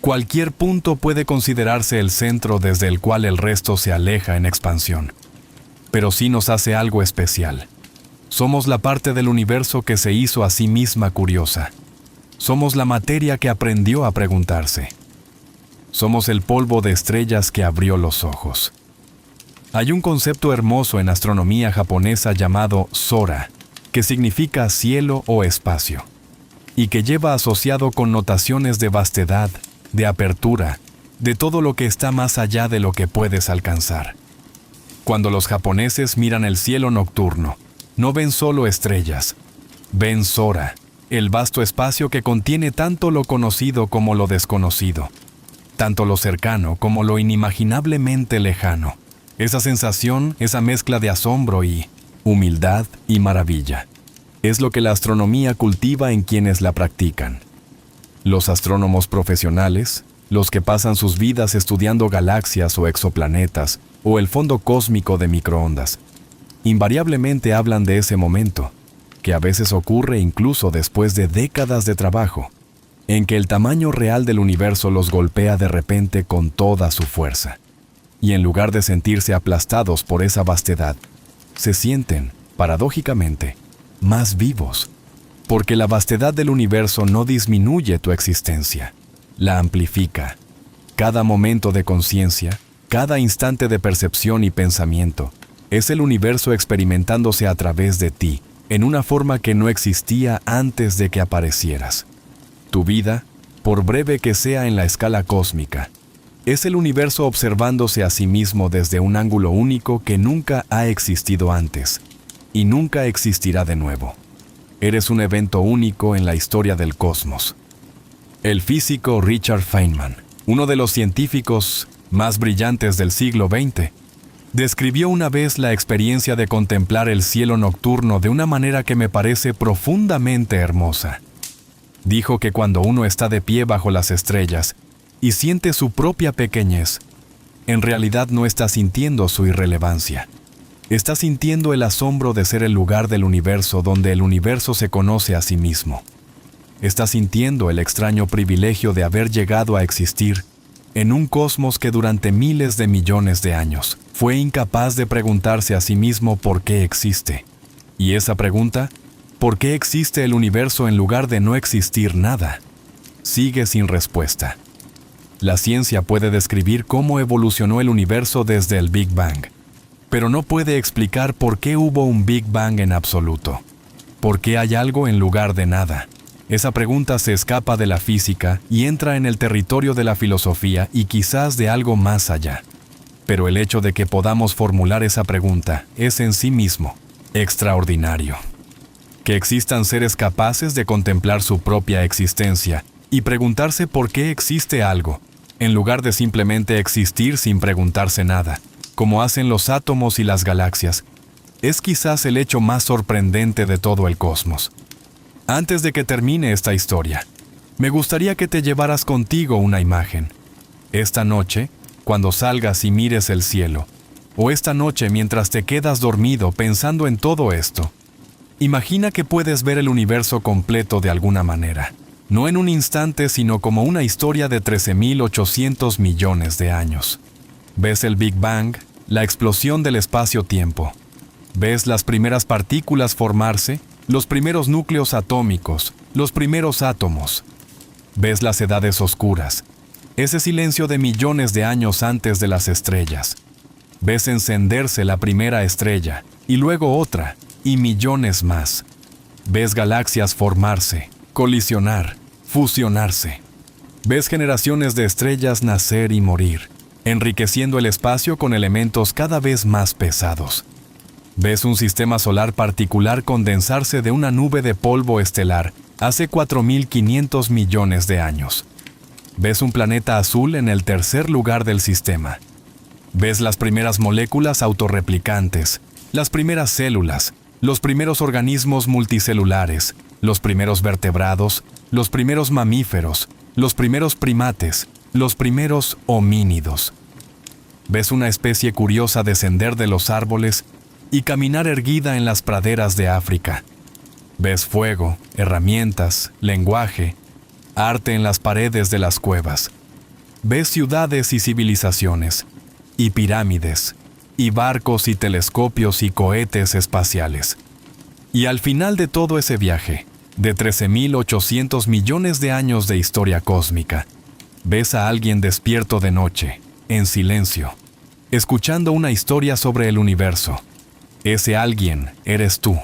cualquier punto puede considerarse el centro desde el cual el resto se aleja en expansión. Pero sí nos hace algo especial. Somos la parte del universo que se hizo a sí misma curiosa. Somos la materia que aprendió a preguntarse. Somos el polvo de estrellas que abrió los ojos. Hay un concepto hermoso en astronomía japonesa llamado Sora, que significa cielo o espacio, y que lleva asociado connotaciones de vastedad, de apertura, de todo lo que está más allá de lo que puedes alcanzar. Cuando los japoneses miran el cielo nocturno, no ven solo estrellas, ven Sora, el vasto espacio que contiene tanto lo conocido como lo desconocido, tanto lo cercano como lo inimaginablemente lejano. Esa sensación, esa mezcla de asombro y humildad y maravilla, es lo que la astronomía cultiva en quienes la practican. Los astrónomos profesionales, los que pasan sus vidas estudiando galaxias o exoplanetas o el fondo cósmico de microondas, invariablemente hablan de ese momento, que a veces ocurre incluso después de décadas de trabajo, en que el tamaño real del universo los golpea de repente con toda su fuerza. Y en lugar de sentirse aplastados por esa vastedad, se sienten, paradójicamente, más vivos, porque la vastedad del universo no disminuye tu existencia, la amplifica. Cada momento de conciencia, Cada instante de percepción y pensamiento es el universo experimentándose a través de ti, en una forma que no existía antes de que aparecieras. Tu vida, por breve que sea en la escala cósmica, es el universo observándose a sí mismo desde un ángulo único que nunca ha existido antes y nunca existirá de nuevo. Eres un evento único en la historia del cosmos. El físico Richard Feynman, uno de los científicos más brillantes del siglo XX, describió una vez la experiencia de contemplar el cielo nocturno de una manera que me parece profundamente hermosa. Dijo que cuando uno está de pie bajo las estrellas y siente su propia pequeñez, en realidad no está sintiendo su irrelevancia. Está sintiendo el asombro de ser el lugar del universo donde el universo se conoce a sí mismo. Está sintiendo el extraño privilegio de haber llegado a existir en un cosmos que durante miles de millones de años fue incapaz de preguntarse a sí mismo por qué existe. Y esa pregunta, ¿por qué existe el universo en lugar de no existir nada?, sigue sin respuesta. La ciencia puede describir cómo evolucionó el universo desde el Big Bang, pero no puede explicar por qué hubo un Big Bang en absoluto. ¿Por qué hay algo en lugar de nada? Esa pregunta se escapa de la física y entra en el territorio de la filosofía y quizás de algo más allá. Pero el hecho de que podamos formular esa pregunta es en sí mismo extraordinario. Que existan seres capaces de contemplar su propia existencia y preguntarse por qué existe algo, en lugar de simplemente existir sin preguntarse nada, como hacen los átomos y las galaxias, es quizás el hecho más sorprendente de todo el cosmos. Antes de que termine esta historia, me gustaría que te llevaras contigo una imagen. Esta noche, cuando salgas y mires el cielo, o esta noche mientras te quedas dormido pensando en todo esto, imagina que puedes ver el universo completo de alguna manera, no en un instante, sino como una historia de 13.800 millones de años. Ves el Big Bang, la explosión del espacio-tiempo. Ves las primeras partículas formarse, los primeros núcleos atómicos, los primeros átomos. Ves las edades oscuras, ese silencio de millones de años antes de las estrellas. Ves encenderse la primera estrella, y luego otra, y millones más. Ves galaxias formarse, colisionar, fusionarse. Ves generaciones de estrellas nacer y morir, enriqueciendo el espacio con elementos cada vez más pesados. Ves un sistema solar particular condensarse de una nube de polvo estelar hace 4.500 millones de años. Ves un planeta azul en el tercer lugar del sistema. Ves las primeras moléculas autorreplicantes, las primeras células, los primeros organismos multicelulares, los primeros vertebrados, los primeros mamíferos, los primeros primates, los primeros homínidos. Ves una especie curiosa descender de los árboles y caminar erguida en las praderas de África. Ves fuego, herramientas, lenguaje, arte en las paredes de las cuevas. Ves ciudades y civilizaciones, y pirámides, y barcos y telescopios y cohetes espaciales. Y al final de todo ese viaje, de 13.800 millones de años de historia cósmica, ves a alguien despierto de noche, en silencio, escuchando una historia sobre el universo. Ese alguien eres tú.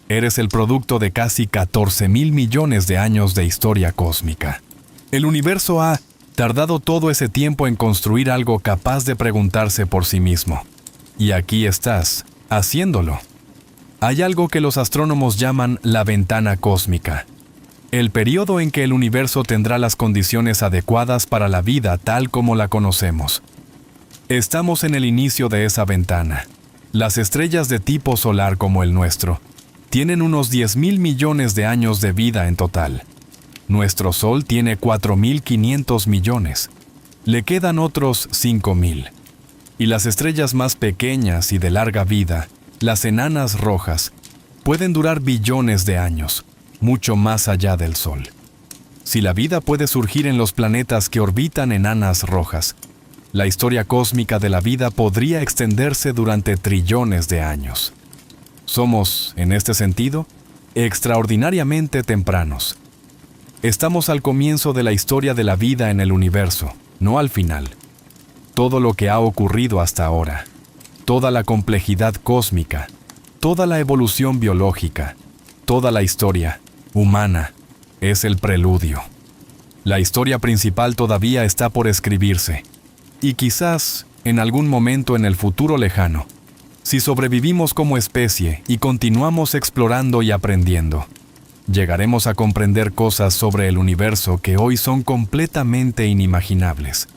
Eres el producto de casi 14.000 millones de años de historia cósmica. El universo ha tardado todo ese tiempo en construir algo capaz de preguntarse por sí mismo. Y aquí estás, haciéndolo. Hay algo que los astrónomos llaman la ventana cósmica. El periodo en que el universo tendrá las condiciones adecuadas para la vida tal como la conocemos. Estamos en el inicio de esa ventana. Las estrellas de tipo solar como el nuestro tienen unos 10.000 millones de años de vida en total. Nuestro Sol tiene 4.500 millones. Le quedan otros 5.000. Y las estrellas más pequeñas y de larga vida, las enanas rojas, pueden durar billones de años, mucho más allá del Sol. Si la vida puede surgir en los planetas que orbitan enanas rojas, la historia cósmica de la vida podría extenderse durante trillones de años. Somos, en este sentido, extraordinariamente tempranos. Estamos al comienzo de la historia de la vida en el universo, no al final. todo lo que ha ocurrido hasta ahora, toda la complejidad cósmica, toda la evolución biológica, toda la historia humana, es el preludio. La historia principal todavía está por escribirse, y quizás, en algún momento en el futuro lejano, si sobrevivimos como especie y continuamos explorando y aprendiendo, llegaremos a comprender cosas sobre el universo que hoy son completamente inimaginables.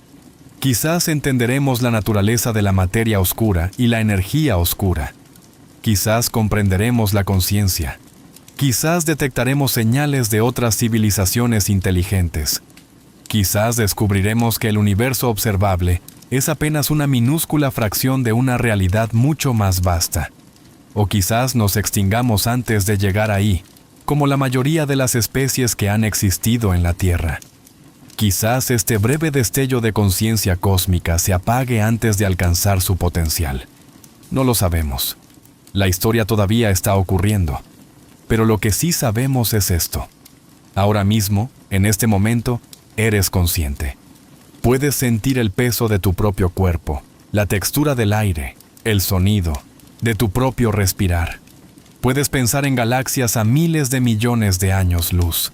Quizás entenderemos la naturaleza de la materia oscura y la energía oscura. Quizás comprenderemos la conciencia. Quizás detectaremos señales de otras civilizaciones inteligentes. Quizás descubriremos que el universo observable es apenas una minúscula fracción de una realidad mucho más vasta. O quizás nos extingamos antes de llegar ahí, como la mayoría de las especies que han existido en la Tierra. Quizás este breve destello de conciencia cósmica se apague antes de alcanzar su potencial. No lo sabemos. La historia todavía está ocurriendo. Pero lo que sí sabemos es esto. Ahora mismo, en este momento, eres consciente. Puedes sentir el peso de tu propio cuerpo, la textura del aire, el sonido, de tu propio respirar. Puedes pensar en galaxias a miles de millones de años luz.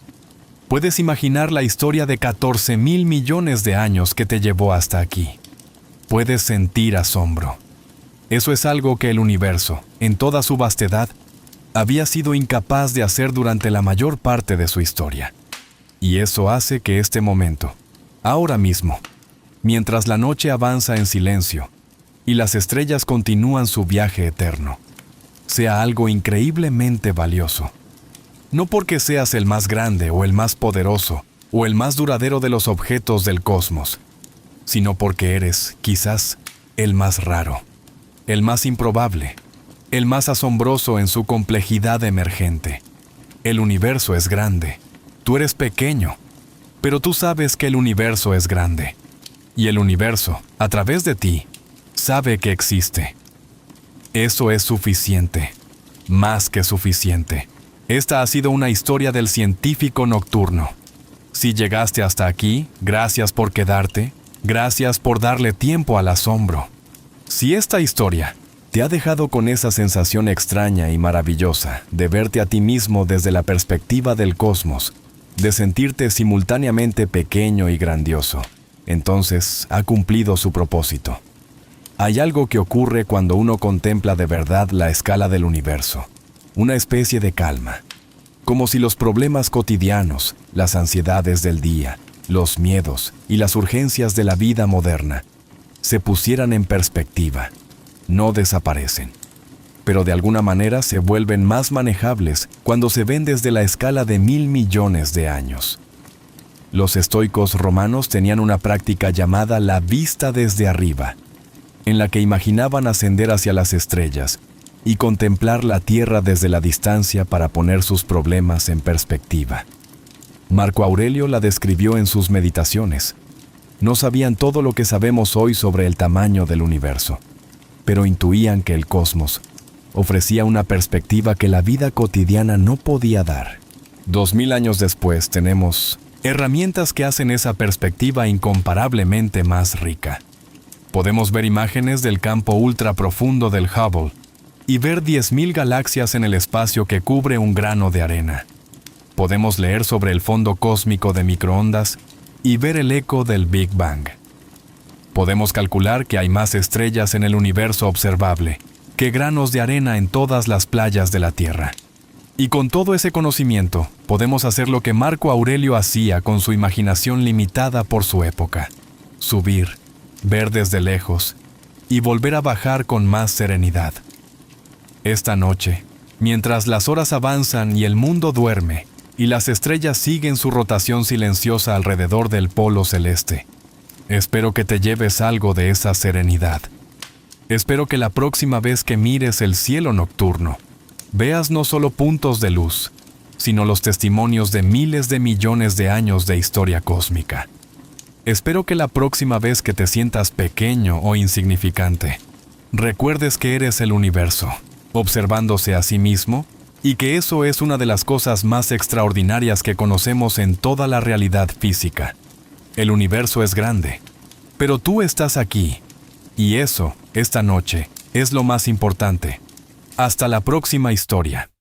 Puedes imaginar la historia de 14,000 millones de años que te llevó hasta aquí. Puedes sentir asombro. Eso es algo que el universo, en toda su vastedad, había sido incapaz de hacer durante la mayor parte de su historia. Y eso hace que este momento, ahora mismo, mientras la noche avanza en silencio y las estrellas continúan su viaje eterno, sea algo increíblemente valioso. No porque seas el más grande o el más poderoso o el más duradero de los objetos del cosmos, sino porque eres, quizás, el más raro, el más improbable, el más asombroso en su complejidad emergente. El universo es grande. Tú eres pequeño, pero tú sabes que el universo es grande. Y el universo, a través de ti, sabe que existe. Eso es suficiente, más que suficiente. Esta ha sido una historia del científico nocturno. Si llegaste hasta aquí, gracias por quedarte, gracias por darle tiempo al asombro. Si esta historia te ha dejado con esa sensación extraña y maravillosa de verte a ti mismo desde la perspectiva del cosmos, de sentirte simultáneamente pequeño y grandioso, entonces ha cumplido su propósito. Hay algo que ocurre cuando uno contempla de verdad la escala del universo, una especie de calma, como si los problemas cotidianos, las ansiedades del día, los miedos y las urgencias de la vida moderna se pusieran en perspectiva. No desaparecen, pero de alguna manera se vuelven más manejables cuando se ven desde la escala de 1,000 millones de años. Los estoicos romanos tenían una práctica llamada la vista desde arriba, en la que imaginaban ascender hacia las estrellas y contemplar la Tierra desde la distancia para poner sus problemas en perspectiva. Marco Aurelio la describió en sus meditaciones. No sabían todo lo que sabemos hoy sobre el tamaño del universo, pero intuían que el cosmos ofrecía una perspectiva que la vida cotidiana no podía dar. 2000 años después tenemos herramientas que hacen esa perspectiva incomparablemente más rica. Podemos ver imágenes del campo ultraprofundo del Hubble y ver 10,000 galaxias en el espacio que cubre un grano de arena. Podemos leer sobre el fondo cósmico de microondas y ver el eco del Big Bang. Podemos calcular que hay más estrellas en el universo observable que granos de arena en todas las playas de la Tierra. Y con todo ese conocimiento, podemos hacer lo que Marco Aurelio hacía con su imaginación limitada por su época: subir, ver desde lejos y volver a bajar con más serenidad. Esta noche, mientras las horas avanzan y el mundo duerme y las estrellas siguen su rotación silenciosa alrededor del polo celeste, espero que te lleves algo de esa serenidad. Espero que la próxima vez que mires el cielo nocturno, veas no solo puntos de luz, sino los testimonios de miles de millones de años de historia cósmica. Espero que la próxima vez que te sientas pequeño o insignificante, recuerdes que eres el universo, observándose a sí mismo, y que eso es una de las cosas más extraordinarias que conocemos en toda la realidad física. El universo es grande, Pero tú estás aquí. Y eso, esta noche, es lo más importante. Hasta la próxima historia.